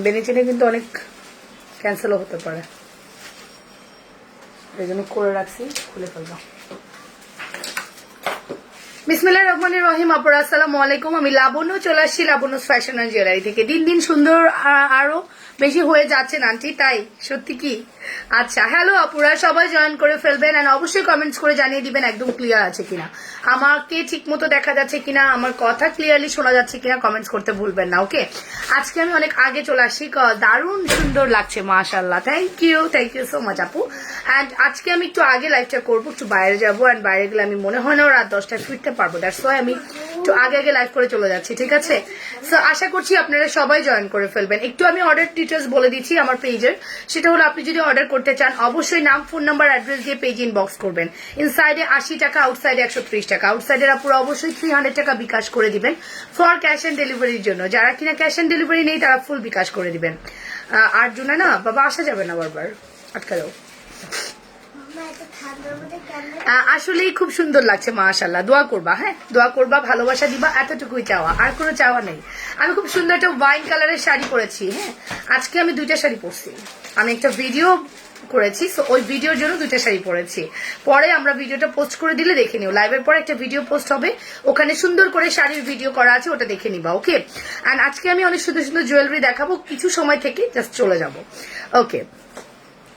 বেনিচিনে কিন্তু অনেক ক্যান্সেলও হতে পারে, এই জন্য করে রাখছি, খুলে ফেলবো। বিসমিল্লাহির রহমানির রহিম। আপুরা আসসালামু আলাইকুম। আমি লাবণ্য চলে আসছি লাবণ্য ফ্যাশন অ্যান্ড জুয়েলারি থেকে। দিন দিন সুন্দর আরো বেশি হয়ে যাচ্ছেন আন্টি, তাই সত্যি কি? আচ্ছা, হ্যালো আপুরা, সবাই জয়েন করে ফেলবেন এন্ড অবশ্যই কমেন্টস করে জানিয়ে দিবেন একদম ক্লিয়ার আছে কিনা, আমাকে ঠিক মতো দেখা যাচ্ছে কিনা, আমার কথা ক্লিয়ারলি শোনা যাচ্ছে কিনা, কমেন্টস করতে ভুলবেন না। ওকে, আজকে আমি অনেক আগে চলে আসছি, দারুণ সুন্দর লাগছে মাশাআল্লাহ। থ্যাংক ইউ সো মাচ আপু। অ্যান্ড আজকে আমি একটু আগে লাইভটা করবো, একটু বাইরে যাবো, অ্যান্ড বাইরে গেলে আমি মনে হয় না রাত 10টায় ফিরতে পারবো, দ্যাটস ওয়াই আমি একটু আগে আগে লাইভ করে চলে যাচ্ছি, ঠিক আছে? সো আশা করছি আপনারা সবাই জয়েন করে ফেলবেন। একটু আমি অর্ডার ডিটেলস বলে দিচ্ছি আমার পেজের, সেটা হলো আপনি যদি অর্ডার করতে চান অবশ্যই নাম, ফোন নাম্বার, অ্যাড্রেস দিয়ে পেজ ইনবক্স করবেন। ইনসাইডে 80 টাকা, আউটসাইডে 130 টাকা। আউটসাইডের আপুরা অবশ্যই 300 টাকা বিকাশ করে দিবেন ফর ক্যাশ অ্যান্ড ডেলিভারির জন্য। যারা কিনা ক্যাশ অ্যান্ড ডেলিভারি নেই তারা ফুল বিকাশ করে দিবেন। আর জন্য না বাবা আসা যাবে না, বারবার আটকা যাও। আসলেই খুব সুন্দর লাগছে মাশাআল্লাহ। দোয়া করবা, হ্যাঁ দোয়া করবা, ভালোবাসা দিবা, এতটুকুই চাওয়া, আর কোনো চাওয়া নেই। আমি খুব সুন্দর একটা ওয়াইন কালারের শাড়ি পরেছি। হ্যাঁ, আজকে আমি 2টা শাড়ি পরছি, আমি একটা ভিডিও করেছি, সো ওই ভিডিওর জন্য 2টা শাড়ি পরেছি। পরে আমরা ভিডিওটা পোস্ট করে দিলে দেখে নিও, লাইভের পরে একটা ভিডিও পোস্ট হবে, ওখানে সুন্দর করে শাড়ির ভিডিও করা আছে, ওটা দেখে নিবা। ওকে, এন্ড আজকে আমি অনেক সুন্দর সুন্দর জুয়েলারি দেখাবো, কিছু সময় থেকে জাস্ট চলে যাব। ওকে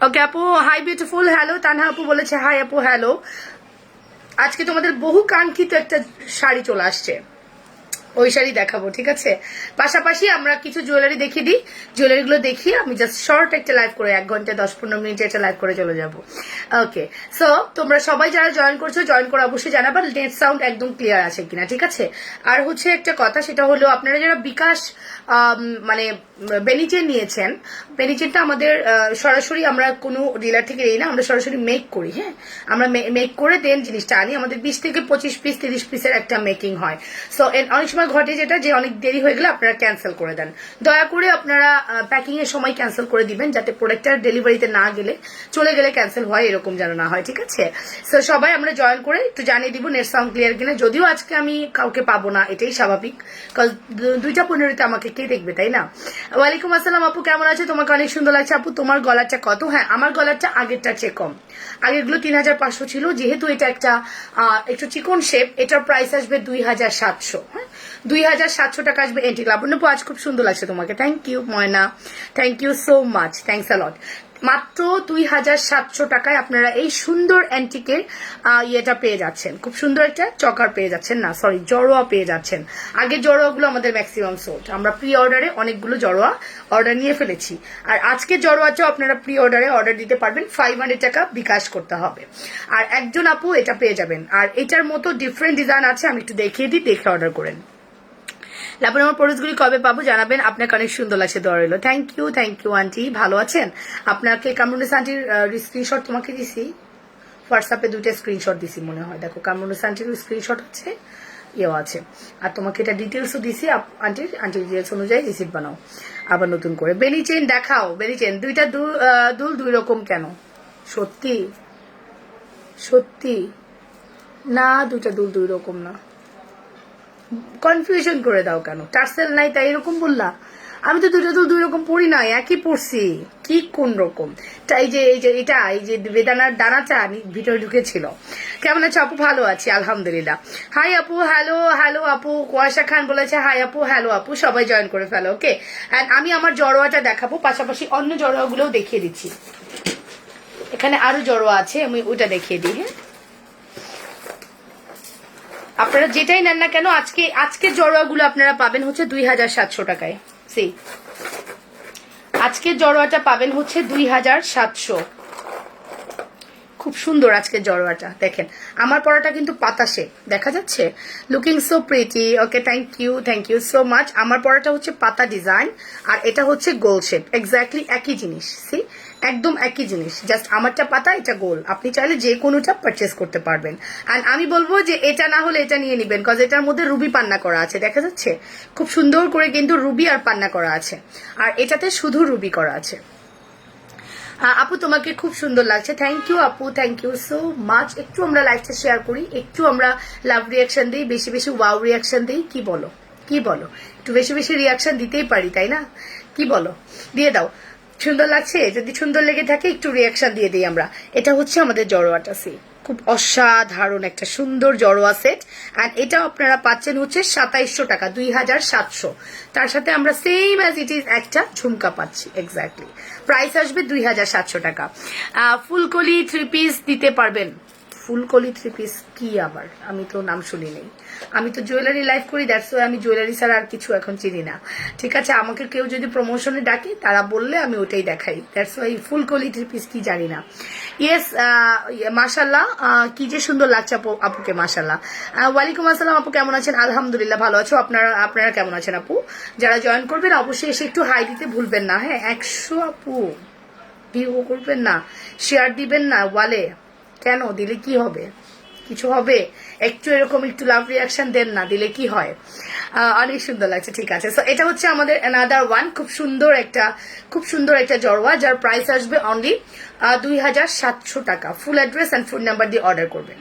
ওকে আপু, হাই বিউটিফুল, হ্যালো। তানহা আপু বলেছে হাই আপু, হ্যালো। আজকে তোমাদের বহু কাঙ্ক্ষিত একটা শাড়ি চলে আসছে, ওই শাড়ি দেখাবো, ঠিক আছে? পাশাপাশি আমরা কিছু জুয়েলারি দেখিয়ে দিই, জুয়েলারিগুলো দেখিয়ে আমি জাস্ট শর্ট একটা লাইভ করে 1 ঘন্টা 10-15 মিনিটে একটা লাইভ করে চলে যাব। ওকে, সো তোমরা সবাই যারা জয়েন করছো, জয়েন করে অবশ্যই জানাবা নেট সাউন্ড একদম ক্লিয়ার আছে কিনা, ঠিক আছে? আর হচ্ছে একটা কথা, সেটা হলো আপনারা যারা বিকাশ মানে বেনিচেন নিয়েছেন, বেনিচেনটা আমাদের সরাসরি আমরা কোনো ডিলার থেকে নিই না, আমরা সরাসরি মেক করি। হ্যাঁ, আমরা মেক করে দেন জিনিসটা আনি, আমাদের 20 থেকে 25 পিস 30 পিসের একটা মেকিং হয়। সো অনেক সময় ঘটে যেটা, যে অনেক দেরি হয়ে গেলে আপনারা ক্যান্সেল করে দেন। দয়া করে আপনারা প্যাকিং এর সময় ক্যান্সেল করে দিবেন, যাতে প্রোডাক্টটা ডেলিভারিতে না গেলে, চলে গেলে ক্যান্সেল হয়, এরকম যেন না হয়, ঠিক আছে? সো সবাই আমরা জয়েন করে একটু জানিয়ে দিব নেট সাউন্ড ক্লিয়ার কিনা। যদিও আজকে আমি কাউকে পাবো না, এটাই স্বাভাবিক, কারণ 2:15 আমাকে কে দেখবে, তাই না? ওয়ালাইকুম আসসালাম আপু, কেমন আছে? তোমাকে অনেক সুন্দর লাগছে আপু। তোমার গলাটা কত? হ্যাঁ, আমার গলাটা আগেরটার চেয়ে কম, আগেরগুলো 3500 ছিল, যেহেতু এটা একটা একটু চিকন শেপ, এটার প্রাইস আসবে 2700। হ্যাঁ, 2700 টাকা আসবে এন্টিক। লাবণ্য আপু আজ খুব সুন্দর লাগছে তোমাকে, thank you Moyna, thank you so much, thanks a lot. মাত্র 2700 টাকায় আপনারা এই সুন্দর অ্যান্টিকের ইয়েটা পেয়ে যাচ্ছেন, খুব সুন্দর একটা চকার পেয়ে যাচ্ছেন, না সরি জড়োয়া পেয়ে যাচ্ছেন। আগে জড়োয়াগুলো আমাদের ম্যাক্সিমাম সোল্ড, আমরা প্রি অর্ডারে অনেকগুলো জড়োয়া অর্ডার নিয়ে ফেলেছি। আর আজকে জড়োয়াটাও আপনারা প্রি অর্ডারে অর্ডার দিতে পারবেন, 500 টাকা বিকাশ করতে হবে। আর একজন আপু এটা পেয়ে যাবেন। আর এটার মতো ডিফারেন্ট ডিজাইন আছে, আমি একটু দেখিয়ে দিই, দেখে অর্ডার করেন। তারপরে আমার প্রোডাক্টগুলি কবে পাবো জানাবেন। আপনাকে অনেক সুন্দর লাগছে, দোয়া রইল। থ্যাংক ইউ আন্টি, ভালো আছেন? আপনাকে কামরুনিস আন্টির স্ক্রিনশট তোমাকে দিছি, হোয়াটসঅ্যাপে 2টা স্ক্রিনশট দিছি মনে হয়, দেখো কামরুনিস আন্টির স্ক্রিনশট আছে, ইয়েও আছে, আর তোমাকে এটা ডিটেলসও দিছি। আন্টির ডিটেলস অনুযায়ী রিসিপ্ট বানাও আবার নতুন করে। বেলি চেইন দেখাও, বেলি চেইন 2টা দুল 2 রকম কেন? সত্যি সত্যি না, 2টা দুল 2 রকম না, কনফিউশন করে দাও কেন? টার্সেল নাই তাই এরকম বললা? আমি তো 2টা দুল 2 রকম পড়ি নাই, একই পড়ছি। কি কোন রকম? এই যে এটা এই যে বেদানার দানাটা ভিতরে ঢুকেছিল। কেমন আছো আপু? ভালো আছি আলহামদুলিল্লাহ। হাই আপু, হ্যালো আপু। কুয়াশা খান বলেছে হাই আপু, হ্যালো আপু। সবাই জয়েন করে ফেলো, ওকে? এন্ড আমি আমার জড়োয়াটা দেখাবো, পাশাপাশি অন্য জড়োয়াগুলোও দেখিয়ে দিচ্ছি। এখানে আরো জড়োয়া আছে, আমি ওইটা দেখিয়ে দিই। হ্যাঁ, আপনারা যেটাই নেন না কেন, আজকে জড়োয়াগুলো আপনারা পাবেন হচ্ছে 2700 টাকায়। সেই আজকের জড়োয়াটা পাবেন হচ্ছে 2700। খুব সুন্দর আজকের জড়োয়াটা, দেখেন আমার পরাটা কিন্তু পাতা শেপ, দেখা যাচ্ছে? Looking so pretty. Okay, thank you so much. আমার পরাটা হচ্ছে পাতা ডিজাইন, আর এটা হচ্ছে গোল শেপ, এক্স্যাক্টলি একই জিনিস। সি, একদম একই জিনিস, জাস্ট আমারটা পাতা, এটা গোল। আপনি চাইলে যে কোনোটা পারচেস করতে পারবেন। অ্যান্ড আমি বলবো যে এটা না হলে এটা নিয়ে নিবেন, কজ এটার মধ্যে রুবি পান্না করা আছে, দেখা যাচ্ছে? খুব সুন্দর করে কিন্তু রুবি আর পান্না করা আছে, আর এটাতে শুধু রুবি করা আছে। আপু তোমাকে খুব সুন্দর লাগছে, থ্যাংক ইউ আপু, থ্যাংক ইউ সো মাচ। একটু আমরা লাইভটা শেয়ার করি, একটু আমরা লাভ রিয়াকশন দিই, বেশি বেশি ওয়াও রিয়াকশন দিই, কি বলো? একটু বেশি বেশি রিয়াকশন দিতেই পারি, তাই না? কি বলো? দিয়ে দাও। সুন্দর লাগছে? যদি সুন্দর লেগে থাকে একটু রিয়াকশন দিয়ে দিই আমরা। এটা হচ্ছে আমাদের জড়োয়াটা সি, খুব অসাধারণ একটা সুন্দর জড়োয়া সেট। অ্যান্ড এটাও আপনারা পাচ্ছেন হচ্ছে 2700 টাকা, 2700। তার সাথে আমরা সেম অ্যাজ ইট ইজ একটা ঝুমকা পাচ্ছি। এক্স্যাক্টলি প্রাইস আসবে 2700 টাকা। ফুলকলি 3 পিস দিতে পারবেন? ফুলকলি 3 পিস কি আবার? আমি তো নাম শুনি নেই। আমি তো জুয়েলারি লাইভ করি, দ্যাটস ওয়াই আমি জুয়েলারি ছাড়া আর কিছু এখন চিনি না। ঠিক আছে, আমাকে কেউ যদি প্রমোশনে ডাকে তারা বললে আমি ওটাই দেখাই, দ্যাটস ওয়াই ফুলকলি 3 পিস কি জানি না। ইয়েস, মাশাল্লাহ, কি যে সুন্দর লাগছে আপুকে, মাশাল্লাহ। ওয়ালাইকুম আসসালাম আপু, কেমন আছেন? আলহামদুলিল্লাহ ভালো আছো। আপনারা কেমন আছেন আপু? যারা জয়েন করবেন অবশ্যই এসে একটু হাই দিতে ভুলবেন না। হ্যাঁ, 100 আপু ভিউ করবেন না, শেয়ার দিবেন না ওয়ালে। কেন? দিলে কি হবে? কিছু হবে? একটু এরকম একটু লাভ রিয়াকশন দেন না, দিলে কি হয়? অনেক সুন্দর লাগছে। ঠিক আছে, সো এটা হচ্ছে আমাদের অ্যানাদার ওয়ান, খুব সুন্দর একটা জড়োয়া, যার প্রাইস আসবে অনলি 2700 টাকা। Full address and phone number দিয়ে অর্ডার করবেন।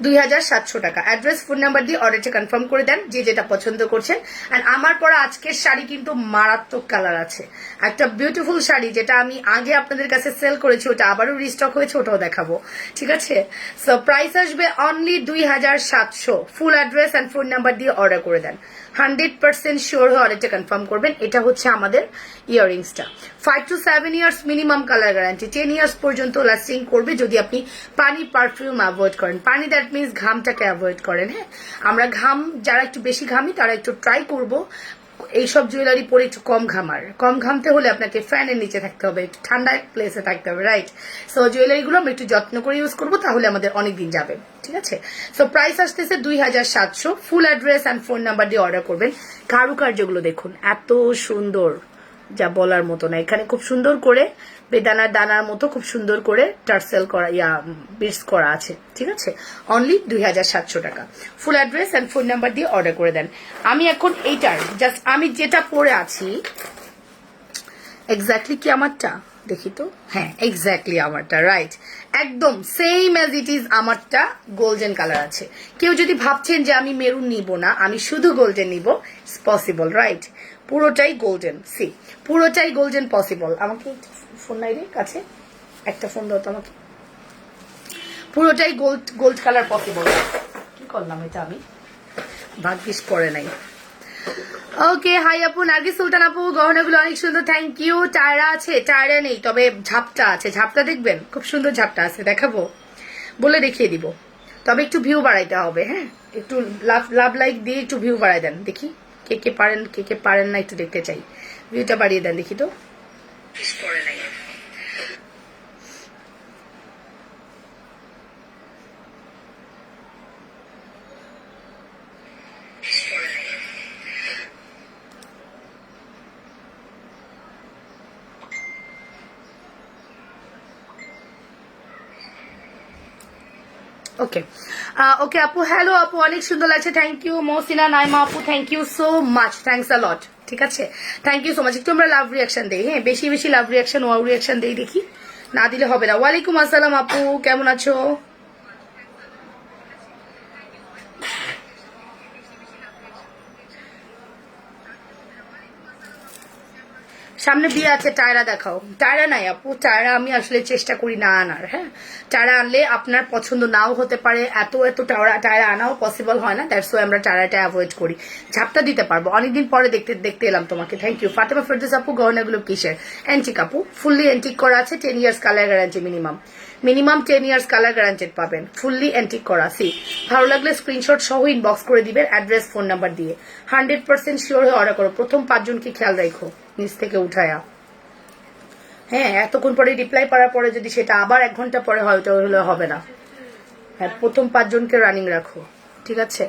2700 টাকা। অ্যাড্রেস ফোন নাম্বার দিয়ে অর্ডারটা কনফার্ম করে দেন, যে যেটা পছন্দ করছেন। অ্যান্ড আমার পরা আজকের শাড়ি কিন্তু মারাত্মক কালার আছে, একটা বিউটিফুল শাড়ি যেটা আমি আগে আপনাদের কাছে সেল করেছি, ওটা আবারও রিস্টক হয়েছে, ওটাও দেখাবো। ঠিক আছে, সো প্রাইস আসবে only 2700। Full address and phone number দিয়ে অর্ডার করে দেন। 100% শিওর হয়ে অর্ডারটা কনফার্ম করবেন। এটা হচ্ছে আমাদের ইয়াররিংসটা। 5 to 7 years minimum colour guarantee, 10 years পর্যন্ত লাস্টিং করবে যদি আপনি পানি পারফিউম অ্যাভয়েড করেন। পানি দ্যাট মিনস ঘামটাকে অ্যাভয়েড করেন। হ্যাঁ, আমরা ঘাম, যারা একটু বেশি ঘামি তারা একটু ট্রাই করবো এইসব জুয়েলারি পরে একটু কম ঘামার। কম ঘামতে হলে আপনাকে ফ্যানের নিচে থাকতে হবে, একটু ঠান্ডা প্লেসে থাকতে হবে, রাইট? সো জুয়েলারিগুলো আমরা একটু যত্ন করে ইউজ করবো, তাহলে আমাদের অনেক দিন যাবে। ঠিক আছে, সো প্রাইস আসতেছে 2700। ফুল অ্যাড্রেস অ্যান্ড ফোন নাম্বার দিয়ে অর্ডার করবেন। কারুকার্যগুলো দেখুন, এত সুন্দর, যা বলার মতো না। এখানে খুব সুন্দর করে বেদানার দানার মতো খুব সুন্দর করে টার্সেল করা, বিটস করা আছে। ঠিক আছে, অনলি 2700 টাকা। Full address and phone number দিয়ে অর্ডার করে দেন। আমি এখন এইটার জাস্ট আমি যেটা পরে আছি এক্স্যাক্টলি কি আমারটা দেখি তো। হ্যাঁ, এক্স্যাক্টলি আমারটা, রাইট, একদম সেম অ্যাজ ইট ইজ আমারটা গোল্ডেন কালার আছে। কেউ যদি ভাবছেন যে আমি মেরুন নিব না, আমি শুধু গোল্ডেন নিব, ইটস পসিবল, রাইট? পুরোটাই গোল্ডেন, সি, পুরোটাই গোল্ডেন পসিবল। আমাকে ফোন নাই রে কাছে, একটা ফোন দাও তো আমাকে। পুরোটাই গোল্ড কালার পসিবল। কি করলাম এটা আমি? ভাগ্যিস পরে নাই। ওকে, হাই আপু, নার্গিস সুলতান আপু, গহনাগুলো অনেক সুন্দর, থ্যাংক ইউ। টায়রা আছে? টায়রা নেই, তবে ঝাপটা আছে। ঝাপটা দেখবেন, খুব সুন্দর ঝাপটা আছে, দেখাবো বলে দেখিয়ে দিব। তবে একটু ভিউ বাড়াইতে হবে। হ্যাঁ, একটু লাভ লাইক দিয়ে একটু ভিউ বাড়াই দেন, দেখি কে কে পারেন, কে কে পারেন না একটু দেখতে চাই। ভিউটা বাড়িয়ে দেন দেখি তো। ওকে, ওকে আপু, হ্যালো আপু, অনেক সুন্দর লাগছে, থ্যাংক ইউ। মহসিনা নাইমা আপু, thank you so much, thanks a lot. ঠিক আছে, থ্যাংক ইউ সো মাচ। একটু আমরা লাভ রিয়াকশন দেই, হ্যাঁ, বেশি বেশি লাভ রিয়াকশন, ওয়াও রিয়াকশন দেই, দেখি, না দিলে হবে না। ওয়ালাইকুম আসসালাম আপু, কেমন আছো? সামনে বিয়ে আছে, টায়রা দেখাও। টায়রা নাই আপু, টায়রা আমি আসলে চেষ্টা করি না আনার। হ্যাঁ, টায়রা আনলে আপনার পছন্দ নাও হতে পারে, এত টায়রা আনাও পসিবল হয় না, দ্যাটস ওয়াই আমরা টায়রাটা অ্যাভয়েড করি। ঝাপটা দিতে পারবো, অনেকদিন পরে দেখতে এলাম তোমাকে, থ্যাংক ইউ। ফাতেমা ফেরদৌস আপু, গহনাগুলো কিসের? অ্যান্টিক আপু, ফুললি অ্যান্টিক করা আছে, 10 years colour guarantee minimum 10 years colour guaranteed পাবেন, ফুললি অ্যান্টিক করা। সি, ভালো লাগলে স্ক্রিনশট সহ ইনবক্স করে দিবেন অ্যাড্রেস ফোন নাম্বার দিয়ে। 100% শিওর হয়ে অর্ডার করো। প্রথম 5 জনকে খেয়াল রাখো নিচ থেকে উঠায়া। হ্যাঁ, এতক্ষণ পরে রিপ্লাই পাওয়ার পরে যদি সেটা আবার 1 ঘন্টা পরে হয়, ওটা হলে হবে না। হ্যাঁ, প্রথম 5 জনকে রানিং রাখো। ঠিক আছে,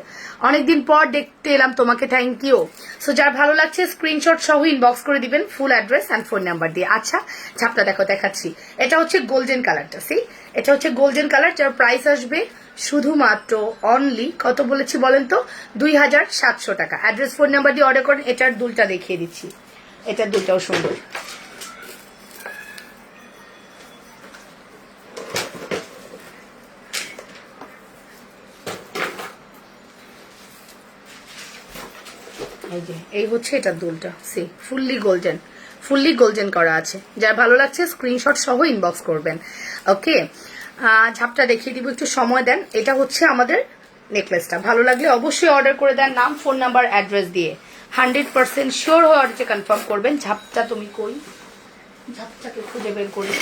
অনেকদিন পর দেখতে এলাম তোমাকে, থ্যাংক ইউ। সো যার ভালো লাগছে স্ক্রিনশট সহ ইনবক্স করে দিবেন ফুল অ্যাড্রেস অ্যান্ড ফোন নাম্বার দিয়ে। আচ্ছা, ঝাপটা দেখো, দেখাচ্ছি। এটা হচ্ছে গোল্ডেন কালারটা, সি, এটা হচ্ছে গোল্ডেন কালার, যার প্রাইস আসবে শুধুমাত্র অনলি কত বলেছি বলেন তো? 2700 টাকা। অ্যাড্রেস ফোন নাম্বার দিয়ে অর্ডার করেন। এটার দুলটা দেখিয়ে দিচ্ছি, এটার দুলটাও সুন্দর। এই যে এই হচ্ছে এটার দুলটা, সি ফুললি গোল্ডেন করা আছে। যার ভালো লাগছে স্ক্রিনশট সহ ইনবক্স করবেন। ওকে, ঝাপটা দেখিয়ে দিব, একটু সময় দেন। এটা হচ্ছে আমাদের নেকলেসটা। ভালো লাগলে অবশ্যই অর্ডার করে দেন, নাম ফোন নাম্বার অ্যাড্রেস দিয়ে 100% শিওর হয়ে অর্ডারটা কনফার্ম করবেন। ঝাপটা তুমি কই, ঝাপটাকে খুঁজে বের করি।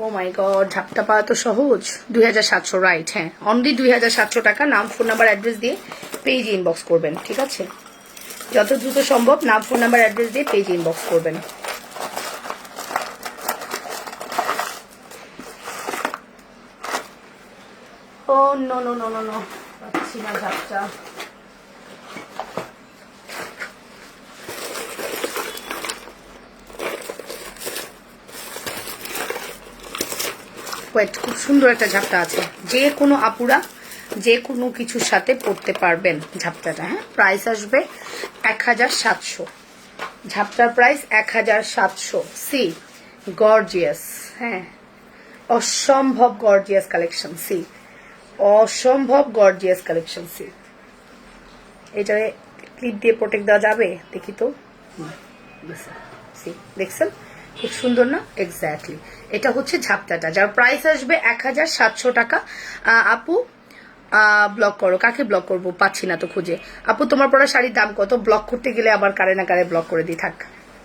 ও মাই গড, ঝাপটা পাওয়া তো সহজ। 2700, রাইট? হ্যাঁ, অনলি 2700 টাকা। নাম ফোন নাম্বার অ্যাড্রেস দিয়ে পেজ ইনবক্স করবেন, ঠিক আছে? যত দ্রুত সম্ভব নাম ফোন নাম্বার অ্যাড্রেস দিয়ে পেজ ইনবক্স করবেন। Oh no no no no no, পাচ্ছি না ঝাপটা। খুব সুন্দর একটা ঝাপটা আছে, যে কোনো আপুরা যে কোনো কিছুর সাথে পরতে পারবেন ঝাপটাটা। হ্যাঁ, প্রাইস আসবে 1700। ঝাপটার প্রাইস 1700। সি গর্জিয়াস, হ্যাঁ, অসম্ভব গর্জিয়াস কালেকশন। সি অসম্ভব গর্জিয়াস কালেকশন। সি এটারে ক্লিপ দিয়ে প্রোটেক্ট দেওয়া যাবে, দেখি তো। সি দেখছেন, খুব সুন্দর না? এক্স্যাক্টলি, এটা হচ্ছে ঝাপটাটা, যার প্রাইস আসবে 1700 টাকা। আপু ব্লক করো, কাকে ব্লক করবো পাচ্ছি না তো খুঁজে। আপু তোমার পরা শাড়ির দাম কত? ব্লক করতে গেলে আবার কারে না কারে ব্লক করে দিই, থাক,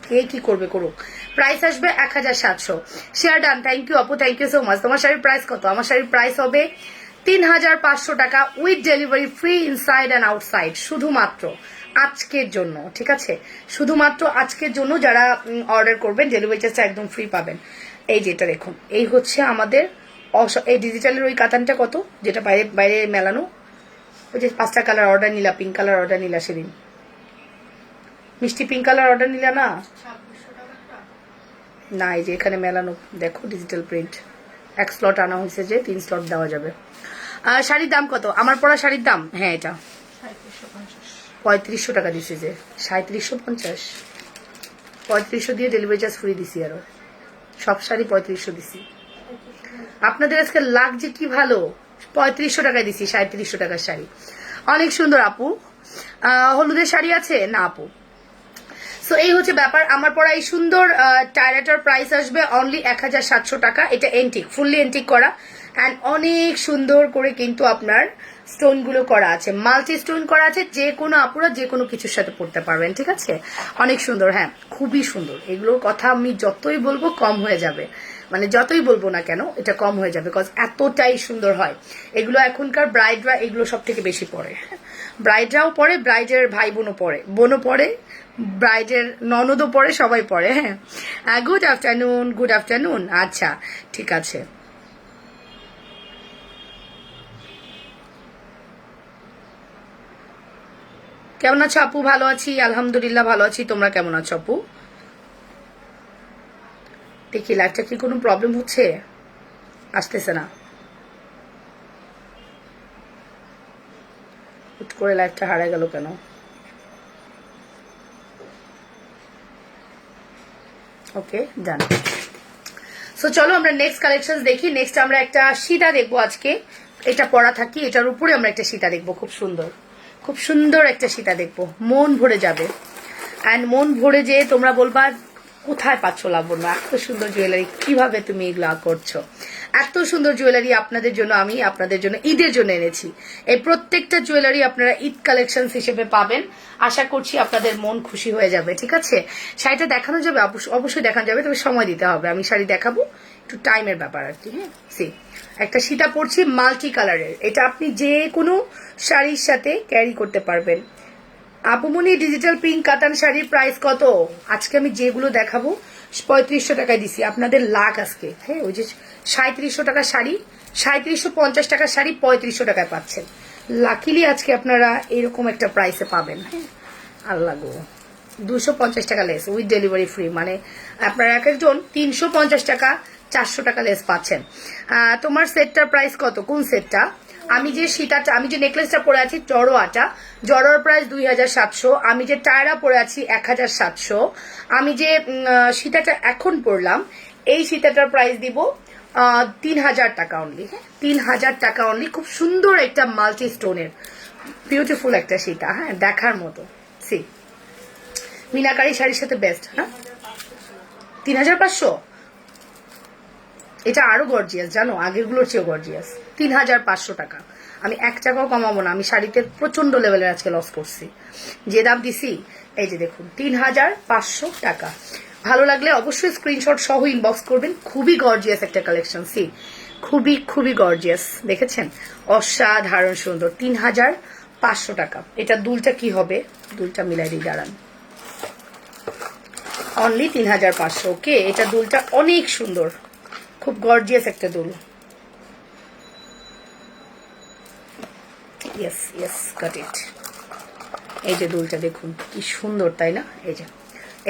কে কি করবে করুক। প্রাইস আসবে 1700। শেয়ার ডান, থ্যাংক ইউ আপু, থ্যাংক ইউ সো মাচ। তোমার শাড়ির প্রাইস কত? আমার শাড়ির প্রাইস হবে 3500 টাকা with delivery free inside and outside, শুধুমাত্র আজকের জন্য, ঠিক আছে? শুধুমাত্র আজকের জন্য যারা অর্ডার করবেন ডেলিভারি চার্জটা একদম ফ্রি পাবেন। এই যেটা দেখুন, এই হচ্ছে আমাদের এই ডিজিটালের ওই কাতানটা কত, যেটা বাইরে বাইরে মেলানো, ওই যে 5টা কালার অর্ডার নিলা, পিঙ্ক কালার অর্ডার নিলা সেদিন, মিষ্টি পিঙ্ক কালার অর্ডার নিলা না? না, এই যে এখানে মেলানো দেখো ডিজিটাল প্রিন্ট, 1 স্লট আনা হয়েছে, যে 3 স্লট দেওয়া যাবে। শাড়ির দাম কত? আমার পরা শাড়ির দাম, হ্যাঁ, এটা 3500 টাকা দিছি, যে 3750, 3500 দিয়ে ডেলিভারি চার্জ ফ্রি দিছি। আরো সব শাড়ি 3500 দিছি। আপনাদের আজকে লাগছে কি ভালো, 3500 টাকায় দিছি 3700 টাকার শাড়ি। অনেক সুন্দর আপু। হলুদের শাড়ি আছে না আপু? সো এই হচ্ছে ব্যাপার। আমার পরা এই সুন্দর টাইরাটার প্রাইস আসবে অনলি 1700 টাকা। এটা এন্টিক, ফুললি এন্টিক করা, অ্যান্ড অনেক সুন্দর করে কিন্তু আপনার স্টোন গুলো করা আছে, মাল্টি স্টোন করা আছে। যে কোনো আপুরা যে কোনো কিছুর সাথে পড়তে পারবেন, ঠিক আছে? অনেক সুন্দর, হ্যাঁ, খুবই সুন্দর। এগুলোর কথা আমি যতই বলবো কম হয়ে যাবে, মানে যতই বলবো না কেন এটা কম হয়ে যাবে, বিকজ এতটাই সুন্দর হয় এগুলো। এখনকার ব্রাইডরা এগুলো সব থেকে বেশি পরে, ব্রাইডরাও পরে, ব্রাইডের ভাই বোনও পরে, ব্রাইডের ননদও পরে, সবাই পরে। হ্যাঁ, গুড আফটারনুন, গুড আফটারনুন। আচ্ছা, ঠিক আছে। কেমন আছো আপু? ভালো আছি আলহামদুলিল্লাহ, ভালো আছি। তোমরা কেমন আছো আপু? দেখি লাইফটা কি কোনো প্রবলেম হচ্ছে, আসতেছে না, হুট করে লাইফটা হারায় গেল কেন? ওকে, ডান। সো চলো আমরা নেক্সট কালেকশন দেখি। নেক্সট আমরা একটা সীতা দেখবো আজকে। এটা পরা থাকি, এটার উপরে আমরা একটা সীতা দেখবো, খুব সুন্দর, খুব সুন্দর একটা সীতা দেখবো, মন ভরে যাবে। অ্যান্ড মন ভরে যেয়ে তোমরা বলবা কোথায় পাচ্ছ লাবণ্য, এত সুন্দর জুয়েলারি, কিভাবে তুমি এগুলা করছো? এত সুন্দর জুয়েলারি আপনাদের জন্য আমি আপনাদের জন্য ঈদের জন্য এনেছি। এই প্রত্যেকটা জুয়েলারি আপনারা ঈদ কালেকশন হিসেবে পাবেন। আশা করছি আপনাদের মন খুশি হয়ে যাবে, ঠিক আছে? শাড়িটা দেখানো যাবে, অবশ্যই দেখানো যাবে, তবে সময় দিতে হবে। আমি শাড়ি দেখাবো, একটু টাইমের ব্যাপার আর কি। হ্যাঁ, সি একটা সীতা পরছি মাল্টি কালারের, এটা আপনি যে কোনো শাড়ির সাথে ক্যারি করতে পারবেন। আপুমনি ডিজিটাল পিঙ্ক কাতান শাড়ির প্রাইস কত? আজকে আমি যেগুলো দেখাবো 3500 টাকায় দিছি, আপনাদের লাখ আজকে। হ্যাঁ, ওই যে 3700 টাকার শাড়ি, 3750 টাকার শাড়ি 3500 টাকায় পাচ্ছেন। লাকিলি আজকে আপনারা এরকম একটা প্রাইসে পাবেন। হ্যাঁ, আল্লাহ গো, 250 টাকা লেস উইথ ডেলিভারি ফ্রি, মানে আপনারা এক একজন 350 টাকা 400 টাকা লেস পাচ্ছেন। তোমার সেটটার প্রাইস কত? কোন সেটটা? আমি যে সীতাটা, আমি যে নেকলেসটা পরে আছি জড়োয়াটা, জড়োয়ার প্রাইস 2700। আমি যে টায়রা পরে আছি 1700। আমি যে সীতাটা এখন পরলাম, এই সীতাটার প্রাইস দিব 3000 টাকা অনলি। হ্যাঁ, 3000 টাকা অনলি। খুব সুন্দর একটা মাল্টি স্টোনের বিউটিফুল একটা সীতা, হ্যাঁ, দেখার মতো। সি মিনাকারি শাড়ির সাথে বেস্ট। হ্যাঁ, 3500। এটা আরো গর্জিয়াস, জানো, আগেরগুলোর চেয়েও গর্জিয়াস। 3500 টাকা। আমি 1 টাকাও কমাবো না। আমি শাড়িতে প্রচন্ড লেভেলের আজকে লস করছি, যে দাম দিছি। এই যে দেখুন, 3500 টাকা। ভালো লাগলে অবশ্যই স্ক্রিনশট সহ ইনবক্স করবেন। খুবই গর্জিয়াস একটা কালেকশন। সি খুবই খুবই গর্জিয়াস, দেখেছেন, অসাধারণ সুন্দর। 3500 টাকা। এটা দুলটা কি হবে, দুলটা মিলাই দিই, দাঁড়ান। অনলি 3500। ওকে, এটা দুলটা অনেক সুন্দর, খুব গর্জিয়াস একটা দুল। Yes yes, got it. এই যে দুলটা দেখুন কি সুন্দর, তাই না? এই যে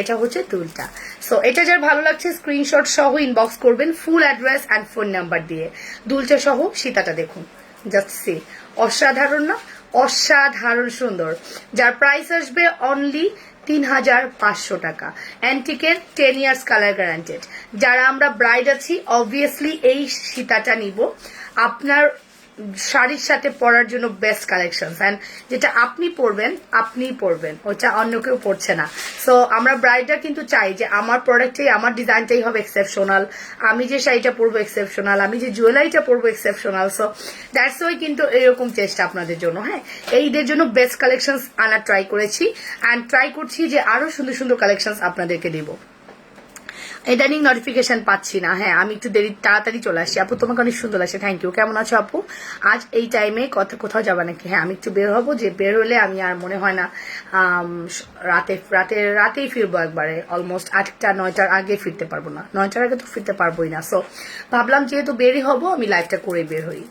এটা হচ্ছে দুলটা। সো এটা যার ভালো লাগছে স্ক্রিনশট সহ ইনবক্স করবেন, ফুল অ্যাড্রেস অ্যান্ড ফোন নাম্বার দিয়ে। দুলটা সহ সীতাটা দেখুন, জাস্ট সি, অসাধারণ না? অসাধারণ সুন্দর। যার প্রাইস আসবে অনলি 3500 টাকা। অ্যান্টিকের 10 ইয়ার্স কালার গ্যারান্টেড। যারা আমরা ব্রাইড আছি অবভিয়াসলি এই সীতাটা নিব। আপনার শাড়ির সাথে পরার জন্য বেস্ট কালেকশন, এন্ড যেটা আপনি পরবেন, ওটা অন্য কেউ পরছে না। সো আমরা ব্রাইডরা কিন্তু চাই যে আমার প্রোডাক্টটাই, আমার ডিজাইনটাই হবে এক্সেপশনাল, আমি যে শাড়িটা পরবো এক্সেপশনাল, আমি যে জুয়েলারিটা পরবো এক্সেপশনাল। সো দ্যাটস ওয়াই কিন্তু এরকম চেষ্টা আপনাদের জন্য। হ্যাঁ, এই ঈদের জন্য বেস্ট কালেকশন আনার ট্রাই করেছি, অ্যান্ড ট্রাই করছি যে আরো সুন্দর সুন্দর কালেকশন আপনাদেরকে দিব। ইদানিং নোটিফিকেশন পাচ্ছি না। হ্যাঁ, আমি একটু তাড়াতাড়ি চলে আসছি। আপু তোমাকে অনেক সুন্দর লাগছে, থ্যাংক ইউ। কেমন আছো আপু? আজ এই টাইমে কোথাও যাবা নাকি? হ্যাঁ, আমি একটু বের হবো, যে বের হলে আমি আর মনে হয় না রাতেই ফিরবো একবারে। অলমোস্ট 8টা 9টার আগে ফিরতে পারবো না, 9টার আগে তো ফিরতে পারবোই না। সো ভাবলাম যেহেতু বেরই হবো, আমি লাইভটা করে বের হই,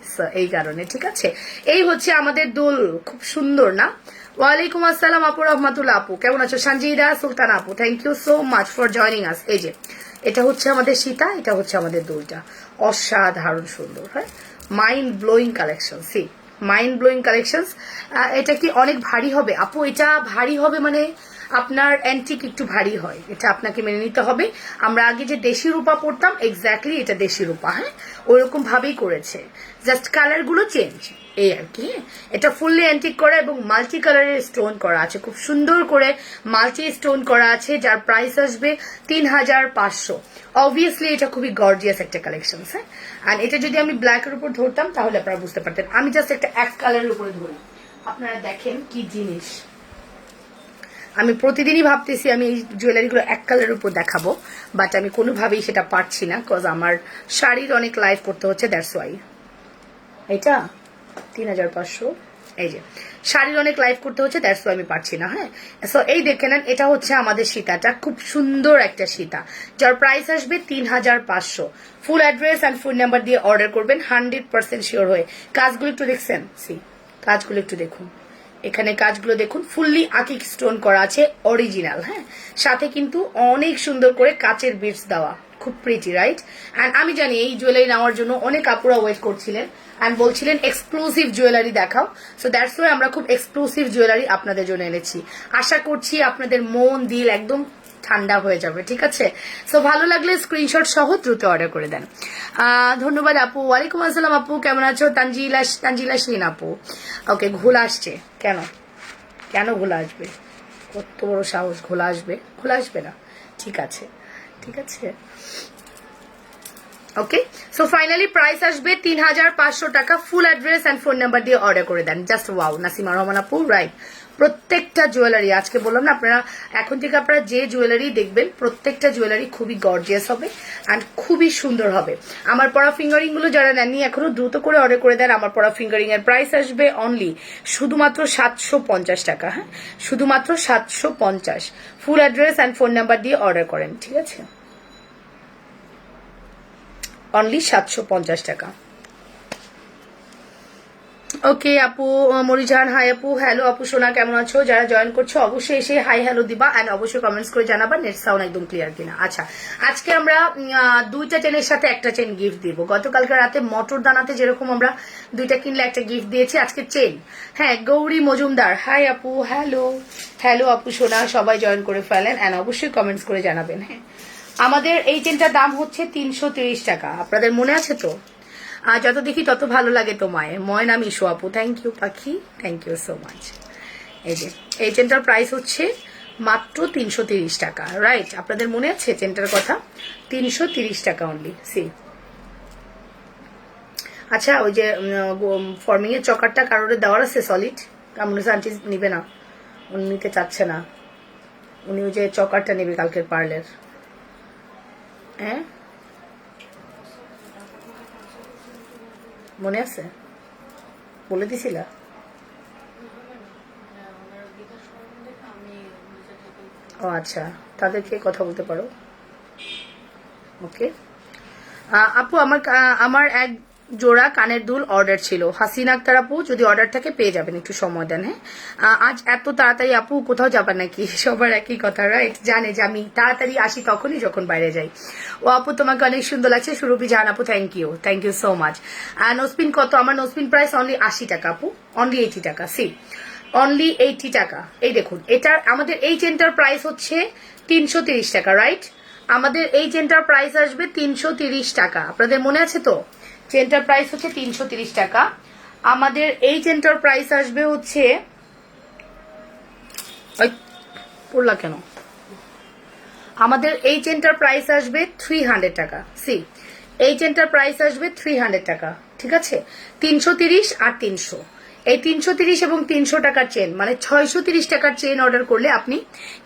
এই কারণে। ঠিক আছে, এই হচ্ছে আমাদের দোল, খুব সুন্দর না? ওয়ালাইকুম আসসালাম আপু, রহমাতুল্লাহ আপু, কেমন আছো? সঞ্জিদা সুলতান আপু, thank you so much for joining us. এই যে এটা হচ্ছে আমাদের সীতা, এটা হচ্ছে আমাদের দোলটা, অসাধারণ সুন্দর। হ্যাঁ, mind blowing collection. See mind blowing collection. এটা কি অনেক ভারী হবে আপু? এটা ভারী হবে মানে আপনার অ্যান্টিক একটু ভারী হয়, এটা আপনাকে মেনে নিতে হবে। আমরা আগে যে দেশি রূপা পড়তাম, এক্স্যাক্টলি এটা দেশি রূপা। হ্যাঁ, ওইরকম ভাবেই করেছে, জাস্ট কালার গুলো চেঞ্জ, এই আর কি। এটা ফুললি অ্যান্টিক করা এবং মাল্টি কালারের স্টোন করা আছে, খুব সুন্দর করে মাল্টি স্টোন করা আছে। যার প্রাইস আসবে 3500। অবভিয়াসলি এটা খুবই গর্জিয়াস একটা কালেকশন। হ্যাঁ, অ্যান্ড এটা যদি আমি ব্ল্যাকের উপর ধরতাম তাহলে আপনারা বুঝতে পারতেন। আমি জাস্ট একটা এক কালারের উপরে ধরি, আপনারা দেখেন কি জিনিস। আমি প্রতিদিনই ভাবতেছি আমি এই জুয়েলারিগুলো এক কালারের উপর দেখাবো, বাট আমি কোনোভাবেই সেটা পারছি না, কজ আমার শাড়ির অনেক লাইভ করতে হচ্ছে, দ্যাটস ওয়াই। এটা 3500। এই যে শাড়ির অনেক লাইভ করতে হচ্ছে, দ্যাটস ওয়াই আমি পারছি না। হ্যাঁ, সো এই দেখে নেন, এটা হচ্ছে আমাদের সীতাটা, খুব সুন্দর একটা সীতা, যার প্রাইস আসবে 3500। Full address and phone number দিয়ে অর্ডার করবেন 100% শিওর হয়ে। কাজগুলো একটু দেখছেন? সি কাজগুলো একটু দেখুন, এখানে কাজগুলো দেখুন, ফুললি আকিক স্টোন করা আছে, অরিজিনাল। হ্যাঁ, সাথে কিন্তু অনেক সুন্দর করে কাচের বিটস দেওয়া, খুব প্রিটি, রাইট? অ্যান্ড আমি জানি এই জুয়েলারি নেওয়ার জন্য অনেক আপুরা ওয়েট করছিলেন অ্যান্ড বলছিলেন এক্সক্লুসিভ জুয়েলারি দেখাও। সো দ্যাটস ওয়াই আমরা খুব এক্সক্লুসিভ জুয়েলারি আপনাদের জন্য এনেছি। আশা করছি আপনাদের মন দিল একদম ঠান্ডা হয়ে যাবে। ঠিক আছে, সো ভালো লাগলে স্ক্রিনশট সহ দ্রুত অর্ডার করে দেন। ধন্যবাদ আপু। ওয়ালাইকুম আসসালাম আপু, কেমন আছো? তানজিলা শিন আপু। ওকে, ঘোলা আসছে কেন? কেন ঘোলা আসবে? কত বড় সাহস, ঘোলা আসবে? ঘোলা আসবে না, ঠিক আছে, ঠিক আছে। ওকে, সো ফাইনালি প্রাইস আসবে 3500 টাকা। Full address and phone number দিয়ে অর্ডার করে দেন। জাস্ট ওয়াও, নাসিমা রহমান আপু, রাইট? প্রত্যেকটা জুয়েলারি আজকে বললাম না, আপনারা এখন থেকে আপনারা যে জুয়েলারি দেখবেন প্রত্যেকটা জুয়েলারি খুবই গর্জিয়াস হবে অ্যান্ড খুবই সুন্দর হবে। আমার পরা ফিঙ্গারিং গুলো যারা নেননি এখনো দ্রুত করে অর্ডার করে দেন। আমার পরা ফিঙ্গারিং এর প্রাইস আসবে অনলি শুধুমাত্র 750 টাকা। হ্যাঁ, শুধুমাত্র 750। ফুল অ্যাড্রেস অ্যান্ড ফোন নাম্বার দিয়ে অর্ডার করেন, ঠিক আছে? অনলি 750 টাকা। ওকে আপু, মরিজান হাই আপু, হ্যালো আপু সোনা, কেমন আছো? যারা জয়েন করছো অবশ্যই এসে হাই হ্যালো দিবা এন্ড অবশ্যই কমেন্টস করে জানাবা নেট সাউন্ড একদম ক্লিয়ার কিনা। আচ্ছা, আজকে আমরা দুইটা চেনের সাথে একটা চেন গিফট দিব। গতকালকে রাতে মটর দানাতে যেরকম আমরা দুইটা কিনলে একটা গিফট দিয়েছি, আজকে চেন। হ্যাঁ, গৌরী মজুমদার হাই আপু, হ্যালো হ্যালো আপু সোনা, সবাই জয়েন করে ফেলেন এন্ড অবশ্যই কমেন্টস করে জানাবেন। হ্যাঁ, আমাদের এই চেনটার দাম হচ্ছে 330 টাকা। আপনাদের মনে আছে তো? আর যত দেখি তত ভালো লাগে তোমায়। ময়না মিশু আপু, থ্যাংক ইউ পাখি, থ্যাংক ইউ সো মাচ। এই যে এই চেনটার প্রাইস হচ্ছে মাত্র 330 টাকা, রাইট? আপনাদের মনে আছে চেনটার কথা? 330 টাকা অনলি। সি, আচ্ছা, ওই যে ফর্মিং এর চকারটা কারোর দেওয়ার আছে সলিড? কেমন আন্টি নিবে না, উনি নিতে চাচ্ছে না। উনি ওই যে চকারটা নেবে কালকের পার্লের। হ্যাঁ, মনে আছে? বলে দিছিলা? ও আচ্ছা, তাদেরকে কথা বলতে পারো। ওকে আপু, আমার এক জোড়া কানের দুল অর্ডার ছিল। হাসিনা আক্তার আপু, যদি অর্ডার থাকে পেয়ে যাবেন, একটু সময় দেন। হ্যাঁ, আজ এত তাড়াতাড়ি আপু কোথাও যাবেন নাকি? সবার একই কথা, রাইট? জানে যে আমি তাড়াতাড়ি আসি তখনই যখন বাইরে যাই। ও আপু, তোমাকে অনেক সুন্দর লাগছে। সুরভি জান আপু, thank you so much. Nose pin কত? আমার নোসপিন প্রাইস অনলি 80 টাকা আপু, অনলি 80 টাকা। সি, অনলি 80 টাকা। এই দেখুন, এটা আমাদের এই চেনটার প্রাইস হচ্ছে 330 টাকা, রাইট? আমাদের এই চেনটার প্রাইস আসবে 330 টাকা। আপনাদের মনে আছে তো? চেনটার প্রাইস হচ্ছে 330 টাকা। আমাদের এই চেনটার প্রাইস আসবে হচ্ছে, পড়লা কেন? আমাদের এই চেনটার প্রাইস আসবে 300 টাকা। সি, এই চেনটার প্রাইস আসবে 300 টাকা, ঠিক আছে? 330 আর 300, এই 330 এবং 300 টাকার চেন, মানে 630 টাকার চেন অর্ডার করলে আপনি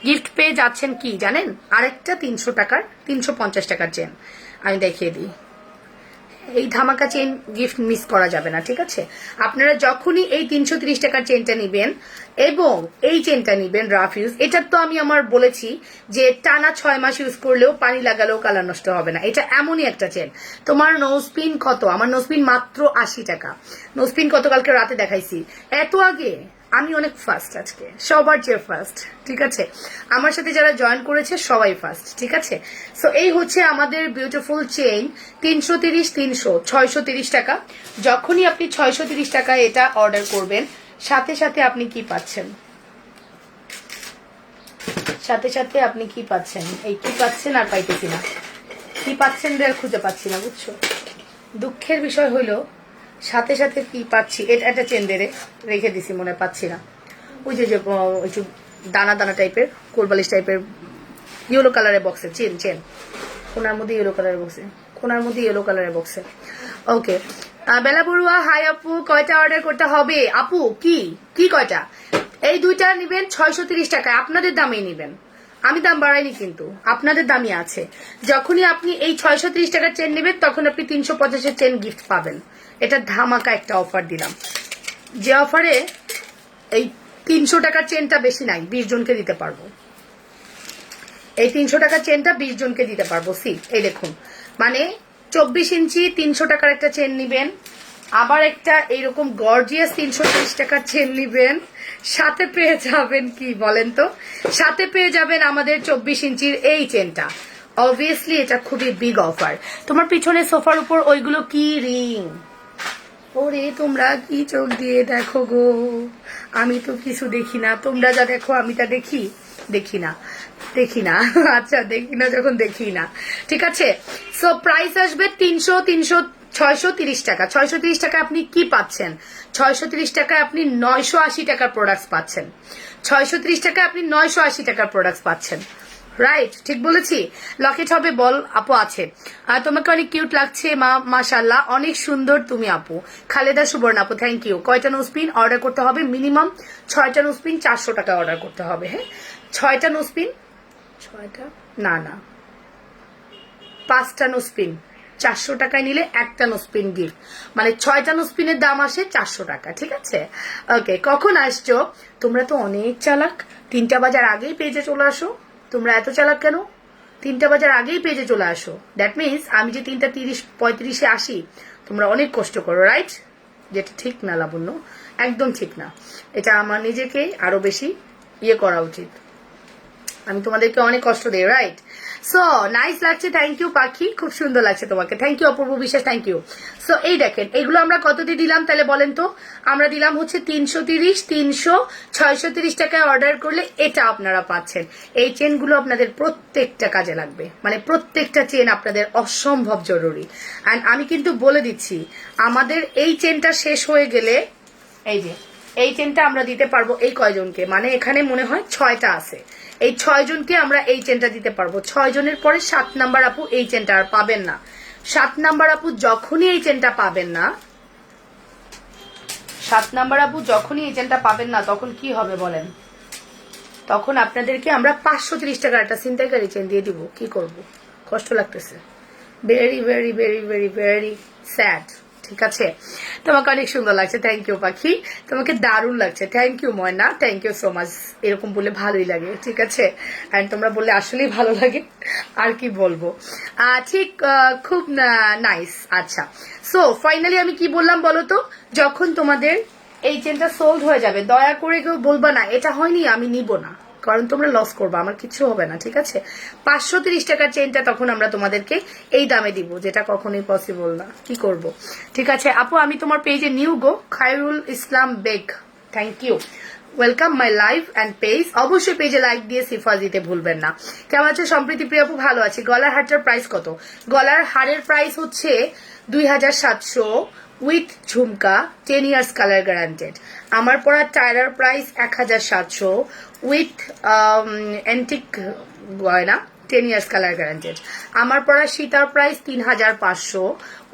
গিফট পেয়ে যাচ্ছেন কি জানেন? আরেকটা 300 টাকার, 350 টাকার চেন। আমি দেখিয়ে দিই। এই ধামাকা চেন গিফট মিস করা যাবে না, ঠিক আছে? আপনারা যখনই এই 330 টাকার চেনটা নিবেন এবং এই চেনটা নিবেন রাফ ইউজ, এটার তো আমি আমার বলেছি যে টানা 6 মাস ইউজ করলেও পানি লাগালেও কালার নষ্ট হবে না। এটা এমনই একটা চেন। তোমার নোজপিন কত? আমার নোজপিন মাত্র 80 টাকা। নোজপিন কত কালকে রাতে দেখাইছি, এত আগে। আমি অনেক ফার্স্ট আজকে, সবার চেয়ে ফার্স্ট, ঠিক আছে? আমার সাথে যারা জয়েন করেছে সবাই ফার্স্ট, ঠিক আছে? সো এই হচ্ছে আমাদের বিউটিফুল চেইন। 330, 300, 630 টাকা। যখনই আপনি 630 টাকা এটা অর্ডার করবেন, সাথে সাথে আপনি কি পাচ্ছেন? সাথে সাথে আপনি কি পাচ্ছেন? এই কি পাচ্ছেন আর পাইতেছি না, কি পাচ্ছেন আর খুঁজে পাচ্ছি না, বুঝছো? দুঃখের বিষয় হইলো সাথে সাথে কি পাচ্ছি, এটা একটা চেন দিয়ে রেখে দিছি, মনে পাচ্ছি না। ওই যে দানা দানা টাইপের, কোলবালিশ টাইপের, ইয়েলো কালারের বক্সে চেন, চেন কোনার মধ্যে ইয়েলো কালারের বক্সে, কোনার মধ্যে ইয়েলো কালারের বক্সে। ওকে, বেলা বড়ুয়া হাই আপু, কয়টা অর্ডার করতে হবে আপু? কি কি কয়টা? এই দুইটা নিবেন 630 টাকায়, আপনাদের দামেই নিবেন। আমি দাম বাড়াইনি কিন্তু, আপনাদের দামই আছে। যখনই আপনি এই 630 টাকার চেন নেবেন তখন আপনি 350-এর চেন গিফট পাবেন। এটা ধামাকা একটা অফার দিলাম, যে অফারে এই 300 টাকার চেনটা বেশি নাই, 20 জনকে দিতে পারবো। এই 300 টাকার চেনটা 20 জনকে দিতে পারবো। সি, এই দেখুন, মানে 24 ইঞ্চি 300 টাকার একটা চেন নিবেন, আবার একটা এইরকম গর্জিয়াস 330 টাকার চেন নিবেন, সাথে পেয়ে যাবেন কি বলেন তো? সাথে পেয়ে যাবেন আমাদের 24 ইঞ্চির এই চেনটা। অবভিয়াসলি এটা খুবই বিগ অফার। তোমার পিছনে সোফার উপর ওইগুলো কি রিং? ওরে তোমরা কি চোখ দিয়ে দেখো গো, আমি তো কিছু দেখি না। তোমরা যা দেখো আমি তা দেখি? দেখি না, দেখি না। আচ্ছা, দেখি না যখন দেখি না, ঠিক আছে? সো প্রাইস আসবে 630 টাকা। 630 টাকা আপনি কি পাচ্ছেন? 630 টাকায় আপনি 980 টাকার প্রোডাক্টস পাচ্ছেন। 630 টাকায় আপনি 980 টাকার প্রোডাক্টস পাচ্ছেন, রাইট? ঠিক বলেছি? লকেট হবে বল আপু? আছে। তোমাকে অনেক কিউট লাগছে মা, মাশাআল্লাহ, অনেক সুন্দর তুমি আপু। খালেদা সুবর্ণ আপু, থ্যাংক ইউ। কয়টা নোজপিন অর্ডার করতে হবে? মিনিমাম 6টা নোজপিন 400 টাকা অর্ডার করতে হবে। হ্যাঁ, 6টা নোজপিন, 6টা না না 5টা নোজপিন 400 টাকায় নিলে একটা নোজপিন গিফট, মানে 6টা নোজপিনের দাম আসে 400 টাকা, ঠিক আছে? ওকে, কখন আসছো? তোমরা তো অনেক চালাক, 3টা বাজার আগেই পেজে চলে আসো। তোমরা এত চালাক কেন? 3টা বাজার আগেই পেজে চলে আসো। দ্যাট মিনস আমি যে 3টা 30-35-এ আসি, তোমরা অনেক কষ্ট করো, রাইট? যেটা ঠিক না লাবণ্য, একদম ঠিক না। এটা আমার নিজেকে আরো বেশি ইয়ে করা উচিত। আমি তোমাদেরকে অনেক কষ্ট দিই, রাইট? সো নাইস লাগছে, থ্যাংক ইউ পাখি, খুব সুন্দর লাগছে তোমাকে, থ্যাংক ইউ অপূর্ব বিশ্বাস, থ্যাংক ইউ। সো এই দেখেন, এগুলো আমরা কত দিয়ে দিলাম তাহলে বলেন তো? আমরা দিলাম হচ্ছে 330, 300, 630 টাকায় অর্ডার করলে এটা আপনারা পাচ্ছেন। এই চেনগুলো আপনাদের প্রত্যেকটা কাজে লাগবে, মানে প্রত্যেকটা চেন আপনাদের অসম্ভব জরুরি। অ্যান্ড আমি কিন্তু বলে দিচ্ছি, আমাদের এই চেনটা শেষ হয়ে গেলে, এই যে এই চেনটা আমরা দিতে পারবো এই কয়জনকে, মানে এখানে মনে হয় 6টা আছে, এই 6 জনকে আমরা এই চেনটা দিতে পারবো। 6 জনের পরে 7 নাম্বার আপু এই চেনটা আর পাবেন না। 7 নাম্বার আপু যখনই এই চেনটা পাবেন না, 7 নাম্বার আপু যখনই এই চেনটা পাবেন না, তখন কি হবে বলেন? তখন আপনাদেরকে আমরা 530 টাকার একটা ছিনতাইকারী চেন দিয়ে দিব। কি করব, কষ্ট লাগতেছে, very very very very very sad. ঠিক আছে, তোমাকে অনেক সুন্দর লাগছে, থ্যাংক ইউ পাখি, তোমাকে দারুণ লাগছে, thank you Moyna, thank you so much. এরকম বলে ভালোই লাগে, ঠিক আছে, অ্যান্ড তোমরা বললে আসলেই ভালো লাগে, আর কি বলবো। ঠিক, খুব নাইস। আচ্ছা, সো ফাইনালি আমি কি বললাম বলো তো? যখন তোমাদের এই চেনটা সোল্ড হয়ে যাবে, দয়া করে কেউ বলবা না এটা হয়নি আমি নিব না, কারণ তোমরা লস করবা, আমার কিছু হবে না, ঠিক আছে? 530 টাকার চেনটা তখন আমরা তোমাদেরকে এই দামে দিব, যেটা কখনোই পসিবল না। কি করব, ঠিক আছে আপু? আমি তোমার পেজে নিউ গো, Khairul Islam Baig, thank you, welcome my live and page. অবশ্যই পেজে লাইক দিয়ে সিফা দিতে ভুলবেন না। কেমন আছে সম্প্রীতি প্রিয় আপু? ভালো আছি। গলার হারটার প্রাইস কত? গলার হারের প্রাইস হচ্ছে 2700 with jhumka, 10 years colour guaranteed. আমার পরা টায়ার প্রাইস 1700 উইথ অ্যান্টিক গয়না, 10 ইয়ার্স কালার গ্যারান্টেড। আমার পরা সীতার price 3500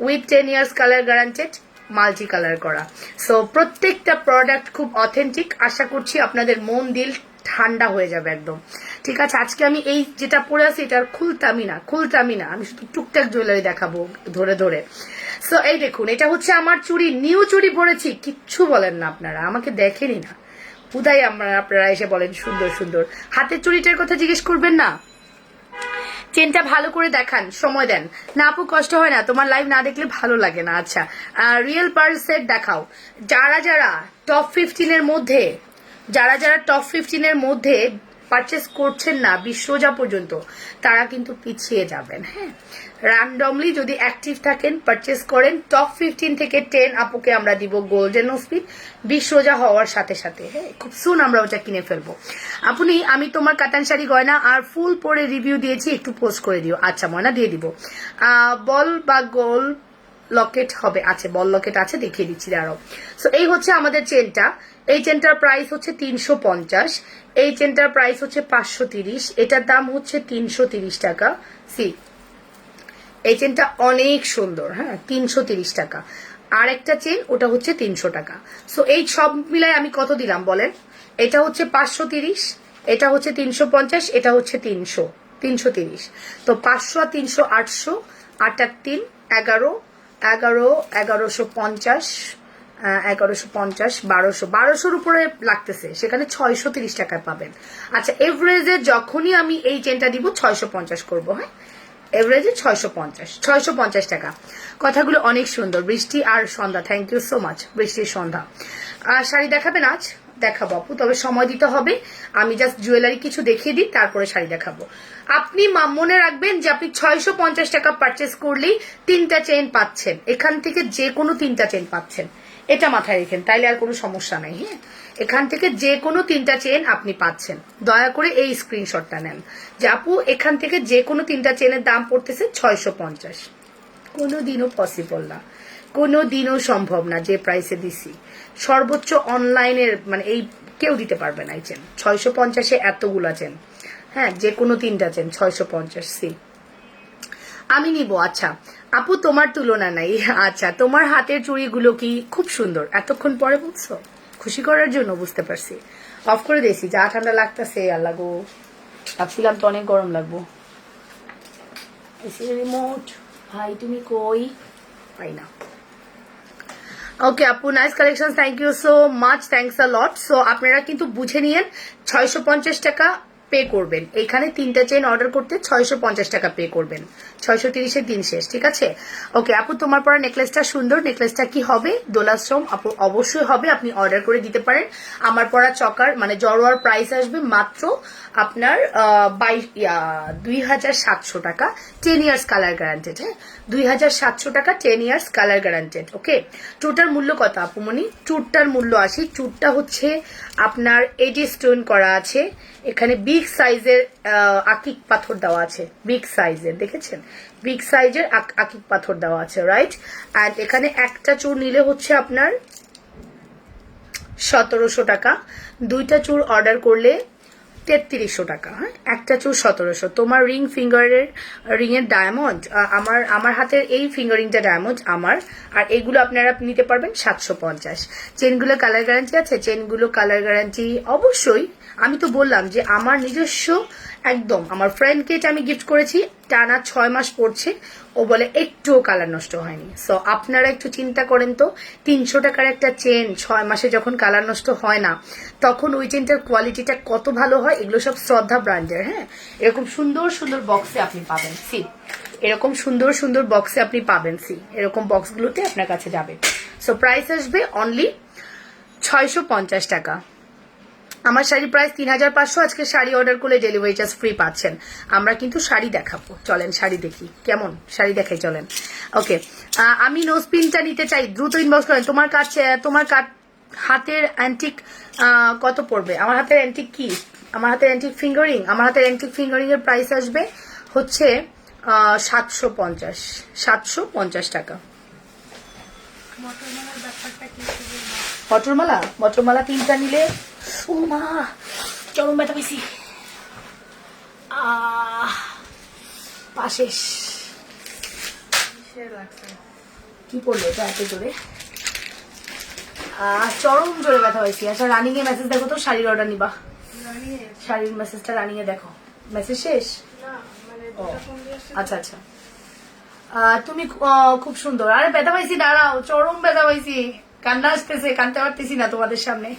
with 10 years colour guaranteed, multi colour করা। সো প্রত্যেকটা প্রোডাক্ট খুব অথেন্টিক, আশা করছি আপনাদের মন দিল ঠান্ডা হয়ে যাবে একদম। ঠিক আছে, আজকে আমি এই যেটা পরে আছি এটার খুলতামই না, আমি শুধু টুকটাক জুয়েলারি দেখাবো ধরে ধরে। সো এই দেখুন, এটা হচ্ছে আমার চুড়ি, নিউ চুড়ি পরেছি, কিচ্ছু বলেন না আপনারা, আমাকে দেখেনি না, উদাই আপনারা এসে বলেন সুন্দর সুন্দর। হাতের চুড়িটার কথা জিজ্ঞেস করবেন না, চেনটা ভালো করে দেখান, সময় দেন না আপু, কষ্ট হয় না, তোমার লাইভ না দেখলে ভালো লাগে না। আচ্ছা, রিয়েল পার্ল সেট দেখাও। যারা যারা টপ 15 এর মধ্যে, টপ 15 এর মধ্যে পারচেস করছেন না 20 রোজা পর্যন্ত, তারা কিন্তু পিছিয়ে যাবেন। হ্যাঁ, র্যান্ডমলি যদি অ্যাক্টিভ থাকেন, পারচেস করেন, টপ 15 থেকে 10 আপুকে আমরা দিব গোল্ডেন স্পিড 20 রোজা হওয়ার সাথে সাথে। হ্যাঁ, খুব সুন আমরা ওটা কিনে ফেলবো। আপনি, আমি তোমার কাতান শাড়ি গয়না আর ফুল পরে রিভিউ দিয়েছি, একটু পোস্ট করে দিও। আচ্ছা ময়না, দিয়ে দিব। বল বা গোল লকেট হবে, আছে বল লকেট আছে, দেখিয়ে দিচ্ছি দাঁড়াও। সো এই হচ্ছে আমাদের চেনটা, এই চেনটার প্রাইস হচ্ছে 350, এই চেনটার প্রাইস হচ্ছে 530, এটার দাম হচ্ছে 330 টাকা। সি, এই চেনটা অনেক সুন্দর, হ্যাঁ, 330 টাকা। আর একটা চেন, ওটা হচ্ছে 300 টাকা। সো এই সব মিলাই আমি কত দিলাম বলেন? এটা হচ্ছে 530, এটা হচ্ছে 350, এটা হচ্ছে 330। তো 500 আর 300 800, 8 আর 3 11, 1150, 1150, 1200 উপরে লাগতেছে, সেখানে 630 টাকায় পাবেন। আচ্ছা, এভারেজে যখনই আমি এই চেনটা দিব 650 করবো, হ্যাঁ, এভারেজে 650 টাকা। কথাগুলো অনেক সুন্দর। বৃষ্টি আর সন্ধ্যা, থ্যাংক ইউ সো মাচ, বৃষ্টির সন্ধ্যা। শাড়ি দেখাবেন আজ? দেখাবো আপু, তবে সময় দিতে হবে, আমি জাস্ট জুয়েলারি কিছু দেখিয়ে দিই, তারপরে শাড়ি দেখাবো। আপনি মনে রাখবেন যে আপনি 650 টাকা পারচেস করলেই 3টা চেন পাচ্ছেন, এখান থেকে যে কোনো 3টা চেন পাচ্ছেন, এটা মাথায় রেখেন, তাইলে আর কোনো সমস্যা নাই। হ্যাঁ, এখান থেকে যে কোনো 3টা চেন আপনি পাচ্ছেন। দয়া করে এই স্ক্রিনশটটা নেন যে আপু এখান থেকে যে কোনো 3টা চেনের দাম পড়তেছে 650। কোনোদিনও পসিবল না, কোনোদিনও সম্ভব না যে প্রাইসে দিছি। সর্বোচ্চ অনলাইনের মানে এই কেউ দিতে পারবে না এই চেন 650-এ, এতগুলা চেন। হ্যাঁ, যে কোনো 3টা চেন 650। সি, আমি নিব। আচ্ছা আপু, তোমার তুলনা নাই। আচ্ছা, তোমার হাতের চুড়িগুলো কি খুব সুন্দর, এতক্ষণ পরে বলছো, খুশি করার জন্য, বুঝতে পারছি। অফ করে দিয়েছি, যা ঠান্ডা লাগতেছে, আল্লাহ গো, ভাবছিলাম তো অনেক গরম লাগবো। রিমোট ভাই তুমি কই, পাই না। ওকে আপু, nice collection, thank you so much, thanks a lot. So আপনারা কিন্তু বুঝে নিয়েন, 650 টাকা পে করবেন। এখানে 3টা চেন অর্ডার করতে 650 টাকা পে করবেন। 630-এর দিন শেষ, ঠিক আছে? ওকে আপু, তোমার পরা নেকলেসটা সুন্দর। নেকলেসটা কি হবে? দোলাশ্রম আপু অবশ্যই হবে, আপনি অর্ডার করে দিতে পারেন। আমার পরা চকার মানে জড়োয়ার প্রাইস আসবে মাত্র আপনার 2700 টাকা, 10 ইয়ার্স কালার গ্যারান্টেড। হ্যাঁ, 2700 টাকা, 10 ইয়ার্স কালার গ্যারান্টেড। ওকে, চুটার মূল্য কত আপুমনি? চুটটার মূল্য আসি। চুটটা হচ্ছে আপনার এডি স্টোন করা আছে, এখানে বিগ সাইজের আকিক পাথর দেওয়া আছে, বিগ সাইজের, দেখেছেন? বিগ সাইজের আকিক পাথর দেওয়া আছে, রাইট? আর এখানে একটা চুর নিলে হচ্ছে আপনার 1700 টাকা, 2টা চুর অর্ডার করলে 3300 টাকা। হ্যাঁ, একটা চুর 1700। তোমার রিং ফিঙ্গারের রিং এর ডায়মন্ড, আমার হাতের এই ফিঙ্গারিংটা ডায়মন্ড আমার, আর এগুলো আপনারা নিতে পারবেন 750। চেনগুলো কালার গ্যারান্টি আছে? চেনগুলো কালার গ্যারান্টি অবশ্যই। আমি তো বললাম যে আমার নিজস্ব একদম, আমার ফ্রেন্ডকে এটা আমি গিফট করেছি, টানা 6 মাস পড়ছে, ও বলে একটুও কালার নষ্ট হয়নি। সো আপনারা একটু চিন্তা করেন তো, 300 টাকার একটা চেন 6 মাসে যখন কালার নষ্ট হয় না, তখন ওই চেনটার কোয়ালিটিটা কত ভালো হয়। এগুলো সব শ্রদ্ধা ব্র্যান্ডের। হ্যাঁ, এরকম সুন্দর সুন্দর বক্সে আপনি পাবেন। সি, এরকম সুন্দর সুন্দর বক্সে আপনি পাবেন। সি, এরকম বক্সগুলোতে আপনার কাছে যাবে। সো প্রাইস আসবে অনলি 650 টাকা। আমার শাড়ি প্রাইস 3500। আজকে শাড়ি অর্ডার করলে ডেলিভারি চার্জ ফ্রি পাচ্ছেন। আমরা কিন্তু শাড়ি দেখাবো, চলেন শাড়ি দেখি, কেমন শাড়ি দেখাই, চলেন। ওকে, আমি নোজপিনটা নিতে চাই, দ্রুত ইনবক্স করেন। তোমার হাতের অ্যান্টিক কত পড়বে? আমার হাতের অ্যান্টিক কি? আমার হাতের অ্যান্টিক ফিঙ্গারিং, আমার হাতের অ্যান্টিক ফিঙ্গারিং এর প্রাইস আসবে হচ্ছে 750 টাকা। বটরমালা 3টা নিলে, ও মা চরম ব্যথা পেয়েছি, পাশে কি পড়লো এটা এত জোরে? চরম জোরে ব্যথা হয়েছি। আচ্ছা, রানিং এ মেসেজ দেখো তো, শাড়ির অর্ডার নিবা? শাড়ির মেসেজটা রানিং এ দেখো। মেসেজ শেষ? আচ্ছা আচ্ছা, তুমি খুব সুন্দর। আরে ব্যথা পাইছি, দাঁড়াও, চরম ব্যথা পাইছি, কান্না আসতেছে, কানতে পারতেছি না তোমাদের সামনে।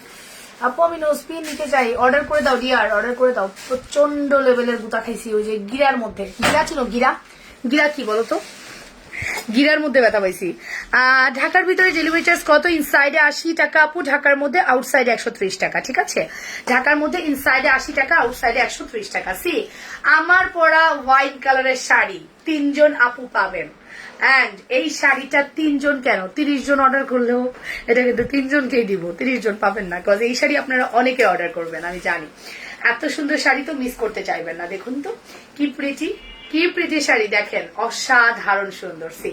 আপু আমি নোজপিন নিতে চাই, অর্ডার করে দাও ডিয়ার, অর্ডার করে দাও। প্রচন্ড লেভেলের গুতা খাইছি ওই যে গিরার মধ্যে। গিরা ছিল, গিরা কি বলতো, গিরার মধ্যে ব্যথা পাইছি। ঢাকার ভিতরে ডেলিভারি চার্জ কত? ইনসাইডে 80 টাকা আপু, ঢাকার মধ্যে আউটসাইডে 130 টাকা। ঠিক আছে, ঢাকার মধ্যে ইনসাইডে 80 টাকা, আউটসাইডে 130 টাকা। সি, আমার পরা হোয়াইট কালারের শাড়ি 3 জন আপু পাবেন। অ্যান্ড এই শাড়িটা 3 জন কেন, 30 জন অর্ডার করলেও এটা কিন্তু 3 জনকেই দিব, 30 জন পাবেন না। বিকজ এই শাড়ি আপনারা অনেকে অর্ডার করবেন, আমি জানি। এত সুন্দর শাড়ি তো মিস করতে চাইবেন না। দেখুন তো কি প্রিটি শাড়ি, দেখেন, অসাধারণ সুন্দর। সি,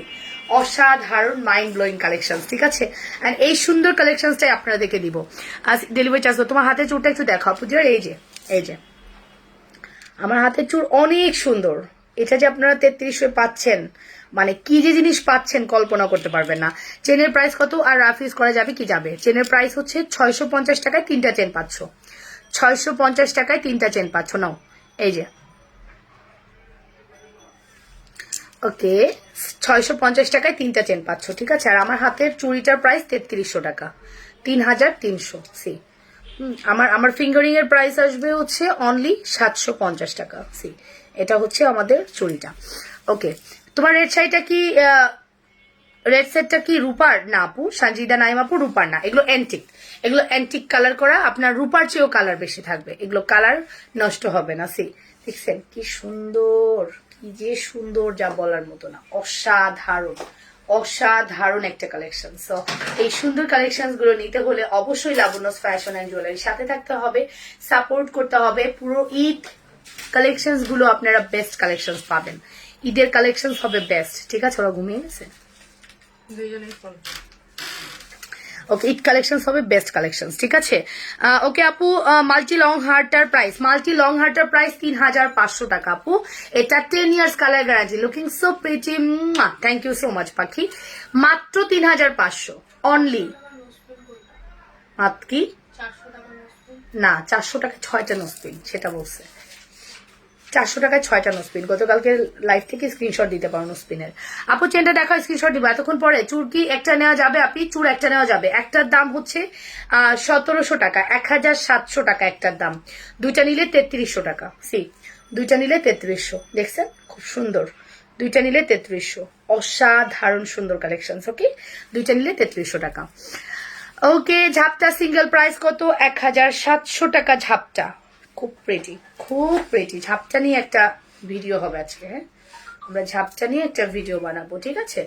অসাধারণ মাইন্ড ব্লোয়িং কালেকশন। ঠিক আছে, এন্ড এই সুন্দর কালেকশনটাই আপনাদেরকে দিব। আজ ডেলিভারি চার্জ। তোমার হাতের চুরটা একটু দেখো পুজোর, এই যে আমার হাতের চুর অনেক সুন্দর। এটা যে আপনারা 3300 পাচ্ছেন, মানে কি যে জিনিস পাচ্ছেন কল্পনা করতে পারবেন না। চেনের প্রাইস কত আর রাফিউজ করা যাবে কি যাবে? চেনের প্রাইস হচ্ছে 650 টাকায় 3টা চেন পাচ্ছ, 650 টাকায় 3টা চেন পাচ্ছ। নাও, এই যে, ওকে, 650 টাকায় 3টা চেন পাচ্ছ। ঠিক আছে, আর আমার হাতের চুড়িটার প্রাইস 3300 টাকা, 3300। সি, আমার ফিঙ্গারিং এর প্রাইস আসবে হচ্ছে অনলি 750 টাকা। সি, এটা হচ্ছে আমাদের চুড়িটা। ওকে, তোমার রেড শাড়িটা কি, রেড সেটটা কি রূপার? না আপু, সঞ্জিদা নাইম আপু, রূপার না, এগুলো অ্যান্টিক। এগুলো অ্যান্টিক কালার করা, আপনার রূপার চেয়েও কালার বেশি থাকবে, এগুলো কালার নষ্ট হবে না। সি, দেখছেন কি সুন্দর, কি যে সুন্দর, যা বলার মতো না, অসাধারণ অসাধারণ একটা কালেকশন। সো এই সুন্দর কালেকশন গুলো নিতে হলে অবশ্যই লাবণ্যস ফ্যাশন অ্যান্ড জুয়েলারির সাথে থাকতে হবে, সাপোর্ট করতে হবে। পুরো ঈদ কালেকশন গুলো আপনারা বেস্ট কালেকশন পাবেন, ঈদের কালেকশন হবে বেস্ট। ঠিক আছে, ওরা ঘুমিয়ে গেছে। ওকে, ঈদ কালেকশন হবে বেস্ট কালেকশন। ঠিক আছে, ওকে আপু, মাল্টি লং হার্টার প্রাইস, 3500 টাকা আপু। এটা 10 years colour guarantee, looking so pretty. Thank you so much পাখি। মাত্র 3500 অনলি। কি না, 400 টাকা 6টা নোজপিন, সেটা বলছে। 400 টাকায় 6টা নোসপিন। গতকালকে লাইভ থেকে স্ক্রিনশট দিতে পারো নোসপিনের। আপু চেনটা দেখা স্ক্রিনশট দিব এতক্ষণ পরে। চুরকি একটা নেওয়া যাবে আপনি? চুর একটা নেওয়া যাবে। একটার দাম হচ্ছে 1700 টাকা, 1700 টাকা একটার দাম। দুইটা নিলে 3300 টাকা। দুইটা নিলে 3300। দেখছেন খুব সুন্দর। দুইটা নিলে 3300। অসাধারণ সুন্দর কালেকশন। ওকে, দুইটা নিলে 3300 টাকা। ওকে, ঝাপটা সিঙ্গেল প্রাইস কত? 1700 টাকা ঝাপটা। খুব প্রেটি, খুব প্রেটি। ঝাপটা নিয়ে একটা ভিডিও হবে আজকে। হ্যাঁ, আমরা ঝাপটা নিয়ে একটা ভিডিও বানাবো, ঠিক আছে?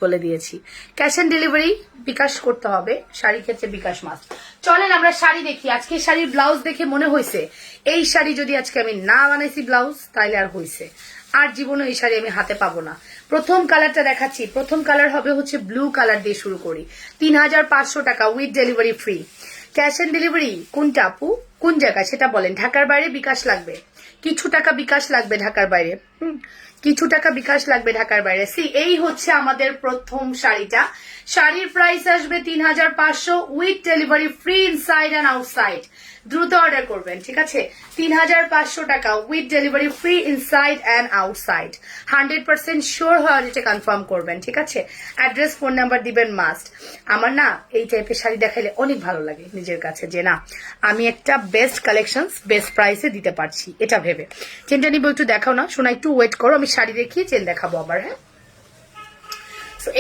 বলে দিয়েছি। ক্যাশ অন ডেলিভারি বিকাশ করতে হবে, শাড়ি ক্ষেত্রে বিকাশ মাস্ট। চলেন আমরা শাড়ি দেখি। আজকে শাড়ির ব্লাউজ দেখে মনে হয়েছে এই শাড়ি যদি আজকে আমি না বানাইছি ব্লাউজ তাইলে আর হয়েছে, আর জীবনে এই শাড়ি আমি হাতে পাবো না। প্রথম কালারটা দেখাচ্ছি। প্রথম কালার হবে হচ্ছে ব্লু কালার দিয়ে শুরু করি। 3500 টাকা with delivery free. Cash on delivery কোনটা আপু, কোন জায়গায় সেটা বলেন। ঢাকার বাইরে বিকাশ লাগবে, কিছু টাকা বিকাশ লাগবে ঢাকার বাইরে। কিছু টাকা বিকাশ লাগবে ঢাকার বাইরে। এই হচ্ছে আমাদের প্রথম শাড়িটা। শাড়ির প্রাইস আসবে 3500 with delivery free inside and outside. দ্রুত অর্ডার করবেন, ঠিক আছে? 3500 টাকা with delivery free inside and outside. 100% sure হওয়া যেটা কনফার্ম করবেন, ঠিক আছে? অ্যাড্রেস ফোন নাম্বার দিবেন মাস্ট। আমার না এই টাইপের শাড়ি দেখাইলে অনেক ভালো লাগে নিজের কাছে, যে না আমি একটা বেস্ট কালেকশন বেস্ট প্রাইসে দিতে পারছি, এটা ভেবে। চেনটা নিবো, একটু দেখাও না শোনা, একটু ওয়েট করো, আমি শাড়ি দেখিয়ে চেন দেখাবো আবার। হ্যাঁ,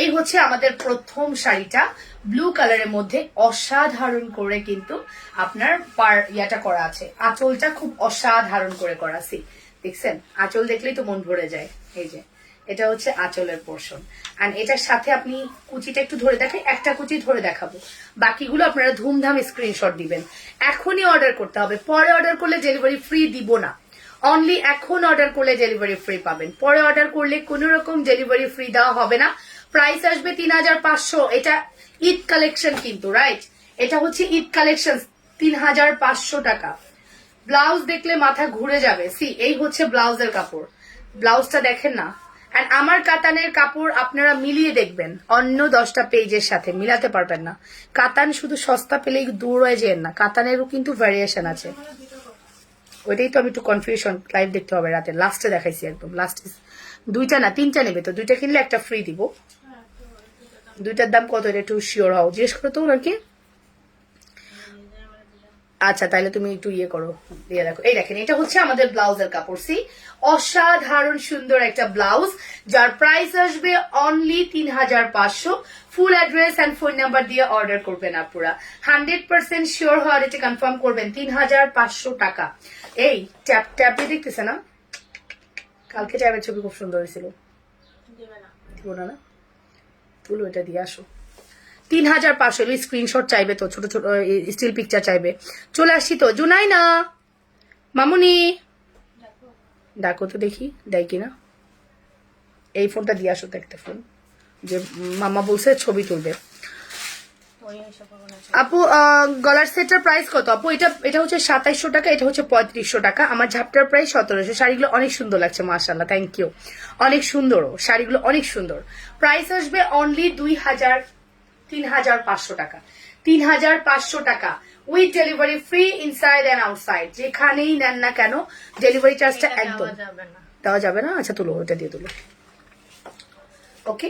এই হচ্ছে আমাদের প্রথম শাড়িটা ব্লু কালারের মধ্যে। অসাধারণ করে কিন্তু আপনার ইয়াটা করা আছে, আঁচলটা খুব অসাধারণ করে করা। দেখছেন, আঁচল দেখলেই তো মন ভরে যায়। এই যে এটা হচ্ছে আঁচলের পোর্শন, আর এটার সাথে আপনি কুচিটা একটু ধরে দেখেন, একটা কুচি ধরে দেখাবো, বাকিগুলো আপনারা ধুমধাম স্ক্রিনশট দিবেন। এখনই অর্ডার করতে হবে, পরে অর্ডার করলে ডেলিভারি ফ্রি দিব না। অনলি এখন অর্ডার করলে ডেলিভারি ফ্রি পাবেন, পরে অর্ডার করলে কোনো রকম ডেলিভারি ফ্রি দেওয়া হবে না। প্রাইস আসবে 3500। এটা ঈদ কালেকশন কিন্তু, রাইট? এটা হচ্ছে ঈদ কালেকশন। 3500 টাকা। ব্লাউজ দেখলে মাথা ঘুরে যাবে। এই হচ্ছে ব্লাউজের কাপড়। ব্লাউজটা দেখেন না। আর আমার কাতানের কাপড় আপনারা মিলিয়ে দেখবেন, অন্য 10টা পেজের সাথে মিলাতে পারবেন না। কাতান শুধু সস্তা পেলেই দূর হয়ে যায় না, কাতানেরও কিন্তু ভ্যারিয়েশন আছে। ওইটাই তো আমি একটু কনফিউশন। লাইভ দেখতে হবে রাতে, লাস্টে দেখাইছি একদম লাস্টে। দুইটা না 3টা নেবে তো, 2টা কিনলে একটা ফ্রি দিব। 2টার দাম কত এটা একটু শিওর হও, জিজ্ঞেস করো তো নাকি। আচ্ছা তাহলে তুমি একটু ইয়ে করো, দিয়ে দেখো। এই দেখেন, এটা হচ্ছে আমাদের ব্লাউজের কাপড়। অসাধারণ সুন্দর একটা ব্লাউজ, যার প্রাইস আসবে only 3500। Full address and phone number দিয়ে অর্ডার করবেন আপনারা। 100% শিওর হওয়ার এটা কনফার্ম করবেন। 3500 টাকা। এই ট্যাপ ট্যাপ দিয়ে দেখতেছে না, কালকে ট্যাপের ছবি খুব সুন্দর হয়েছিল। দিব না না, তুলো এটা দিয়ে আসো। 3500 স্ক্রিনশট চাইবে তো, ছোট ছোট স্টিল পিকচার চাইবে। চলে আসছি তো। জুনাই না মামুনি, ডাকো তো দেখি দেয় কিনা। এই ফোনটা দিয়ে আসো তো, একটা ফোন যে মামা বলছে ছবি তুলবে। আপু গলার সেটটার প্রাইস কত আপু? এটা হচ্ছে 2700 টাকা, এটা হচ্ছে 3500 টাকা। আমার ঝাপটার প্রাইস 1700। শাড়িগুলো অনেক সুন্দর লাগছে, মাশাআল্লাহ, থ্যাংক ইউ। অনেক সুন্দর শাড়িগুলো, অনেক সুন্দর। প্রাইস আসবে অনলি 3500 টাকা। 3500 টাকা with delivery free inside and outside. যেখানেই নেন না কেন ডেলিভারি চার্জটা একদম দেওয়া যাবে না। আচ্ছা তুলো, ওটা দিয়ে তুলো। ওকে,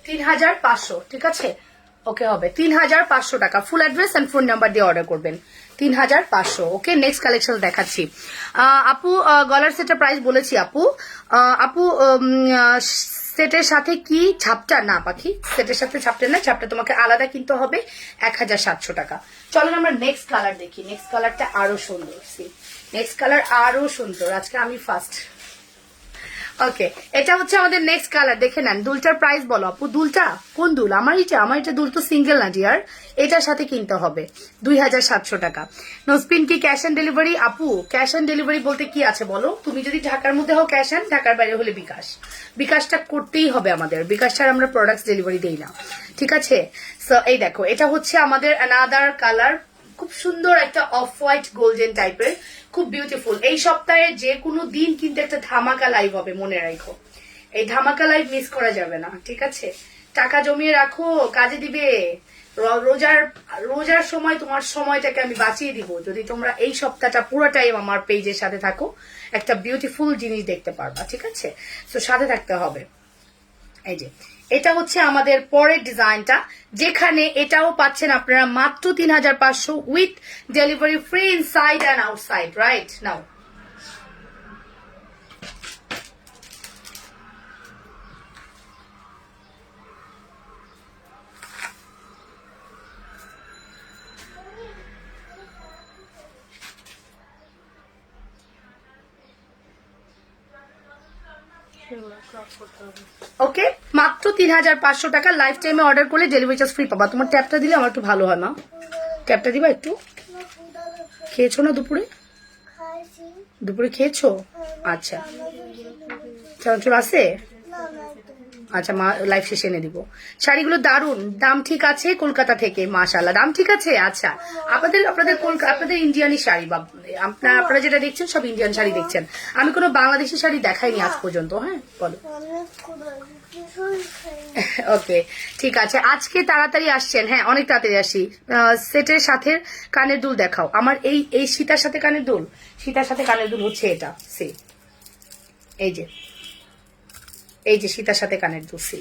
$3500, ঠিক আছে? ওকে, হবে 3500 টাকা। Full address and phone number দিয়ে অর্ডার করবেন। 3500। ওকে, নেক্সট কালেকশন দেখাচ্ছি। আপু গলার সেটের প্রাইস বলেছি আপু। আপু সেটের সাথে কি ঝাপটা? না পাখি, সেটের সাথে ঝাপটা না, ঝাপটা তোমাকে আলাদা কিনতে হবে। 1700 টাকা। চলেন আমরা নেক্সট কালার দেখি। নেক্সট কালারটা আরো সুন্দর। নেক্সট কালার আরো সুন্দর। আজকে আমি ফার্স্ট। ওকে, এটা হচ্ছে আমাদের নেক্সট কালার। দেখে নেন দুলটার প্রাইস বলো আপু। দুলটা কোন দুল? আমার এটা দুল তো সিঙ্গেল না ডিয়ার, এটার সাথে কিনতে হবে 2700 টাকা। নোসপিন কি ক্যাশ অন ডেলিভারি? আপু ক্যাশ অন ডেলিভারি বলতে কি আছে বলো? তুমি যদি ঢাকার মধ্যে হও ক্যাশ অন, ঢাকার বাইরে হলে বিকাশ। বিকাশটা করতেই হবে আমাদের, বিকাশ ছাড়া আমরা প্রোডাক্ট ডেলিভারি দেই না, ঠিক আছে? সো এই দেখো, এটা হচ্ছে আমাদের অ্যানাদার কালার, খুব সুন্দর একটা অফ হোয়াইট গোল্ডেন টাইপের, খুব বিউটিফুল। এই সপ্তাহে যে কোনো দিন কিন্তু একটা ধামাকা লাইভ হবে, মনে রাখো। এই ধামাকা লাইভ মিস করা যাবে না, ঠিক আছে? টাকা জমিয়ে রাখো, কাজে দিবে। রোজার সময় তোমার সময়টাকে আমি বাঁচিয়ে দিব যদি তোমরা এই সপ্তাহটা পুরো টাইম আমার পেজের সাথে থাকো। একটা বিউটিফুল জিনিস দেখতে পারবা, ঠিক আছে? তো সাথে থাকতে হবে। এই যে এটা হচ্ছে আমাদের পরের ডিজাইনটা, যেখানে এটাও পাচ্ছেন আপনারা মাত্র 3500 with delivery free inside and outside, right now. Okay, মাত্র 3500 টাকা। লাইফ টাইমে অর্ডার করলে ডেলিভারি চার্জ ফ্রি পাবা। তোমার ট্যাপটা দিলে আমার একটু ভালো হয় মা, ট্যাপটা দিবা একটু। খেয়েছো না দুপুরে? দুপুরে খেয়েছো? আচ্ছা, চানাচুর আছে? আচ্ছা মা লাইফ শেষে এনে দিব। শাড়িগুলো দারুন, দাম ঠিক আছে কলকাতা থেকে, মাশাআল্লাহ দাম ঠিক আছে। আচ্ছা আপনাদের ইন্ডিয়ানি শাড়ি, বা আপনারা যেটা দেখছেন সব ইন্ডিয়ান শাড়ি দেখছেন, আমি কোনো বাংলাদেশি শাড়ি দেখাইনি আজ পর্যন্ত। হ্যাঁ বলো। ওকে ঠিক আছে, আজকে তাড়াতাড়ি আসছেন? হ্যাঁ অনেক তাড়াতাড়ি আসি। সেটের সাথে কানের দুল দেখাও। আমার এই সীতার সাথে কানের দুল, সীতার সাথে কানের দুল হচ্ছে এটা, সে এই যে সীতার সাথে কানের দুল, সে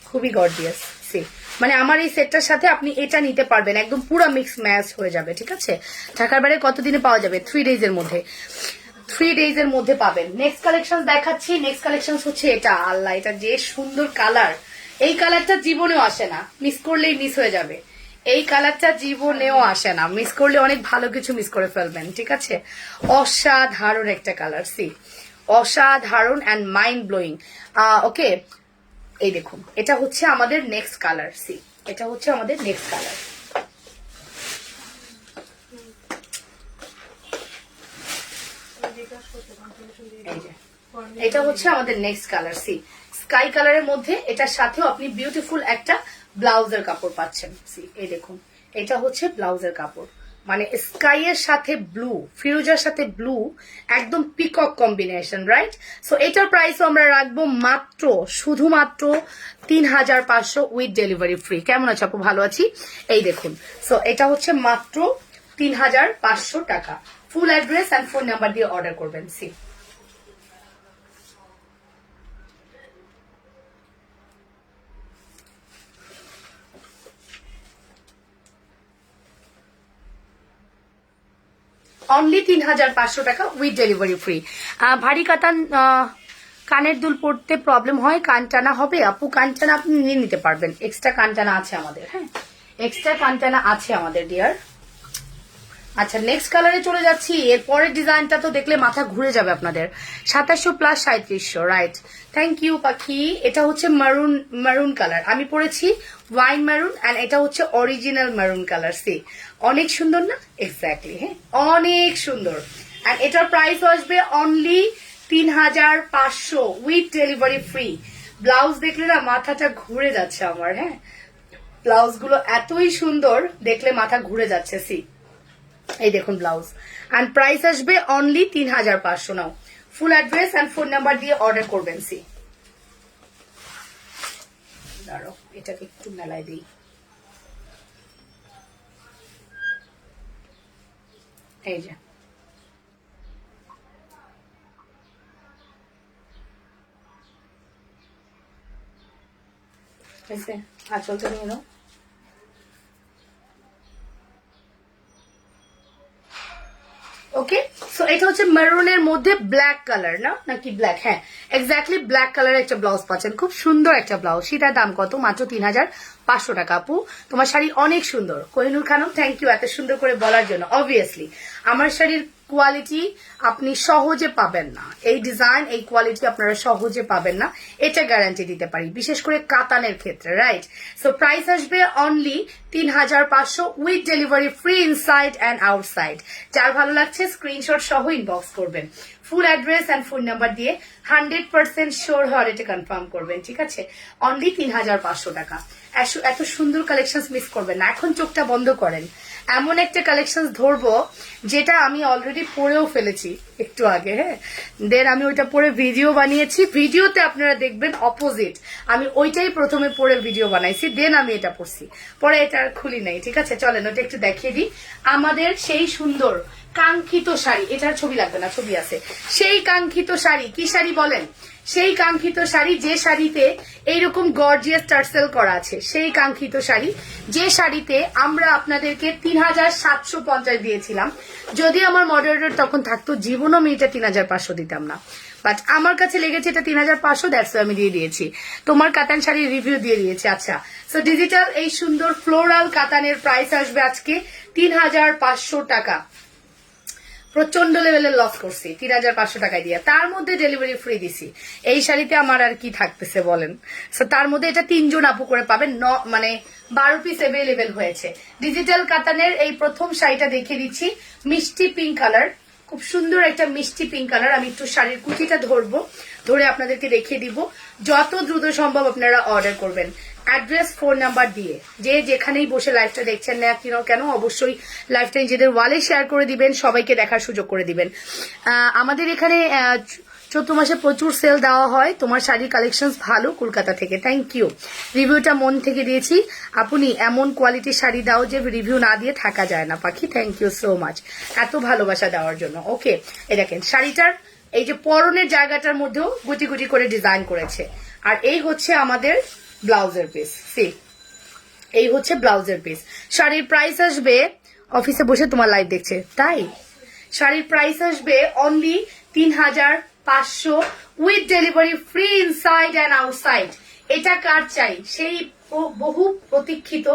খুবই গর্জিয়াস। সে মানে আমার এই সেটটার সাথে আপনি এটা নিতে পারবেন, একদম পুরো মিক্স ম্যাচ হয়ে যাবে, ঠিক আছে? ঢাকার বাইরে কতদিনে পাওয়া যাবে? 3 days এর মধ্যে, 3 days এর মধ্যে পাবেন। নেক্সট কালেকশন দেখাচ্ছি। নেক্সট কালেকশন হচ্ছে এটা। আল্লাহ, এটা যে সুন্দর কালার। এই কালারটা জীবনেও আসে না, মিস করলেই মিস হয়ে যাবে। এই কালারটা জীবনেও আসে না, মিস করলে অনেক ভালো কিছু মিস করে ফেলবেন, ঠিক আছে? অসাধারণ একটা কালার, সি অসাধারণ অ্যান্ড মাইন্ড ব্লোয়িং। ওকে, এই দেখুন এটা হচ্ছে আমাদের নেক্সট কালার, সি এটা হচ্ছে আমাদের নেক্সট কালার। এটা হচ্ছে আমাদের নেক্সট কালার, সি স্কাই কালারের মধ্যে এটার সাথেও আপনি বিউটিফুল একটা ব্লাউজের কাপড় পাচ্ছেন। সি এই দেখুন, এটা হচ্ছে ব্লাউজের কাপড়, মানে স্কাই এর সাথে ব্লু, ফিরোজার সাথে ব্লু, একদম পিকক কম্বিনেশন, রাইট? সো এটার প্রাইসও আমরা রাখবো মাত্র শুধুমাত্র 3500 উইথ ডেলিভারি ফ্রি। কেমন আছে আপু? ভালো আছি। এই দেখুন, সো এটা হচ্ছে মাত্র 3500 টাকা। Full address and phone number দিয়ে অর্ডার করবেন। সি অনলি 3500 টাকা উইথ ডেলিভারি ফ্রি। ভারী কাতান কানের দুল পড়তে প্রবলেম হয়, কান টানা হবে? আপু কান টানা আপনি নিয়ে নিতে পারবেন, এক্সট্রা কান টানা আছে আমাদের। হ্যাঁ এক্সট্রা কান টানা আছে আমাদের ডিয়ার। আচ্ছা নেক্সট কালারে চলে যাচ্ছি। এর পরের ডিজাইনটা তো দেখলে মাথা ঘুরে যাবে আপনাদের। 2700 প্লাস 3700, রাইট? থ্যাংক ইউ পাখি। এটা হচ্ছে মারুন কালার, আমি পরেছি ওয়াইন মারুন, অ্যান্ড এটা হচ্ছে অরিজিনাল মারুন কালার। সি অনেক সুন্দর না? এক্স্যাক্টলি, হ্যাঁ অনেক সুন্দর। অ্যান্ড এটার প্রাইস আসবে only 3500 with delivery free. Blouse দেখলে না মাথাটা ঘুরে যাচ্ছে আমার। হ্যাঁ ব্লাউজ গুলো এতই সুন্দর, দেখলে মাথা ঘুরে যাচ্ছে। সি এই দেখুন ব্লাউজ, অ্যান্ড প্রাইস আসবে only 3500। Now full address and phone number দিয়ে অর্ডার করবেন। সি দাঁড়াও এটাকে একটু মেলায় দিই। এই যে আঁচলটা নিয়ে নাও। ওকে, সো এটা হচ্ছে মেরুনের মধ্যে ব্ল্যাক কালার, না নাকি ব্ল্যাক? হ্যাঁ এক্স্যাক্টলি ব্ল্যাক কালারের একটা ব্লাউজ পাচ্ছেন, খুব সুন্দর একটা ব্লাউজ। সেটার দাম কত? মাত্র 3500 টাকা। আপু তোমার শাড়ি অনেক সুন্দর। কোহিনুর খানম, থ্যাংক ইউ এত সুন্দর করে বলার জন্য। অবভিয়াসলি আমার শাড়ির কোয়ালিটি আপনি সহজে পাবেন না, এই ডিজাইন এই কোয়ালিটি আপনারা সহজে পাবেন না, এটা গ্যারান্টি দিতে পারি, বিশেষ করে কাতানের ক্ষেত্রে, রাইট? সো প্রাইস আসবে only ৩৫০০ with delivery free inside and outside. যার ভালো লাগছে স্ক্রিনশট সহ ইনবক্স করবেন, ফুল অ্যাড্রেস অ্যান্ড ফোন নাম্বার দিয়ে 100% শিওর হওয়ার এটা কনফার্ম করবেন, ঠিক আছে? অনলি ৩৫০০ টাকা। এত সুন্দর কালেকশন মিস করবেন না, এখন চোখটা বন্ধ করেন, এমন একটা কালেকশন ধরবো যেটা আমি অলরেডি পরেও ফেলেছি একটু আগে, হ্যাঁ, দেন আমি ওইটা পরে ভিডিও বানিয়েছি, ভিডিওতে আপনারা দেখবেন অপোজিট, আমি ওইটাই প্রথমে পরে ভিডিও বানাইছি, দেন আমি এটা পরছি, পরে এটা আর খুলি নাই, ঠিক আছে? চলেন ওটা একটু দেখিয়ে দিই। আমাদের সেই সুন্দর কাঙ্ক্ষিত শাড়ি, এটার ছবি লাগবে না, ছবি আছে, সেই কাঙ্ক্ষিত শাড়ি, কি শাড়ি বলেন? সেই কাঙ্ক্ষিত শাড়ি, যে শাড়িতে এইরকম গর্জিয়াস টার্সেল করা আছে, সেই কাঙ্ক্ষিত শাড়ি, যে শাড়িতে আমরা আপনাদেরকে ৩৭৫০ দিয়েছিলাম। যদি আমার মডারেটর তখন থাকতো, জীবনও আমি এটা ৩৫০০ দিতাম না, বাট আমার কাছে লেগেছে এটা ৩৫০০, দ্যাটস আমি দিয়ে দিয়েছি। তোমার কাতান শাড়ির রিভিউ দিয়ে দিয়েছি। আচ্ছা, সো ডিজিটাল এই সুন্দর ফ্লোরাল কাতানের প্রাইস আসবে আজকে ৩৫০০ টাকা। প্রচন্ড লেভেলের লস করছি ৩৫০০ টাকায় দিয়ে, তার মধ্যে ডেলিভারি ফ্রি দিছি। এই শাড়িতে আমার আর কি থাকতেছে বলেন? সো তার মধ্যে এটা ৩ জন আপু করে পাবেন, মানে 12 পিস অ্যাভেলেবেল হয়েছে। ডিজিটাল কাতানের এই প্রথম শাড়িটা দেখিয়ে দিচ্ছি, মিষ্টি পিঙ্ক কালার, খুব সুন্দর একটা মিষ্টি পিঙ্ক কালার। আমি একটু শাড়ির কুচিটা ধরবো, ধরে আপনাদেরকে দেখিয়ে দিব। যত দ্রুত সম্ভব আপনারা অর্ডার করবেন, অ্যাড্রেস ফোন নাম্বার দিয়ে, যে যেখানেই বসে লাইভটা দেখছেন না কেন অবশ্যই লাইভটা নিজেদের ওয়ালে শেয়ার করে দিবেন, সবাইকে দেখার সুযোগ করে দিবেন। আমাদের এখানে চৈত্র মাসে প্রচুর সেল দেওয়া হয়, তোমার শাড়ির কালেকশন ভালো কলকাতা থেকে, থ্যাংক ইউ। রিভিউটা মন থেকে দিয়েছি, আপনি এমন কোয়ালিটির শাড়ি দাও যে রিভিউ না দিয়ে থাকা যায় না পাখি, থ্যাংক ইউ সো মাচ এত ভালোবাসা দেওয়ার জন্য। ওকে, এই দেখেন শাড়িটার এই যে পরনের জায়গাটার মধ্যেও গুটি গুটি করে ডিজাইন করেছে, আর এই হচ্ছে আমাদের ব্লাউজের পিস, সি এই হচ্ছে ব্লাউজের পিস। শাড়ির প্রাইস আসবে, অফিসে বসে তোমার লাইভ দেখছে তাই, শাড়ির প্রাইস আসবে only ৩৫০০ with delivery free inside and outside. এটা কার চাই? সেই বহু প্রতীক্ষিত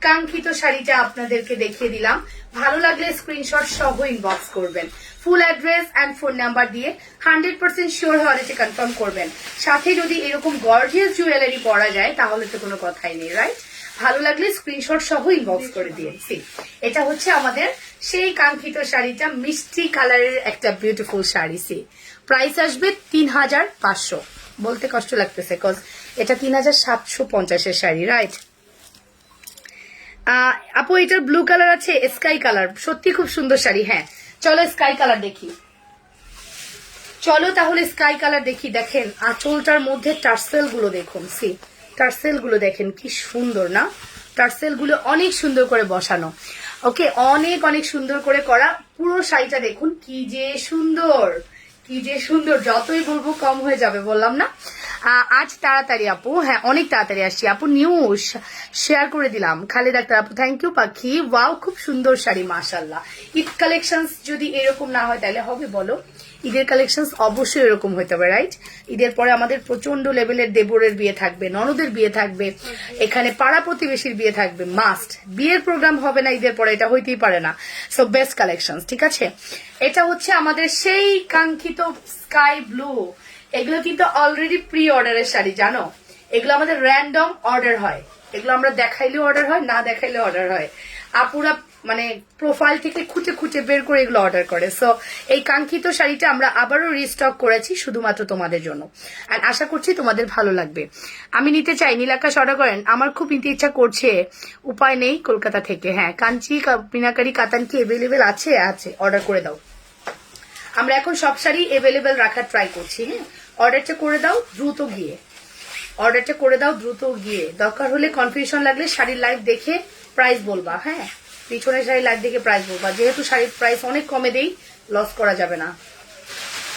কাঙ্ক্ষিত শাড়িটা আপনাদেরকে দেখিয়ে দিলাম। ভালো লাগলে স্ক্রিনশট সহ ইনবক্স করবেন, ফুল অ্যাড্রেস অ্যান্ড ফোন নাম্বার দিয়ে 100% শিওর হওয়ার এটা কনফার্ম করবেন। সাথে যদি এরকম গর্জিয়াস জুয়েলারি পরা যায় তাহলে তো কোনো কথাই নেই, রাইট? ভালো লাগলে স্ক্রিনশট সহ ইনবক্স করে দিয়েছি। এটা হচ্ছে আমাদের সেই কাঙ্ক্ষিত শাড়িটা, মিষ্টি কালারের একটা বিউটিফুল শাড়ি। সি প্রাইস আসবে ৩৫০০, বলতে কষ্ট লাগতেছে কজ এটা ৩৭৫০ শাড়ি, রাইট? আপু এটার ব্লু কালার আছে, স্কাই কালার, সত্যি খুব সুন্দর শাড়ি। হ্যাঁ চলো স্কাই কালার দেখি, চলো তাহলে স্কাই কালার দেখি। দেখেন আঁচলটার মধ্যে টার্সেল গুলো দেখুন, সি টার্সেল গুলো দেখেন কি সুন্দর না, টার্সেল গুলো অনেক সুন্দর করে বসানো, ওকে, অনেক অনেক সুন্দর করে করা। পুরো শাড়িটা দেখুন কি যে সুন্দর, কি যে সুন্দর, যতই বলবো কম হয়ে যাবে, বললাম না? আজ তাড়াতাড়ি আপু, হ্যাঁ অনেক তাড়াতাড়ি আসছি আপু, নিউজ শেয়ার করে দিলাম। খালেদ আক্তার আপু থ্যাংক ইউ পাখি, ওয়াও খুব সুন্দর শাড়ি মাশাআল্লাহ। ঈদ কালেকশন যদি এরকম না হয় তাহলে হবে বলো? ঈদের কালেকশন অবশ্যই এরকম হইতে হবে, রাইট? ঈদের পরে আমাদের প্রচন্ড লেভেলের দেবরের বিয়ে থাকবে, ননদের বিয়ে থাকবে, এখানে পাড়া প্রতিবেশীর বিয়ে থাকবে, মাস্ট। বিয়ের প্রোগ্রাম হবে না ঈদের পরে, এটা হইতেই পারে না। সো বেস্ট কালেকশন, ঠিক আছে? এটা হচ্ছে আমাদের সেই কাঙ্ক্ষিত স্কাই ব্লু। এগুলো কিন্তু অলরেডি প্রি অর্ডারের শাড়ি, জানো? এগুলো আমাদের র্যান্ডম অর্ডার হয়, এগুলো আমরা দেখাইলেও অর্ডার হয়, না দেখাইলেও অর্ডার হয়। আপুরা মানে প্রোফাইল থেকে খুঁজে খুঁজে বের করে এগুলো অর্ডার করে। সো এই কাঙ্ক্ষিত শাড়িটা আমরা আবারও রিস্টক করেছি শুধুমাত্র তোমাদের জন্য, আর আশা করছি তোমাদের ভালো লাগবে। আমি নিতে চাই, নীলাকাশ অর্ডার করেন, আমার খুব নিতে ইচ্ছা করছে, উপায় নেই, কলকাতা থেকে। হ্যাঁ কাঞ্চি মিনাকারি কাতান কি অ্যাভেলেবেল আছে? আছে, অর্ডার করে দাও। আমরা এখন সব শাড়ি অ্যাভেলেবেল রাখার ট্রাই করছি। হ্যাঁ অর্ডারটা করে দাও দ্রুত গিয়ে, অর্ডারটা করে দাও দ্রুত গিয়ে। দরকার হলে কনফিউশন লাগলে শাড়ির লাইভ দেখে প্রাইস বলবা, হ্যাঁ পিছনের শাড়ির লাইভ দেখে প্রাইস বলবা, যেহেতু শাড়ির প্রাইস অনেক কমে দেই, লস করা যাবে না।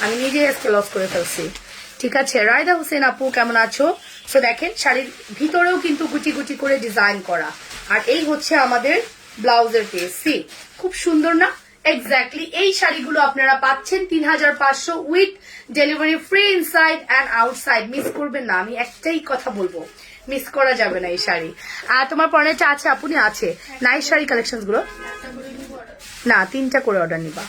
আমি নিজে আজকে লস করে ফেলছি, ঠিক আছে? রায়দা হোসেন আপু কেমন আছো? সো দেখেন শাড়ির ভিতরেও কিন্তু গুটি গুটি করে ডিজাইন করা, আর এই হচ্ছে আমাদের ব্লাউজের পিস। সি খুব সুন্দর না? এক্স্যাক্টলি এই শাড়িগুলো আপনারা পাচ্ছেন ৩৫০০ with delivery free inside and outside. Miss করবেন না, আমি একটাই কথা বলবো, মিস করা যাবে না এই শাড়ি। আর তোমার পরনেটা আছে আপনি? আছে। নাইস শাড়ি কালেকশন গুলো না, 3টা করে অর্ডার নিবা।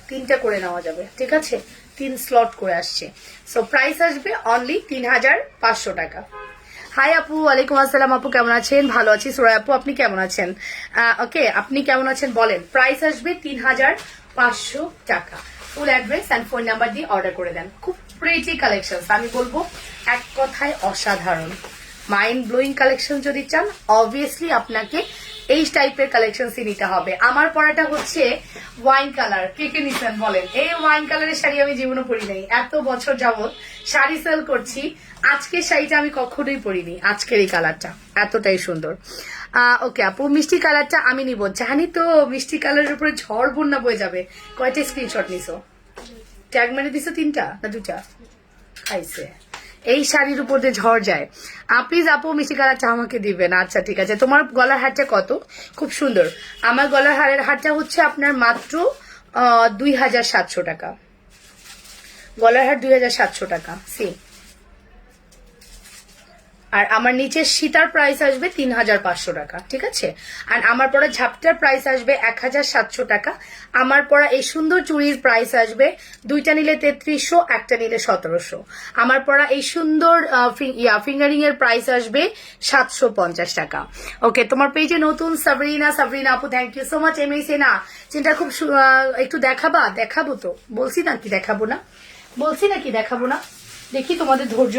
3টা করে নেওয়া যাবে, ঠিক আছে? 3 স্লট করে আসছে। সো প্রাইস আসবে অনলি 3500 টাকা। হাই আপু, ওয়ালাইকুম আসসালাম আপু, কেমন আছেন? ভালো আছি। সুরাই আপু, আপনি কেমন আছেন? ওকে, আপনি কেমন আছেন বলেন। প্রাইস আসবে 3500 টাকা। Full address and phone number দিয়ে অর্ডার করে দেন। খুব প্রিটি কালেকশন, আমি বলবো এক কথায় অসাধারণ, মাইন্ড ব্লোয়িং কালেকশন যদি চান অবভিয়াসলি আপনাকে এই টাইপের কালেকশনসই নিতে হবে। আমার পরাটা হচ্ছে ওয়াইন কালার। কে কে নিচ্ছেন বলেন? এই ওয়াইন কালারের শাড়ি আমি জীবনে পরি নাই, এত বছর যাবত শাড়ি সেল করছি, আজকের শাড়িটা আমি কখনোই পরিনি। আজকের এই কালারটা এতটাই সুন্দর। ওকে আপু, মিষ্টি কালারটা আমি নিব। জানি তো মিষ্টি কালারের উপরে ঝড় বন্যা বয়ে যাবে। কয়টা স্ক্রিনশট নিছো? ট্যাগ মেরে দিছো 3টা না 2টা? খাইছে, এই শাড়ির উপর দিয়ে ঝড় যায়। প্লিজ আপু মিষ্টি কালারটা আমাকে দিবেন। আচ্ছা ঠিক আছে। তোমার গলার হারটা কত? খুব সুন্দর। আমার গলার হারটা হচ্ছে আপনার মাত্র 2700 টাকা। গলার হার 2700 টাকা। সি, আর আমার নিচের সীতার প্রাইস আসবে 3500 টাকা, ঠিক আছে? আর আমার পরা ঝাপটার প্রাইস আসবে 1700 টাকা। আমার পরা এই সুন্দর চুড়ির প্রাইস আসবে 2টা নিলে 3300, একটা নিলে 1700। আমার পরা এই সুন্দর ফিঙ্গারিং এর প্রাইস আসবে 750 টাকা। ওকে, তোমার পেজে নতুন সাবরিনা আপু, থ্যাংক ইউ সো মাচ। এমএসে না চিন্তা খুব একটু দেখাবো তো বলছি নাকি দেখাবো না? দেখি তোমাদের ধৈর্য,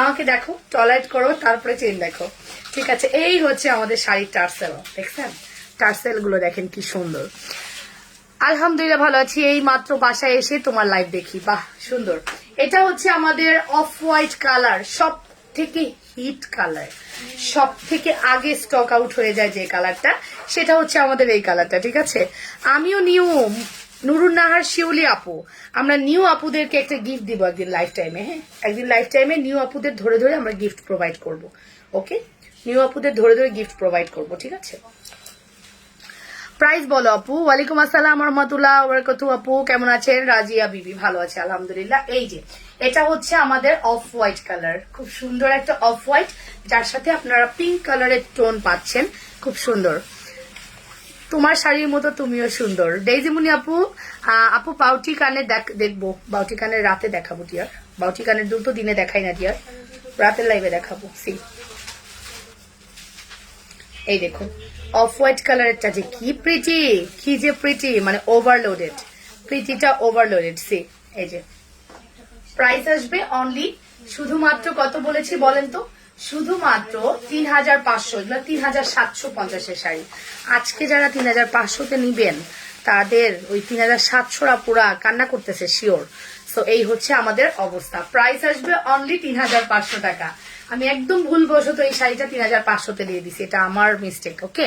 আমাকে দেখো, টলারেট করো, তারপরে চেন দেখো, ঠিক আছে? এই হচ্ছে আমাদের শাড়ির টার্সেল, দেখছেন? টার্সেল গুলো দেখেন কি সুন্দর। আলহামদুলিল্লাহ ভালো আছি, এই মাত্র বাসায় এসে তোমার লাইভ দেখি। বাহ সুন্দর। এটা হচ্ছে আমাদের অফ হোয়াইট কালার, সব থেকে হিট কালার, সব থেকে আগে স্টক আউট হয়ে যায় যে কালারটা, সেটা হচ্ছে আমাদের এই কালারটা, ঠিক আছে? আমিও নিউ নুরুন নাহার শিউলি আপু, আমরা নিউ আপুদেরকে একটা গিফট দিব একদিন লাইফ টাইমে। হ্যাঁ, একদিন লাইফ টাইমে নিউ আপুদের ধরে ধরে আমরা গিফট প্রোভাইড করব। ওকে, নিউ আপুদের ধরে ধরে গিফট প্রোভাইড করব, ঠিক আছে? প্রাইস বলো আপু। ওয়ালাইকুম আসসালাম রহমতুল্লাহ বরকাতু। আপু কেমন আছেন? রাজিয়া বিবি, ভালো আছে আলহামদুলিল্লাহ। এই যে এটা হচ্ছে আমাদের অফ হোয়াইট কালার, খুব সুন্দর একটা অফ হোয়াইট, যার সাথে আপনারা পিঙ্ক কালারের টোন পাচ্ছেন, খুব সুন্দর। তোমার শাড়ির মতো তুমিও সুন্দর। ডেইজিমুনি আপু, আপু বাউটি কানে দেখবো। বাউটি কানের রাতে দেখাবো ডিয়ার। বাউটি কানের দুটো দিনে দেখাই না ডিয়ার, রাতের লাইভে দেখাবো। সি, এই দেখুন অফ হোয়াইট কালারেরটা যে কি প্রিটি, কি যে প্রিটি, মানে ওভারলোডেড, প্রিটিটা ওভারলোডেড। সি, এই যে প্রাইস আসবে অনলি শুধুমাত্র কত বলেছি বলেন তো? শুধুমাত্র 3500। এগুলো 3750 শাড়ি। আজকে যারা 3500-তে নিবেন তাদের ওই 3700-রা পুরা কান্না করতেছে শিওর। সো এই হচ্ছে আমাদের অবস্থা। প্রাইস আসবে অনলি 3500 টাকা। আমি একদম ভুলবশত এই শাড়িটা 3500-তে দিয়ে দিছি, এটা আমার মিস্টেক। ওকে,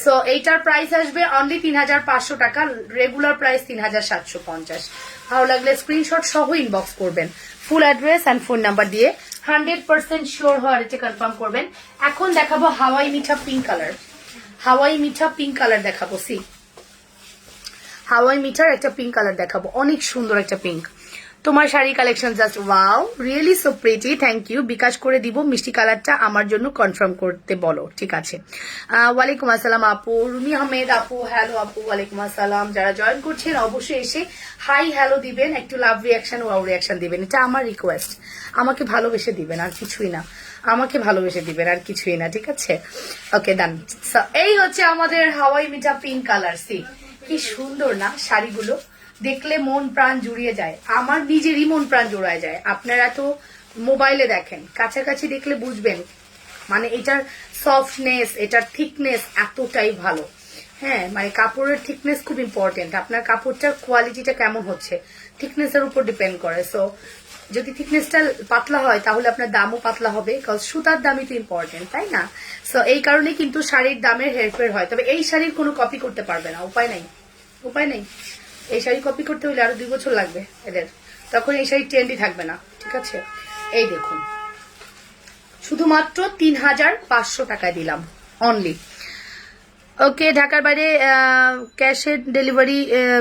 সো এইটার প্রাইস আসবে অনলি 3500 টাকা। Regular price 3750। ভালো লাগলে স্ক্রিনশট সহ ইনবক্স করবেন, ফুল অ্যাড্রেস অ্যান্ড ফোন নাম্বার দিয়ে 100% শিওর হওয়ার এটা কনফার্ম করবেন। এখন দেখাবো হাওয়াই মিঠা পিঙ্ক কালার। হাওয়াই মিঠা পিঙ্ক কালার দেখাবো। সি, হাওয়াই মিঠার একটা পিঙ্ক কালার দেখাবো, অনেক সুন্দর একটা পিঙ্ক। তোমার sari collection just wow, really so pretty, thank you. BKash করে দিব, মিষ্টি কালারটা আমার জন্য কনফার্ম করতে বলো, ঠিক আছে? ওয়ালাইকুম আসসালাম আপু। রুমি আহমেদ আপু, হ্যালো আপু, ওয়ালাইকুম আসসালাম। যারা জয়েন করছেন অবশ্যই এসে হাই হ্যালো দিবেন, একটু লাভ রিয়াকশন ওয়াও রিয়াকশন দিবেন, এটা আমার রিকোয়েস্ট। আমাকে ভালোবেসে দিবেন, আর কিছুই না, আমাকে ভালোবেসে দিবেন, আর কিছুই না, ঠিক আছে? ওকে ডান। এই হচ্ছে আমাদের হাওয়াই মিঠা পিঙ্ক কালার। সি, কি সুন্দর না শাড়িগুলো, দেখলে মন প্রাণ জুড়িয়ে যায়, আমার নিজেরই মন প্রাণ জোড়ায় যায়। আপনারা তো মোবাইলে দেখেন, কাছাকাছি দেখলে বুঝবেন, মানে এটার সফটনেস, এটার থিকনেস এতটাই ভালো। হ্যাঁ, মানে কাপড়ের থিকনেস খুব ইম্পর্টেন্ট। আপনার কাপড়টার কোয়ালিটিটা কেমন হচ্ছে থিকনেসের উপর ডিপেন্ড করে। সো যদি থিকনেসটা পাতলা হয় তাহলে আপনার দামও পাতলা হবে, কারণ সুতার দামই তো ইম্পর্টেন্ট, তাই না? সো এই কারণে কিন্তু শাড়ির দামের হেরফের হয়। তবে এই শাড়ির কোনো কপি করতে পারবে না, উপায় নেই, উপায় নেই। এই শাড়ি কপি করতে হলে আরো 2 বছর লাগবে এদের, তখন এই শাড়ি ট্রেন্ডই থাকবে না, ঠিক আছে? এই দেখুন, শুধুমাত্র 3500 টাকায় দিলাম অনলি। ওকে, ঢাকার বাইরে ক্যাশে ডেলিভারি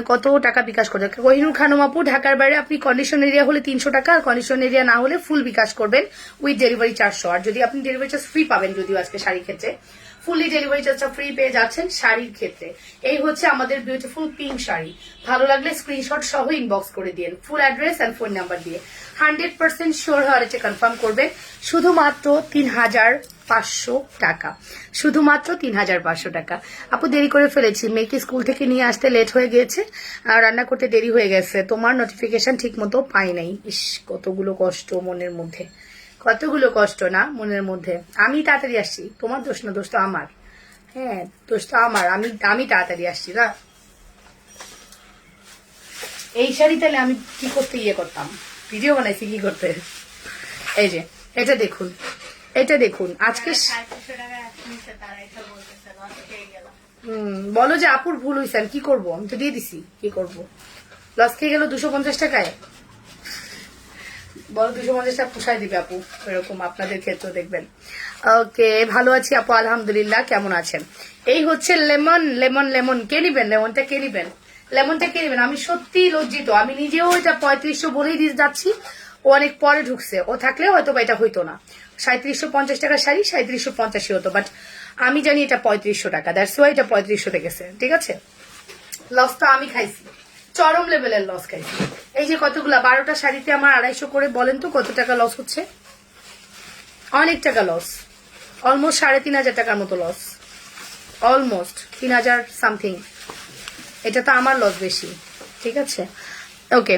কত টাকা বিকাশ করবে? কোহিনুর খানম আপু, ঢাকার বাইরে আপনি কন্ডিশন এরিয়া হলে 300 টাকা, আর কন্ডিশন এরিয়া না হলে ফুল বিকাশ করবেন উইথ ডেলিভারি 400। আর যদি আপনি ডেলিভারি চার্জ ফ্রি পাবেন, যদিও আজকে শাড়ি ক্ষেত্রে ফুললি ডেলিভারি চার্জটা ফ্রি পেয়ে যাচ্ছেন শাড়ির ক্ষেত্রে। এই হচ্ছে আমাদের বিউটিফুল পিঙ্ক শাড়ি। ভালো লাগলে স্ক্রিনশট সহ ইনবক্স করে দিন full address and phone number দিয়ে। 100% শিওর হওয়ার এটা কনফার্ম করবেন। শুধুমাত্র 3500 টাকা, শুধুমাত্র 3500 টাকা। আপু দেরি করে ফেলেছি, মেয়েকে স্কুল থেকে নিয়ে আসতে লেট হয়ে গিয়েছে আর রান্না করতে দেরি হয়ে গেছে, তোমার নোটিফিকেশন ঠিক মতো পাই নাই। ইস, কতগুলো কষ্ট মনের মধ্যে, কতগুলো কষ্ট না মনের মধ্যে। আমি তাড়াতাড়ি আসছি, তোমার দোষ না, দোষ তো আমার। হ্যাঁ, দোষ তো আমার, আমি তাড়াতাড়ি আসছি না। এই শাড়ি তাহলে আমি কি করতে করতাম, ভিডিও বানাইছি কি করতে। এই যে এটা দেখুন, এটা দেখুন আজকে বলো যে আপুর ভুল হয়েছে, কি করবো, আমি তো দিয়ে দিছি, কি করবো। লস খেয়ে গেল 250 টাকায়, বলো 250 টাকা পোষায় দিবে আপু, এরকম আপনাদের ক্ষেত্রে দেখবেন। ওকে, ভালো আছি আপু আলহামদুলিল্লাহ, কেমন আছেন? এই হচ্ছে লেমন, লেমন লেমন কে নিবেন, লেমনটা কে নিবেন, লেমনটা কে নিবেন? আমি সত্যি লজ্জিত, আমি নিজেও এটা 3500 বলেই দিয়ে যাচ্ছি, ও অনেক পরে ঢুকছে, ও থাকলে হয়তো বা এটা হইতো না। 3750 টাকার শাড়ি 3750 হতো, বাট আমি জানি এটা 3500 টাকা, দ্যাটস ওয়াই এটা 3500 গেছে। ঠিক আছে, লস তো আমি খাইছি, চরম লেভেলের লস খাইছি। এই যে কতগুলা 12টা শাড়িতে আমার 250 করে, বলেন তো কত টাকা লস হচ্ছে? অনেক টাকা লস, অলমোস্ট 3500 টাকার মতো লস, অলমোস্ট 3000 সামথিং। এটা তো আমার লস বেশি। ঠিক আছে, ওকে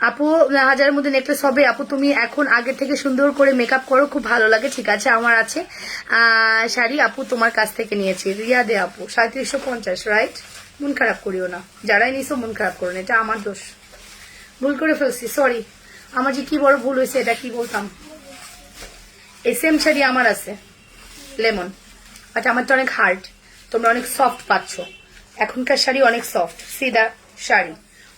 আপু, 1000-এর মধ্যে নেকলেস হবে আপু? তুমি এখন আগের থেকে সুন্দর করে মেকআপ করো, খুব ভালো লাগে। ঠিক আছে, আমার আছে শাড়ি আপু, তোমার কাছ থেকে নিয়েছি, রিয়া দে আপু, 3750, রাইট? মন খারাপ করিও না, যারাই নিছো মন খারাপ করো না, এটা আমার দোষ, ভুল করে ফেলছি, সরি। আমার যে কি বড় ভুল হয়েছে, এটা কি বলতাম। এই সেম শাড়ি আমার আছে, লেমন, বাট আমারটা অনেক হার্ড, তোমরা অনেক সফট পাচ্ছ। এখনকার শাড়ি অনেক সফট, সিদা শাড়ি।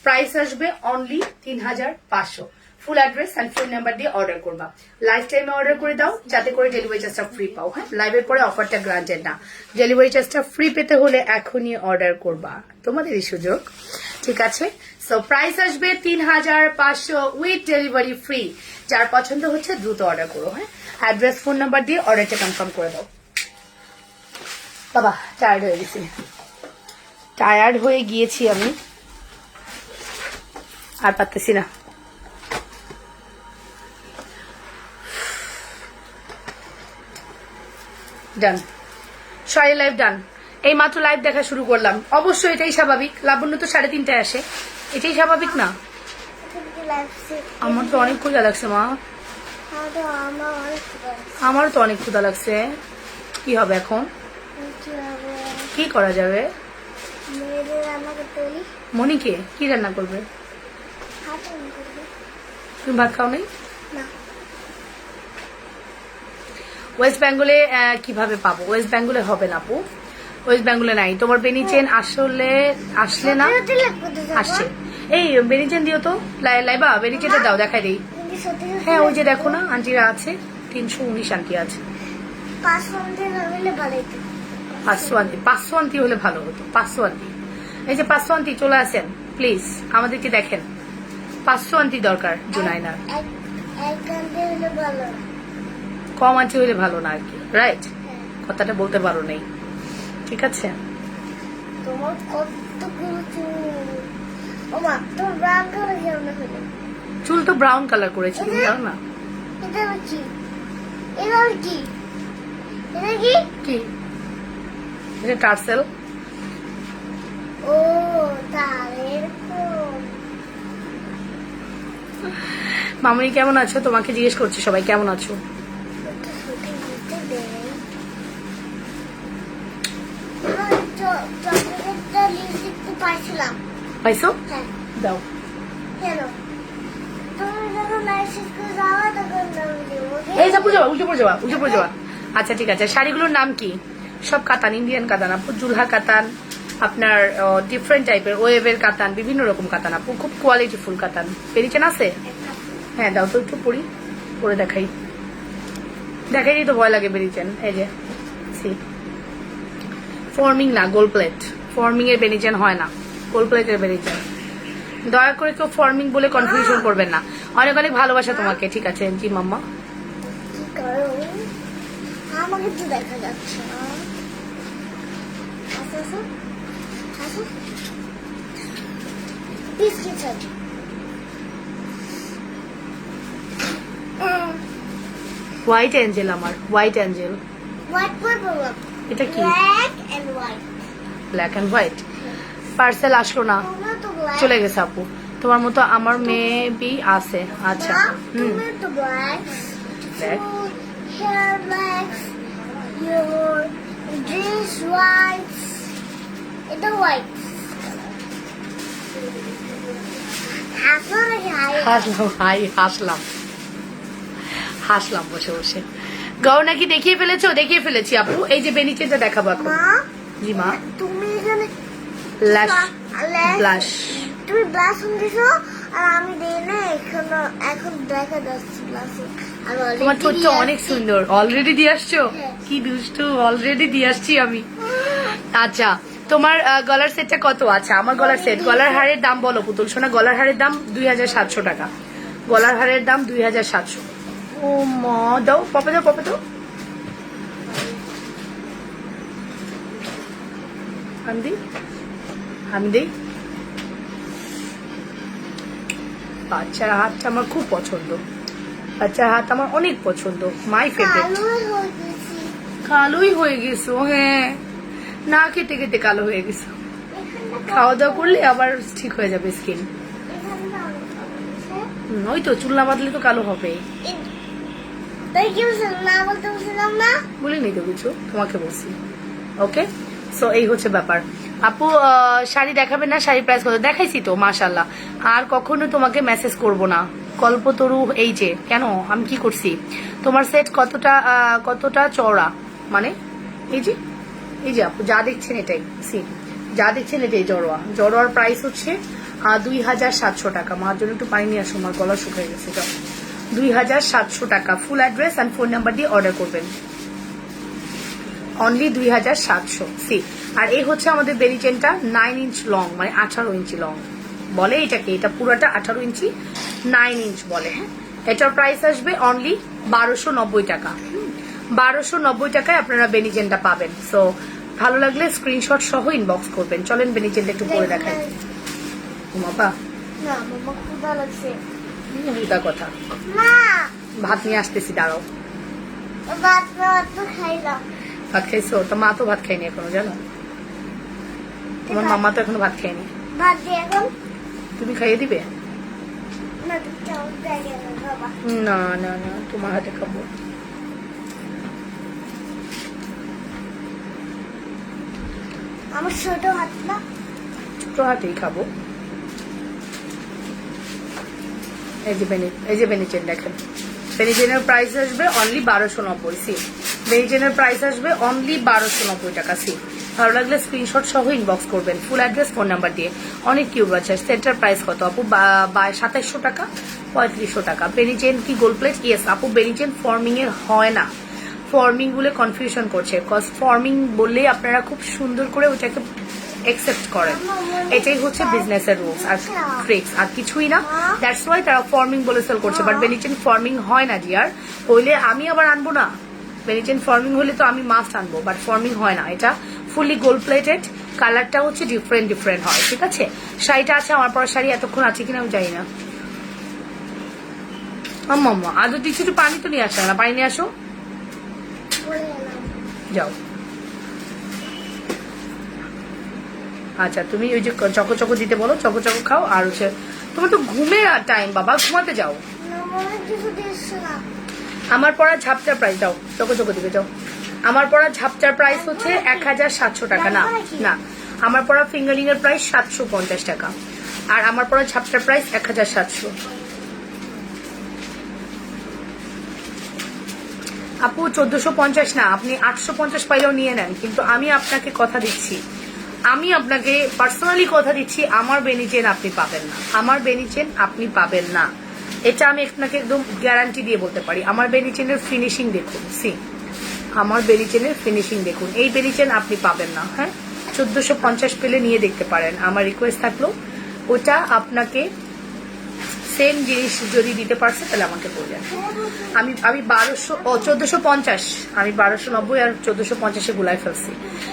প্রাইস আসবে only 3500। Full address and phone number দিয়ে অর্ডার করবা। লাইফ টাইমে অর্ডার করে দাও, যাতে করে ডেলিভারি চার্জটা ফ্রি পাও। হ্যাঁ, লাইভের পরে অফারটা গ্রান্টেড না, ডেলিভারি চার্জটা ফ্রি পেতে হলে এখনই অর্ডার করবা, তোমাদেরই সুযোগ। ঠিক আছে, সো প্রাইস আসবে 3500 উইথ ডেলিভারি ফ্রি। যার পছন্দ হচ্ছে দ্রুত অর্ডার করো। হ্যাঁ, অ্যাড্রেস ফোন নাম্বার দিয়ে অর্ডারটা কনফার্ম করে দাও। বাবা টায়ার্ড হয়ে গেছি, টায়ার্ড হয়ে গিয়েছি আমি, আর পারতেছি না। ডান, সরি লাইভ ডান। এই মাত্র লাইভ দেখা শুরু করলাম, অবশ্যই এটাই স্বাভাবিক। লাবণ্য তো 3:30টায় আসে, এটাই স্বাভাবিক না? আমার তো অনেক ক্ষুধা লাগছে মা, আমারও তো অনেক ক্ষুধা লাগছে। কি হবে এখন, কি করা যাবে? মনিকে কি রান্না করবে? তুমি ভাত খাও নাই? ওয়েস্ট বেঙ্গলে কিভাবে পাবো? ওয়েস্ট বেঙ্গলে হবে না আপু, ওয়েস্ট বেঙ্গলে নাই। তোমার বেনি চেন আসলে আসলে না, আসছে। এই বেনি চেন দিও তো, লাইবা বেনি চেনটা দাও, দেখাই দিই। হ্যাঁ, ওই যে দেখো না, আন্টিরা আছে, 319 আন্টি আছে। 500 আন্টি হলে ভালো হতো, 500 আন্টি। এই যে 500 আন্টি চলে আসেন প্লিজ, আমাদেরকে দেখেন। 500 আন্টি দরকার জুনাইনার, কম আন্টি হলে ভালো না আর কি, রাইট? কথাটা বলতে পারো নেই, ঠিক আছে? চুল তো ব্রাউন কালার করেছি, তুমি জানো না? কি এটা? টার্সেল। মামুনি কেমন আছো? তোমাকে জিজ্ঞেস করছি সবাই কেমন আছো। পাইছো? দাও। এই যা পড়ে যাওয়া, উল্টে পড়ে যাওয়া। আচ্ছা ঠিক আছে, শাড়িগুলোর নাম কি? সব কাতান, ইন্ডিয়ান কাতান আপু, জুলহা কাতান, আপনার ডিফারেন্ট টাইপের ওয়েভের কাতান, বিভিন্ন রকম কাতান আপু, খুব কোয়ালিটিফুল কাতান। পেরিচেন আছে? হ্যাঁ দাও তো, একটু পরে দেখাই দিই তো, ভয় লাগে বেরিচেন। এই যে ফর্মিং না, গোল্ড প্লেট। ফর্মিং এর বেনিচেন হয় না, গোল্ড প্লেটের বেনিচেন। দয়া করে কেউ ফর্মিং বলে কনফিউশন করবেন না। অনেক অনেক ভালোবাসা তোমাকে, ঠিক আছে? জি মাম্মা। হোয়াইট অ্যাঞ্জেল, আমার হোয়াইট অ্যাঞ্জেল। এটা কি? Black and white. পার্সেল আসলো না, চলে গেছে আপু। তোমার মতো আমার মেবি আছে। আচ্ছা, হাসলাম বসে বসে। গহনা কি দেখিয়ে ফেলেছো? দেখিয়ে ফেলেছি আপু। এই যে বেনিচেনটা দেখাবো এখন। জি মা, তুমি এখানে ব্লাশ, তুমি ব্লাশ দিছো আর আমি দেই না। এখন দেখা যাচ্ছে ব্লাশ। তোমার ঠোঁটটা অনেক সুন্দর। অলরেডি দিয়ে আসছো? কি দুষ্টু, অলরেডি দিয়ে আসছি আমি। আচ্ছা, তোমার গলার সেটটা কত? আচ্ছা, আমার গলার সেট, গলার হারের দাম বলো পুতুল সোনা। গলার হারের দাম 2700 টাকা। গলার হারের দাম 2700। ও মা, দাও পপে দাও, পপে দাও। আমি দিই। বাচ্চার হাতটা আমার খুব পছন্দ। বাচ্চার হাত আমার অনেক পছন্দ, মাই ফেভারিট। কালোই হয়ে গেছো? হ্যাঁ, না কেটে কেটে কালো হয়ে গেছো। খাওয়া দাওয়া করলে আবার ঠিক হয়ে যাবে স্কিন। ওই তো চুল না বাঁধলে তো কালো হবে। বলিনি তো কিছু, তোমাকে বলছি। ওকে, সো এই হচ্ছে ব্যাপার। আপু শাড়ি দেখাবে না? শাড়ি প্রাইস কত? দেখাইছি তো মাশাল্লাহ। আর কখনো তোমাকে মেসেজ করব না। কল্পতরু, এই যে কেন আমি কি করছি? তোমার সেট কতটা চওড়া, মানে এই যে আপু যা দেখছেন এটাই, যা দেখছেন এটাই জড়োয়ার প্রাইস হচ্ছে 2700 টাকা। মার জন্য একটু পানি নিয়ে আসো, আমার গলা শুকিয়ে গেছে। 2700 টাকা। Full address and phone number দিয়ে অর্ডার করবেন। অনলি 2700। আর এই হচ্ছে আমাদের বেরি চেনটা 9 ইঞ্চ লং, মানে 18 ইঞ্চি লং বলে এটাকে। এটা পুরোটা 18 ইঞ্চি, 9 ইঞ্চ বলে। হ্যাঁ, এটার প্রাইস আসবে অনলি 1290 টাকা। 1290 টাকায় আপনারা বেনি চেনটা পাবেন। সো ভালো লাগলে স্ক্রিনশট সহ ইনবক্স করবেন। চলেন বেনি চেনটা একটু পরে দেখাই। বাবা কথা, ভাত নিয়ে আসতেছি, দাঁড়াও। ভাত খাইছো? তো মা তো ভাত খায়নি এখনো, জানো? তোমার মামা তো এখনো ভাত খায়নি। তুমি খাইয়ে দিবে? না না না, তোমার হাতে খাবো। আমার ছোট হাত না, ছোট হাতেই খাবো। এই যে বেনিচেন দেখেন। বেনিচেনের প্রাইস আসবে অনলি 1290। বেনিচেনের প্রাইস আসবে অনলি 1290 টাকা। ভালো লাগলে স্ক্রিনশট সহ ইনবক্স করবেন, ফুল অ্যাড্রেস ফোন নাম্বার দিয়ে। অনেক কিউব আছে। সেন্টার প্রাইস কত আপু? 2700 টাকা, 3500 টাকা। বেনিচেন কি গোল্ড প্লেট? ইয়েস আপু, বেনিচেন ফর্মিং এর হয় না। ফর্মিং বলে কনফিউশন করছে, কজ ফর্মিং বললেই আপনারা খুব সুন্দর করে ওটাকে একসেপ্ট করেন। এটাই হচ্ছে বিজনেসের রুলস আর ট্রিক্স, আর কিছুই না। দ্যাটস ওয়াই তারা ফর্মিং বলে সেল করছে। বাট বেনিচেন ফর্মিং হয় না ডিয়ার। হইলে আমি আবার আনবো না। বেনিচেন ফর্মিং হলে তো আমি মাস্ট আনবো, বাট ফর্মিং হয় না। এটা ফুললি গোল্ড প্লেটেড, কালারটা হচ্ছে ডিফারেন্ট হয়। ঠিক আছে, শাড়িটা আছে, আমার পরা শাড়ি এতক্ষণ আছে কিনা আমি জানি না। আম্মা আদৌ দিচ্ছি, একটু পানি তো নিয়ে আসো না, পানি নিয়ে আসো, যাও। আচ্ছা, তুমি ওই যে চকো দিতে বলো, চকো খাও। আর হচ্ছে তোমার তো ঘুমের টাইম, বাবা ঘুমাতে যাও। আমার পড়া ঝাপটার প্রাইস দাও, চকো দিবে যাও। আমার পড়া ঝাপটার প্রাইস হচ্ছে 1700 টাকা। না না, আমার পড়া ফিঙ্গারিং এর প্রাইস 750 টাকা। আর আমার পড়া ঝাপটার প্রাইস 1700। আপু 1450 না, আপনি 850 পাইলেও নিয়ে নেন। কিন্তু আমি আপনাকে কথা দিচ্ছি, আমি আপনাকে পার্সোনালি কথা দিচ্ছি, আমার বেনিচেন আপনি পাবেন না। আমার বেনিচেন আপনি পাবেন না, এটা আমি আপনাকে একদম গ্যারান্টি দিয়ে বলতে পারি। আমার বেনিচেনের ফিনিশিং দেখুন, আমার বেনিচেনের ফিনিশিং দেখুন। এই বেনিচেন আপনি পাবেন না। হ্যাঁ, 1450 পেলে নিয়ে দেখতে পারেন। আমার রিকোয়েস্ট থাকলো ওটা আপনাকে সেম জিনিস যদি দিতে পারছে তাহলে আমাকে বলবেন। আমি আমি 1450, আমি 1290 আর 1450 গুলাই ফেলছি।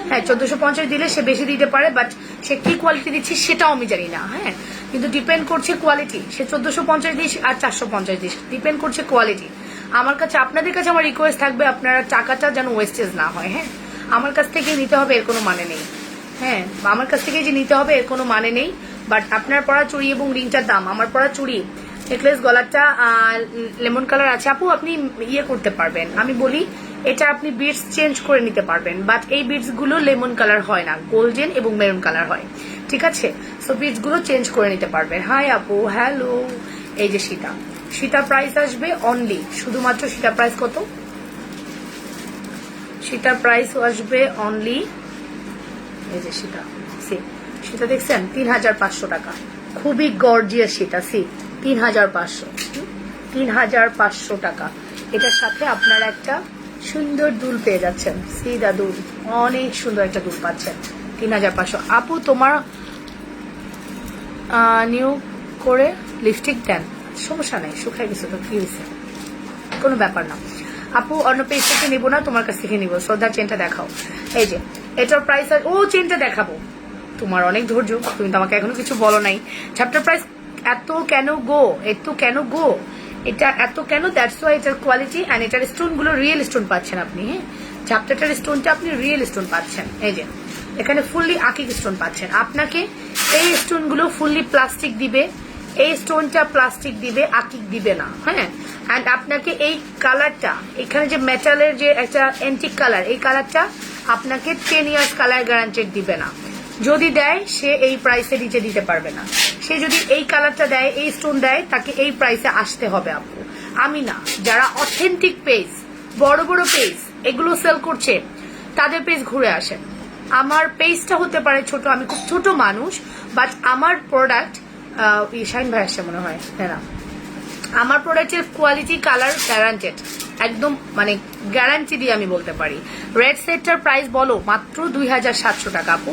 হ্যাঁ 1450 দিলে সে বেশি দিতে পারে, বাট সে কি কোয়ালিটি দিচ্ছে সেটাও আমি জানি না। হ্যাঁ কিন্তু ডিপেন্ড করছে কোয়ালিটি, সে 1450 দিস আর 450 দিস, ডিপেন্ড করছে কোয়ালিটি। আমার কাছে, আপনাদের কাছে আমার রিকোয়েস্ট থাকবে, আপনারা টাকাটা যেন ওয়েস্টেজ না হয়। হ্যাঁ আমার কাছ থেকে নিতে হবে এর কোনো মানে নেই। হ্যাঁ আমার কাছ থেকে যে নিতে হবে এর কোনো মানে নেই, বাট আপনার পরা চুড়ি এবং রিংটার দাম, আমার পরা চুড়ি নেকলেস গলাটা লেমন কালার আছে আপু, আপনি ইয়ে করতে পারবেন। আমি বলি এটা আপনি বিটস চেঞ্জ করে নিতে পারবেন, বাট এই বিটস গুলো লেমন কালার হয় না, গোল্ডেন এবং মেরুন কালার হয়। ঠিক আছে, সো বিটস গুলো চেঞ্জ করে নিতে পারবেন। হাই আপু, হ্যালো। এই যে সীতা, সীতা প্রাইস আসবে অনলি, শুধুমাত্র সীতা প্রাইস কত? সীতার প্রাইস আসবে অনলি, এই যে সীতা, সেটা দেখছেন 3500 টাকা। খুবই গর্জিয়াস সেটা, 3500 টাকা। এটার সাথে আপনারা একটা সুন্দর দুল পেয়ে যাচ্ছেন, সিদা দুল, অনেক সুন্দর একটা দুল পাচ্ছেন 3500। আপু তোমার নিউ করে লিপস্টিক দেন, সমস্যা নেই, শুকাই গেছে তো কি হয়েছে, কোনো ব্যাপার না আপু। অন্য পেজ থেকে নিবো না, তোমার কাছ থেকে নিবো। শ্রদ্ধার চেনটা দেখাও। এই যে এটার প্রাইস, ও চেনটা দেখাবো, তোমার অনেক ধৈর্য, তুমি তো আমাকে এখনো কিছু বলো নাই। চ্যাপ্টার প্রাইস এত কেন গো, এত কেন গো, এটা এত কেন? দ্যাটস ওয়াই এটার কোয়ালিটি অ্যান্ড এটার স্টোন গুলো রিয়েল স্টোন পাচ্ছেন আপনি। হ্যাঁ চ্যাপ্টারটার স্টোনটা আপনি রিয়েল স্টোন পাচ্ছেন। এই যে এখানে ফুললি আকিক স্টোন পাচ্ছেন। আপনাকে এই স্টোন গুলো ফুললি প্লাস্টিক দিবে, এই স্টোনটা প্লাস্টিক দিবে, আকিক দিবে না। হ্যাঁ অ্যান্ড আপনাকে এই কালারটা, এখানে যে মেটালের যে একটা অ্যান্টিক কালার, এই কালারটা আপনাকে 10 ইয়ার্স কালার গ্যারান্টেড দিবে না। যদি দেয় সে এই প্রাইসে নিচে দিতে পারবে না। সে যদি এই কালারটা দেয়, এই স্টোন দেয়, তাকে এই প্রাইসে আসতে হবে আপু, আমি না। যারা অথেন্টিক পেজ, বড় বড় পেজ এগুলো সেল করছে, তাদের পেজ ঘুরে আসেন। আমার পেজটা হতে পারে ছোট, আমি খুব ছোট মানুষ, বাট আমার প্রোডাক্ট, শাইন ভাই আসছে মনে হয়, না আমার প্রোডাক্টের কোয়ালিটি কালার গ্যারান্টেড, একদম মানে গ্যারান্টি দিয়ে আমি বলতে পারি। রেড সেটটার প্রাইস বলো মাত্র 2700 টাকা আপু।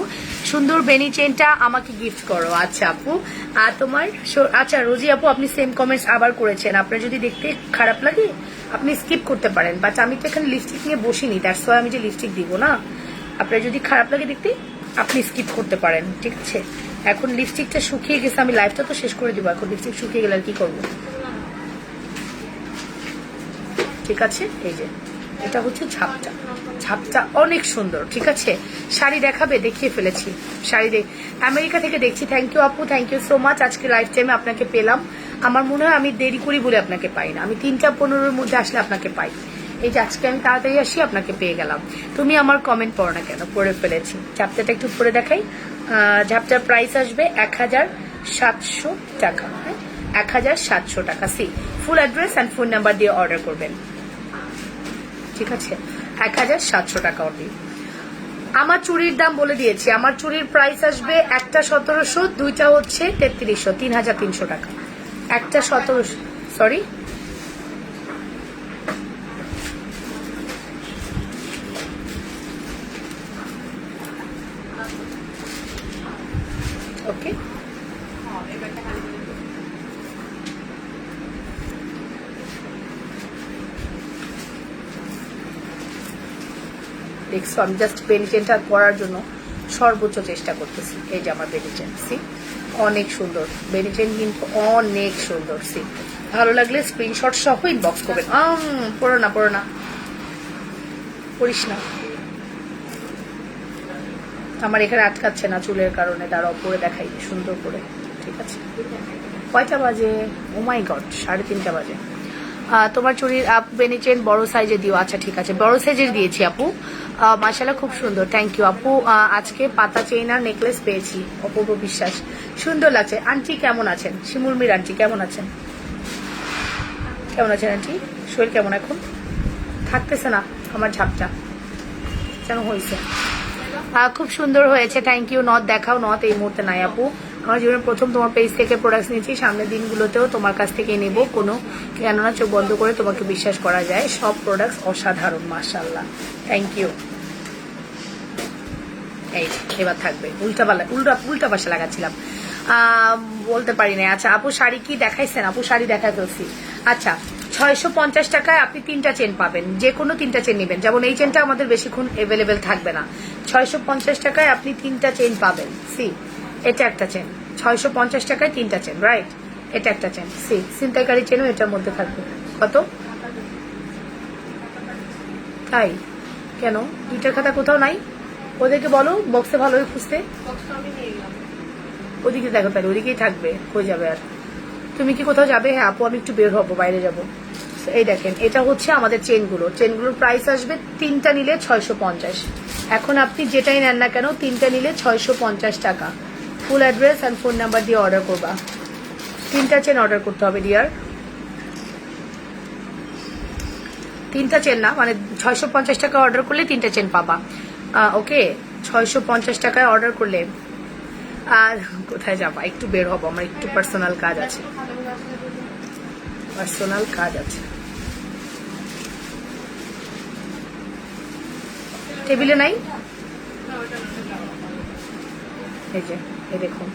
সুন্দর বেনি চেনটা আমাকে গিফট করো। আচ্ছা আপু, আর তোমার আচ্ছা রোজি আপু, আপনি সেম কমেন্টস আবার করেছেন। আপনার যদি দেখতে খারাপ লাগে আপনি স্কিপ করতে পারেন, বাট আমি তো এখানে লিপস্টিক নিয়ে বসিনি, দ্যাটস ওয়াই আমি যে লিপস্টিক দিব না। আপনার যদি খারাপ লাগে দেখতে আপনি স্কিপ করতে পারেন, ঠিক আছে। এখন লিপস্টিকটা শুকিয়ে গেছে, আমি লাইভটা তো শেষ করে দিব, এখন লিপস্টিক শুকিয়ে গেলে আর কি করবো, ঠিক আছে। এই যে এটা হচ্ছে ঝাপটা, ঝাপটা অনেক সুন্দর, ঠিক আছে। শাড়ি দেখাবে, দেখিয়ে ফেলেছি শাড়ি, আমেরিকা থেকে দেখছি। থ্যাংক ইউ আপু, থ্যাংক ইউ সো মাচ। আজকে লাইফ টাইমে আপনাকে পেলাম, আমার মনে হয় আমি দেরি করি বলে আপনাকে পাই না, আমি 3টা-15-র মধ্যে আসলে আপনাকে পাই। এই যে আজকে আমি তাড়াতাড়ি আসি, আপনাকে পেয়ে গেলাম। তুমি আমার কমেন্ট পড়ো না কেন, পড়ে ফেলেছি। ঝাপটাটা একটু পরে দেখাই। ঝাপটার প্রাইস আসবে 1700 টাকা। হ্যাঁ 1700 টাকা। See full address and phone number দিয়ে অর্ডার করবেন, ঠিক আছে। 1700 টাকা অনলি। আমার চুড়ির দাম বলে দিয়েছি, আমার চুড়ির প্রাইস আসবে একটা 1700, দুইটা হচ্ছে 3300, 3300 টাকা। একটা 1700, সরি ওকে। দেখছো আমি জাস্ট বেনি চেনটা পরার জন্য সর্বোচ্চ চেষ্টা করতেছি। এই যে আমার বেনি চেন, সি অনেক সুন্দর বেনি চেন, কিন্তু অনেক সুন্দর। সি ভালো লাগলে স্ক্রিনশট সহ ইনবক্স করবেন। পড়ো না, পড়ো না, পড়িস না, আমার এখানে আটকাচ্ছে না চুলের কারণে, দাঁড়াও পরে দেখাই সুন্দর করে, ঠিক আছে। কয়টা বাজে? ও মাই গড, 3:30 বাজে। তোমার চুড়ির আপ বেনি চেন বড় সাইজে দিও। আচ্ছা ঠিক আছে, বড় সাইজের দিয়েছি আপু। মাশাআল্লাহ খুব সুন্দর, থ্যাংক ইউ আপু। আজকে পাতা চেইন আর নেকলেস পেয়েছি, অপূর্ব বিশ্বাস, সুন্দর লাগছে। আন্টি কেমন আছেন? শিমুলমির আন্টি কেমন আছেন? কেমন আছেন আন্টি? শরীর কেমন এখন? থাকতেছে না আমার ঝাপটা, কেন হয়েছে? খুব সুন্দর হয়েছে, থ্যাংক ইউ। নথ দেখাও। নথ এই মুহূর্তে নাই আপু, আমার জীবনের প্রথম তোমার পেজ থেকে প্রোডাক্টস নিয়েছি, সামনের দিনগুলোতেও তোমার কাছ থেকে নেব, কোনো কেননা চোখ বন্ধ করে তোমাকে বিশ্বাস করা যায়, সব প্রোডাক্টস অসাধারণ, মাশাআল্লাহ, থ্যাংক ইউ। এই এবার থাকবে, উল্টা পাশে লাগাচ্ছিলাম। বলতে পারি না। আচ্ছা আপু শাড়ি কি দেখাইছেন? আপু শাড়ি দেখাই ফেলছি। আচ্ছা 650 টাকায় আপনি 3টা চেন পাবেন, যে কোনো 3টা চেন নেবেন। যেমন এই চেনটা আমাদের বেশিক্ষণ অ্যাভেলেবেল থাকবে না। 650 টাকায় আপনি 3টা চেন পাবেন। সি এটা একটা চেন, 650 টাকায় 3টা চেন, রাইট? এটা একটা চেন, সি ছিনতাইকারী চেনও এটার মধ্যে থাকবে। কত? তাই কেন? 2টার খাতা কোথাও নাই? ওদেরকে বলো বক্সে ভালোই খুঁজতে। ওদিকে দেখো, তাহলে ওদিকেই থাকবে, হয়ে যাবে। আর তুমি কি কোথাও যাবে? হ্যাঁ আপু আমি একটু বের হবো, বাইরে যাবো। এই দেখেন এটা হচ্ছে আমাদের চেনগুলোর প্রাইস আসবে 3টা নিলে 650। এখন আপনি যেটাই নেন না কেন 3টা নিলে 650 টাকা। Full address and phone number দিয়ে অর্ডার করবা। 3টা চেন অর্ডার করতে হবে ডিয়ার। 3টা চেন না, মানে 650 টাকা অর্ডার করলে 3টা চেন পাবা। ওকে 650 টাকায় অর্ডার করলে। আর কোথায় যাবা? একটু বের হবো, আমার একটু পার্সোনাল কাজ আছে। টেবিলে নাই? এই যে এই দেখুন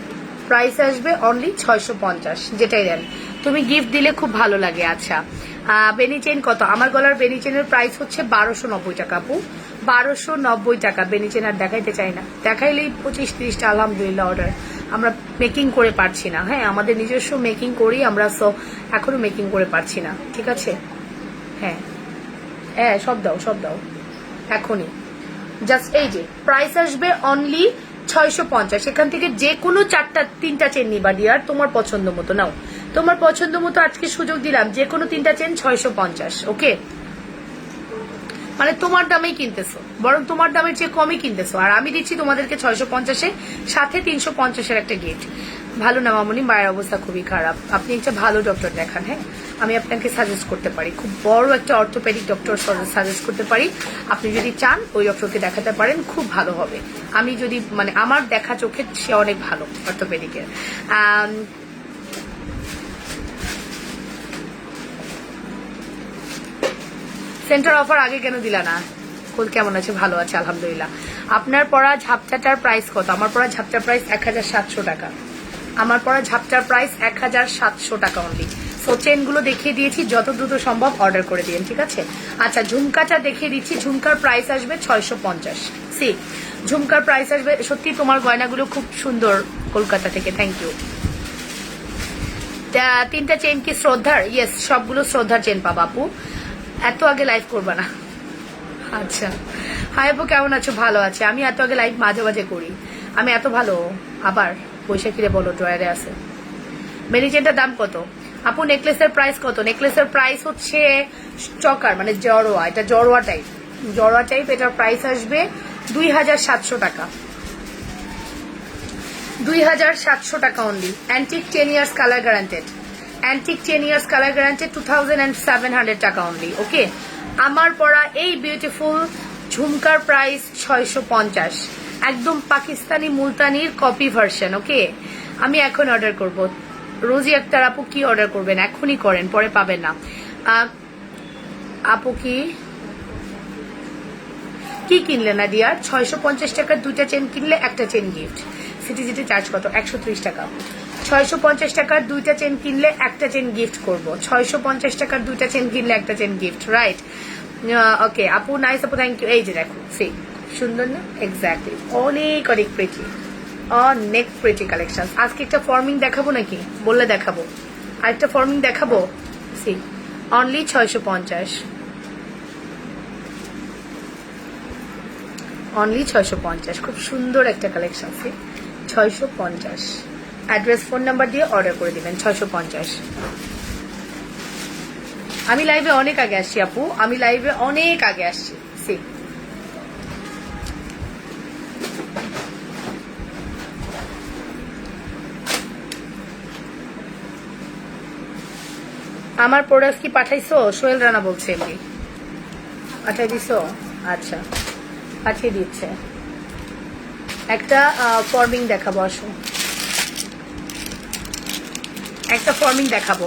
প্রাইস আসবে অনলি 650, যেটাই দেন। তুমি গিফট দিলে খুব ভালো লাগে। আচ্ছা বেনি চেন কত? আমার গলার বেনি চেনের প্রাইস হচ্ছে 1290 টাকা আপু, 1290 টাকা। বেনি চেন আর দেখাইতে চাই না, দেখাইলেই 25-30টা আলহামদুলিল্লাহ অর্ডার। আমরা মেকিং করে পারছি না। হ্যাঁ আমাদের নিজস্ব মেকিং করি আমরা, সো এখনো মেকিং করে পারছি না। ঠিক আছে? হ্যাঁ হ্যাঁ সব দাও এখনই। জাস্ট এই যে প্রাইস আসবে অনলি 650। এখান থেকে যে কোনো 3টা চেন নিবা ডিয়ার, তোমার পছন্দ মতো নাও, তোমার পছন্দ মতো। আজকে সুযোগ দিলাম, যে কোনো 3টা চেন 650। ওকে মানে তোমার দামেই কিনতেছো, বরং তোমার দামের চেয়ে কমই কিনতেছো, আর আমি দিচ্ছি তোমাদেরকে 650-এ, সাথে 350-এর একটা গিফট। ভালো না মামুনি? মায়ের অবস্থা খুবই খারাপ, আপনি একটা ভালো ডক্টর দেখান। হ্যাঁ আমি আপনাকে সাজেস্ট করতে পারি, খুব বড় একটা অর্থোপেডিক ডক্টর সাজেস্ট করতে পারি। আপনি যদি চান ওই ডক্টরকে দেখাতে পারেন, খুব ভালো হবে। আমি যদি মানে আমার দেখা চোখে সে অনেক ভালো অর্থোপেডিকের। সেন্টার অফার আগে কেন দিলা না? কেমন আছে? ভালো আছে আলহামদুলিল্লাহ। আপনার পরা ঝাপটাটার প্রাইস কত? আমার পরা ঝাপটার প্রাইস 1700 টাকা। আমার পরা ঝাপটার প্রাইস 1700 টাকা অনলি। সো চেনগুলো দেখিয়ে দিয়েছি, যত দ্রুত সম্ভব অর্ডার করে দিন। ঠিক আছে? আচ্ছা ঝুমকাটা দেখিয়ে দিচ্ছি। ঝুমকার প্রাইস আসবে 650। সি ঝুমকার প্রাইস আসবে। সত্যি তোমার গয়নাগুলো খুব সুন্দর, কলকাতা থেকে, থ্যাংক ইউ। 3টা চেন কি শ্রদ্ধার? ইয়েস সবগুলো শ্রদ্ধার চেন পাবা আপু। এত আগে লাইভ করবা না। আচ্ছা হাই আপু কেমন আছো? ভালো আছে। আমি এত আগে লাইভ মাঝে মাঝে করি, আমি এত ভালো। আবার বৈশাখীরে বলো ড্রয়ারে আছে। বেনি চেনটার দাম কত আপু? নেকলেসের প্রাইস কত? নেকলেসের প্রাইস হচ্ছে চকার, মানে জড়োয়া, এটা জড়োয়া টাইপ। এটার প্রাইস আসবে 2700 টাকা। 2700 টাকা only. Antique 10 years colour guaranteed. 2700 টাকা অনলি। ওকে আমার পরা এই বিউটিফুল ঝুমকার প্রাইস 650, একদম পাকিস্তানি মুলতানির কপি ভার্সন। ওকে আমি এখন অর্ডার করব। রোজি আক্তার আপু কি অর্ডার করবেন? এখনই করেন, পরে পাবেন না। আপু কি কিনলে না ডিয়ার? 650 টাকার 2টা চেন কিনলে একটা চেন গিফট। সিটিজিটি চার্জ কত? 130 টাকা। 650 টাকার 2টা চেন কিনলে একটা চেন গিফট করব। 650 টাকার 2টা চেন কিনলে একটা চেন গিফট, রাইট? ওকে আপু নাইস আপু, থ্যাংক ইউ। এই যে দেখো সি সুন্দর না? এক্স্যাক্টলি, অনেক প্রিটি কালেকশন। আজকে একটা ফর্মিং দেখাবো নাকি? বললে দেখাবো। আরেকটা ফর্মিং দেখাবো। See only 650, only 650। খুব সুন্দর একটা collection. See 650। Address phone number দিয়ে অর্ডার করে দিবেন। 650। আমি লাইভে অনেক আগে আসছি আপু, আমি লাইভে অনেক আগে আসছি। সি আমার প্রোডাক্ট কি পাঠাইছো? সোহেল রানা বলছে। এমনি পাঠাই দিছো? আচ্ছা পাঠিয়ে দিচ্ছে। একটা ফর্মিং দেখাবো, আসো একটা ফর্মিং দেখাবো।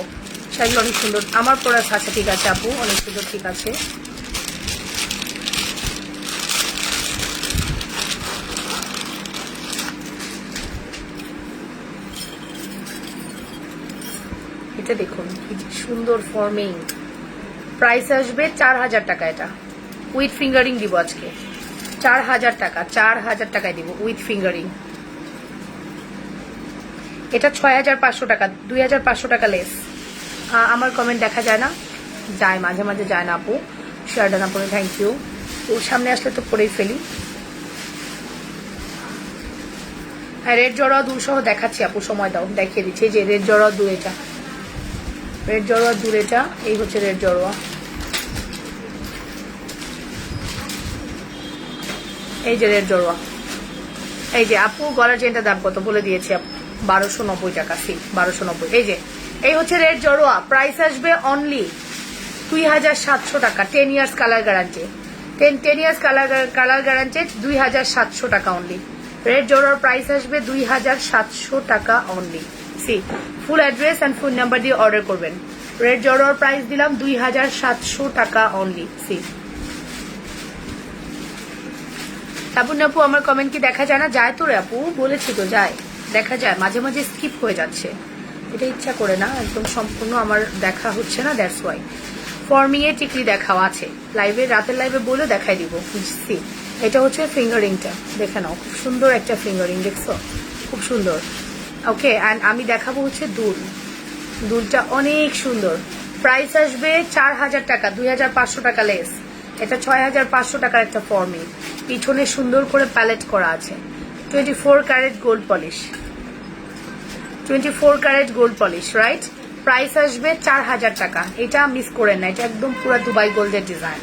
সেগুলো অনেক সুন্দর আমার প্রোডাক্ট আছে। ঠিক আছে আপু, অনেক সুন্দর। ঠিক আছে এটা দেখুন কি সুন্দর ফর্মিং। প্রাইস আসবে 4000 টাকা। এটা উইথ ফিঙ্গারিং দিব আজকে 4000 টাকা। 4000 টাকায় দিব উইথ ফিঙ্গারিং। এটা 6500 টাকা, 2500 টাকা লেস। আমার কমেন্ট দেখা যায় না, যায় মাঝে মাঝে যায় না আপু, শেয়ারটা না পরে থ্যাংক ইউ। ওর সামনে আসলে তো পরেই ফেলি। হ্যাঁ রেড জড়োয়া দুল সহ দেখাচ্ছি আপু, সময় দাও, দেখিয়ে দিচ্ছি। এই যে রেড জড়োয়া দুল, এটা রেড জড়োয়া দুল, এটা এই হচ্ছে রেড জড়োয়া। এই যে রেড জড়োয়া। এই যে আপু গলার চেনটা দাম কত বলে দিয়েছি আপু, 1290 টাকা। সি 1290। এই যে এই হচ্ছে রেড জড়োয়া। প্রাইস আসবে অনলি 2700 টাকা। 10 years colour guarantee, 10 years colour guarantee, 2700 টাকা অনলি। রেড জড়োয়ার প্রাইস আসবে 2700 টাকা only. See full address and phone number দিয়ে অর্ডার করবেন। রেড জড়োয়ার প্রাইস দিলাম 2700 টাকা অনলি। সি তাবুন আপু আমার কমেন্ট কি দেখা যায় না? যায় তো রে আপু, বলেছি তো যায়, দেখা যায়, মাঝে মাঝে স্কিপ হয়ে যাচ্ছে, এটা ইচ্ছা করে না, একদম সম্পূর্ণ আমার দেখা হচ্ছে না, দ্যাটস ওয়াই। ফর্মিং এ টিকলি দেখাও আছে লাইভে, রাতের লাইভে বলে দেখাই দিব। বুঝছি, এটা হচ্ছে ফিঙ্গারিংটা, দেখে নাও, খুব সুন্দর একটা ফিঙ্গারিং, দেখছো খুব সুন্দর। ওকে, অ্যান্ড আমি দেখাবো হচ্ছে দুল। দুলটা অনেক সুন্দর। প্রাইস আসবে 4000 টাকা, 2500 টাকা লেস। এটা 6500 টাকার একটা ফর্মিং, পিছনে সুন্দর করে প্যালেট করা আছে। 24 carat gold polish, 24 carat gold polish, right. Price আসবে 4000 টাকা। এটা মিস করেন না, এটা একদম পুরো দুবাই গোল্ডের ডিজাইন,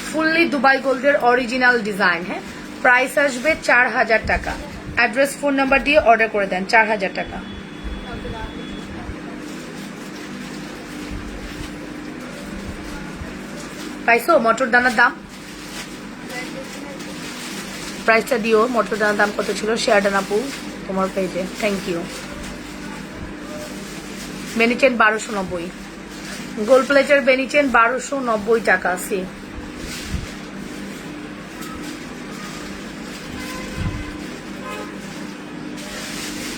ফুললি দুবাই গোল্ডের অরিজিনাল ডিজাইন। হ্যাঁ, প্রাইস আসবে 4000 টাকা। অ্যাড্রেস ফোন নাম্বার দিয়ে অর্ডার করে দেন। 4000 টাকা। পাইছো মটর দানার দাম? প্রাইসটা দিও, মটর দানার দাম কত ছিল? শেয়ারটা আপু তোমার পেজে, থ্যাংক ইউ। বেনিচেন 1290, গোল্ড প্লেটের বেনিচেন 1290 টাকা। সি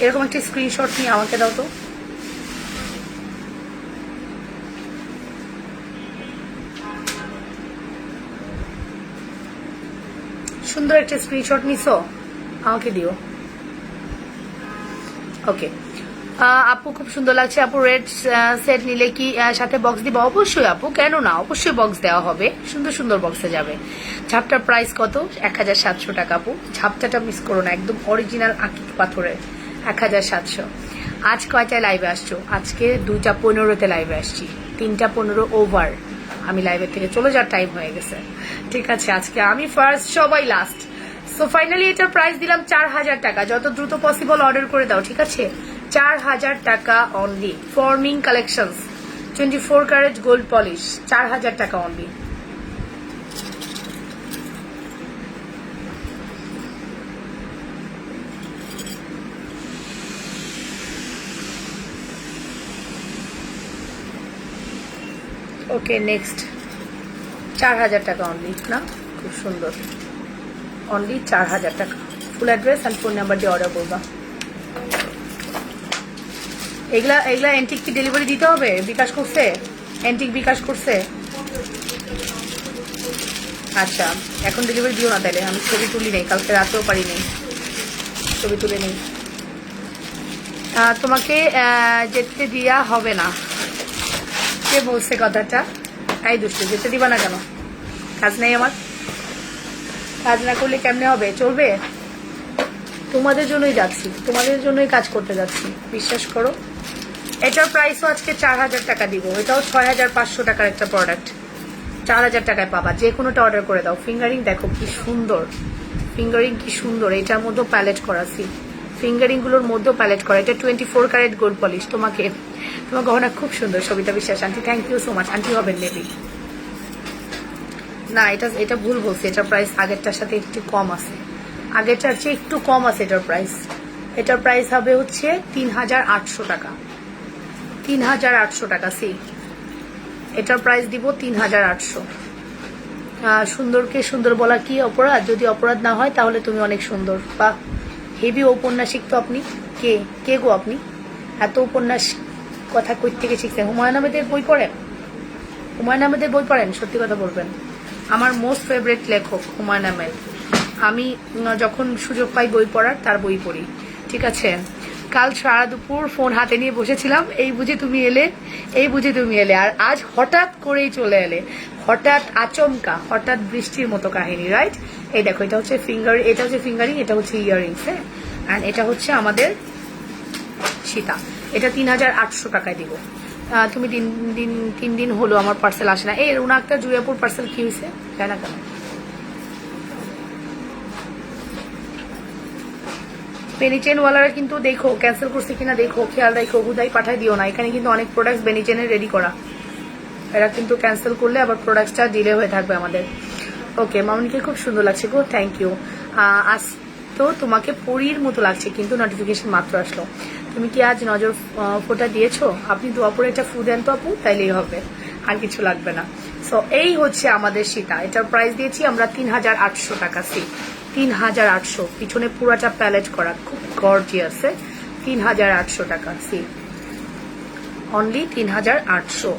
এরকম একটি স্ক্রিনশট নিয়ে আমাকে দাও তো। সুন্দর একটা স্ক্রিনশট নিছো, আমাকে দিও। ওকে আপু খুব সুন্দর লাগছে আপু। রেড সেট নিলে কি সাথে বক্স দিবা? অবশ্যই আপু, কেন না, অবশ্যই বক্স দেওয়া হবে, সুন্দর সুন্দর বক্সে যাবে। ঝাপটার প্রাইস কত? 1700 টাকা আপু। ঝাপটাটা মিস করো না, একদম অরিজিনাল আকিক পাথরের, 1700। আজ কয়টায় লাইভে আসছো? আজকে 2:15-তে লাইভে আসছি, 3:15 ওভার। আমি লাইভের থেকে চলে যাওয়ার টাইম হয়ে গেছে। ঠিক আছে, আজকে আমি ফার্স্ট, সবাই লাস্ট। সো ফাইনালি এটার প্রাইস দিলাম 4000 টাকা। যত দ্রুত পসিবল অর্ডার করে দাও, ঠিক আছে? 4000 টাকা only. Forming collections, 24 carat gold polish, 4000 টাকা অনলি। ওকে নেক্সট, 4000 টাকা অনলি না? খুব সুন্দর, অনলি 4000 টাকা। Full address and phone number দিয়ে অর্ডার করবা। এগুলা অ্যান্টিক কি ডেলিভারি দিতে হবে? বিকাশ করছে? অ্যান্টিক বিকাশ করছে? আচ্ছা, এখন ডেলিভারি দিও না তাহলে। আমি ছবি তুলি নেই, কালকে রাতেও পারি নেই, ছবি তুলে নেই। তোমাকে যেতে দেওয়া হবে না, কে বলছে কথাটা? এই দুষ্টু, যেতে দিবা না কেন? কাজ নেই আমার? কাজ না করলে কেমনে হবে? চলবে? তোমাদের জন্যই যাচ্ছি, তোমাদের জন্যই কাজ করতে যাচ্ছি, বিশ্বাস করো। এটার প্রাইসও আজকে 4000 টাকা দিব। এটাও 6500 টাকার একটা প্রোডাক্ট, 4000 টাকায় পাবা। যে কোনোটা অর্ডার করে দাও। ফিঙ্গারিং দেখো কি সুন্দর, ফিঙ্গারিং কি সুন্দর, এটার মধ্যেও প্যালেট করা। সি ফিঙ্গারিং গুলোর মধ্যেও প্যালেট করা। এটা 24 ক্যারেট গোল্ড পলিশ। তোমার গহনা খুব সুন্দর। Sabita Biswas aunty, thank you so much. Aunty হবেন মেবি না, এটা ভুল বলছি। এটার প্রাইস আগেরটার সাথে একটু কম আছে, আগেরটার চেয়ে একটু কম আছে এটার প্রাইস। এটার প্রাইস হবে হচ্ছে 3800 টাকা, 3800 টাকা। সি এটার প্রাইস দিব 3800। সুন্দরকে সুন্দর বলা কি অপরাধ? যদি অপরাধ না হয় তাহলে তুমি অনেক সুন্দর। বা হেভি ঔপন্যাসিক তো আপনি। কে কে গো আপনি? এত উপন্যাস কথা কই থেকে শিখছেন? হুমায়ুন আহমেদের বই পড়েন? হুমায়ুন আহমেদের বই পড়েন? সত্যি কথা বলবেন। আমার মোস্ট ফেভারিট লেখক হুমায়ুন আহমেদ। আমি যখন সুযোগ পাই বই পড়ার, তার বই পড়ি। ঠিক আছে, কাল সারা দুপুর ফোন হাতে নিয়ে বসেছিলাম, এই বুঝে তুমি এলে, এই বুঝে তুমি এলে, আর আজ হঠাৎ করেই চলে এলে। হঠাৎ আচমকা, হঠাৎ বৃষ্টির মতো কাহিনী, রাইট? এই দেখো, এটা হচ্ছে এটা হচ্ছে ফিঙ্গারিং, এটা হচ্ছে ইয়াররিংস, হ্যাঁ, অ্যান্ড এটা হচ্ছে আমাদের সীতা। এটা 3800 টাকায় দিব। তুমি 3 দিন হলো আমার পার্সেল আসে না। এই রুনা আক্তার জুয়াপুর পার্সেল কি হয়েছে জানা কেন? বেনিচেনওয়ালারা কিন্তু দেখো ক্যান্সেল করছে কিনা দেখো, খেয়াল রাখো, হুদাই পাঠাই দিও না। এখানে কিন্তু অনেক প্রোডাক্ট বেনিচেনের রেডি করা, এরা কিন্তু ক্যান্সেল করলে আবার প্রোডাক্টটা ডিলে হয়ে থাকবে আমাদের। ওকে, মামনিকে খুব সুন্দর লাগছে গো, থ্যাংক ইউ। আজ তো তোমাকে পরীর মতো লাগছে, কিন্তু নোটিফিকেশন মাত্র আসলো। তুমি কি আজ নজর ফোটা দিয়েছো? আপনি দোয়া পরে একটা ফু দেন তো আপু, তাইলেই হবে, আর কিছু লাগবে না। সো এই হচ্ছে আমাদের সীতা। এটার প্রাইস দিয়েছি আমরা 3800 টাকা। 3800, পিছনে পুরাটা প্যালেট করা, খুব গর্জিয়াস। 3800 টাকা। অনলি 3800।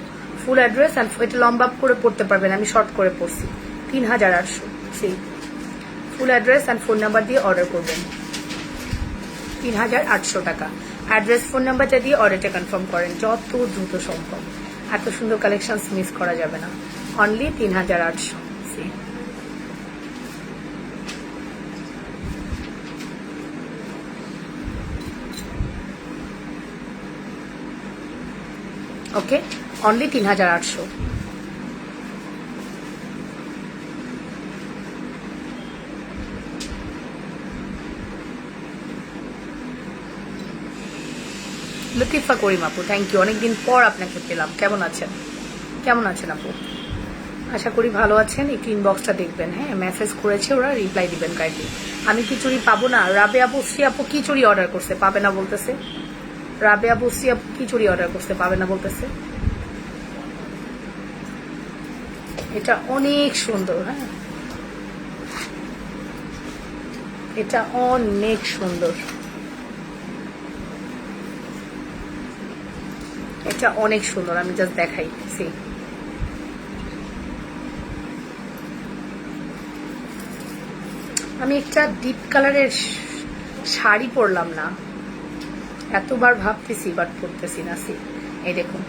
ফুল অ্যাড্রেস অ্যান্ড এটা লম্বা করে পড়তে পারবেন, আমি শর্ট করে পড়ছি। 3800। ফুল অ্যাড্রেস অ্যান্ড ফোন নাম্বার দিয়ে অর্ডার করবেন। 3800 টাকা। অ্যাড্রেস ফোন নাম্বারটা দিয়ে অর্ডারটা কনফার্ম করেন যত দ্রুত সম্ভব। এত সুন্দর কালেকশন মিস করা যাবে না। অনলি 3800। ওকে, অনলি 3800। লতিফা করিম আপু, থ্যাংক ইউ, অনেকদিন পর আপনাকে পেলাম। কেমন আছেন? কেমন আছেন আপু? আশা করি ভালো আছেন। একটু ইনবক্সটা দেখবেন, হ্যাঁ, মেসেজ করেছে ওরা, রিপ্লাই দিবেন কাইন্ডলি। আমি কি চুড়ি পাবো না? রাবেয়া বসরি আপু কি চুড়ি অর্ডার করছে, পাবে না বলতেছে। রাবেয়া বসরি আপু কি চুড়ি অর্ডার করছে, পাবে না বলতেছে। এটা অনেক সুন্দর, হ্যাঁ, এটা অনেক সুন্দর, এটা অনেক সুন্দর। আমি জাস্ট দেখাই। আমি একটা ডিপ কালারের শাড়ি পরলাম না, এতবার ভাবতেছি বাট পরতেছি না। এই দেখুন,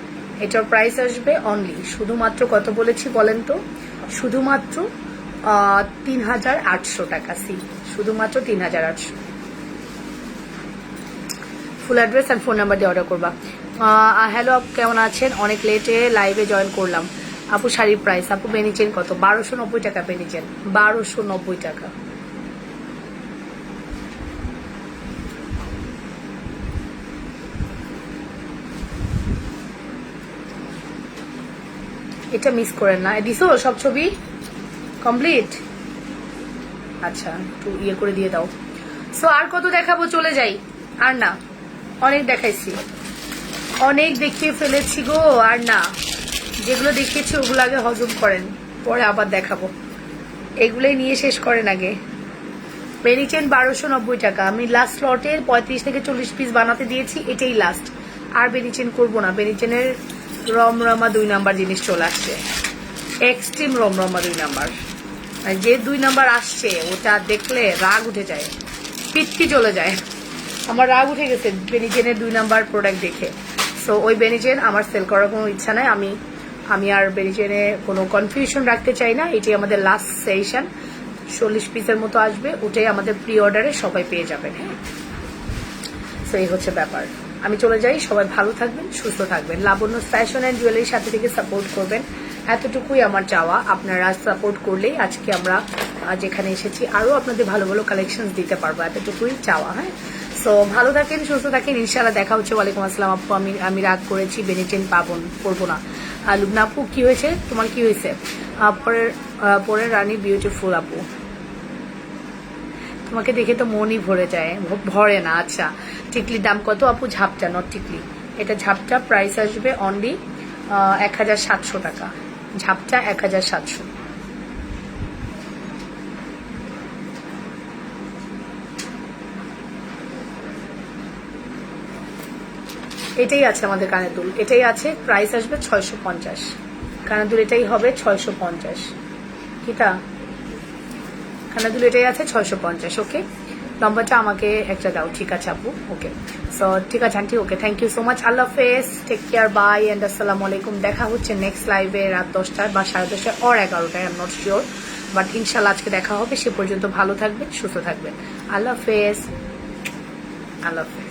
এটার প্রাইস আসবে অনলি, শুধুমাত্র কত বলেছি বলেন তো? শুধুমাত্র 3800 টাকা। শুধুমাত্র 3800। ফুল অ্যাড্রেস অ্যান্ড ফোন নাম্বার দিয়ে অর্ডার করবা। হ্যালো আপু, কেমন আছেন? অনেক লেটে লাইভে জয়েন করলাম। আপু শাড়ির প্রাইস, আপু বেনিচেন কত? 1290 টাকা বেনিচেন, 1290 টাকা। এটা মিস করেন না। দিছো সব ছবি কমপ্লিট? আচ্ছা, একটু ইয়ে করে দিয়ে দাও। সো আর কত দেখাবো, চলে যাই। আর না, অনেক দেখাইছি, অনেক দেখিয়ে ফেলেছি গো, আর না। যেগুলো দেখিয়েছি ওগুলো আগে হজম করেন, পরে আবার দেখাবো। এগুলোই নিয়ে শেষ করেন আগে। বেনিচেন 1290 টাকা। আমি লাস্ট লটের 35 থেকে 40 পিস বানাতে দিয়েছি, এটাই লাস্ট। আর বেনিচেন করবো না। বেনিচেনের রমরমা 2 নাম্বার জিনিস চলে আসছে, এক্সট্রিম রমরমা 2 নাম্বার। যে 2 নাম্বার আসছে ওটা দেখলে রাগ উঠে যায়, পিত্তি চলে যায়। আমার রাগ উঠে গেছে বেনিচেনের 2 নাম্বার প্রোডাক্ট দেখে। সো ওই বেনিচেন আমার সেল করার কোনো ইচ্ছা নাই। আমি আর বেনিচেনে কোনো কনফিউশন রাখতে চাই না। এটাই আমাদের লাস্ট সেশন, 40 পিসের মতো আসবে, ওটাই আমাদের প্রি অর্ডারে সবাই পেয়ে যাবেন। হ্যাঁ, সো এই হচ্ছে ব্যাপার। আমি চলে যাই, সবাই ভালো থাকবেন, সুস্থ থাকবেন। লাবণ্য ফ্যাশন অ্যান্ড জুয়েলারির সাথে থেকে সাপোর্ট করবেন, এতটুকুই আমার চাওয়া। আপনারা সাপোর্ট করলেই আজকে আমরা যেখানে এসেছি আরও আপনাদের ভালো ভালো কালেকশন দিতে পারবো, এতটুকুই চাওয়া। হ্যাঁ, সো ভালো থাকেন, সুস্থ থাকেন, ইনশাআল্লাহ দেখা হচ্ছে। ওয়ালাইকুম আসসালাম আপু, আমি রাগ করেছি, বেনিচেন পরবো না। লুবনা আপু কি হয়েছে, তোমার কি হয়েছে? পরের রানী বিউটিফুল আপু, তোমাকে দেখে তো মনই ভরে যায়, ভরে না। আচ্ছা, টিকলির দাম কত আপু? ঝাপটা, নট টিকলি, এটা ঝাপটা। প্রাইস আসবে অনলি 1700 টাকা। ঝাপটা 1700। এটাই আছে আমাদের কানের দুল, এটাই আছে, প্রাইস আসবে 650। কানের দুল এটাই হবে 650। কিটা কানের দুল এটাই আছে 650। ওকে, নম্বরটা আমাকে একটা দাও। ঠিক আছে আপু, ওকে। সো ঠিক আছে aunty, okay, thank you so much. আল্লাহ হাফেজ, টেক কেয়ার, বাই অ্যান্ড আসসালামু আলাইকুম। দেখা হচ্ছে নেক্সট লাইভে রাত 10টায় বা 10:30টায় অর 11টায়, I am not sure, but ইনশাল্লাহ আজকে দেখা হবে। সে পর্যন্ত ভালো থাকবেন, সুস্থ থাকবেন। আল্লাহ হাফেজ, আল্লাহ হাফেজ।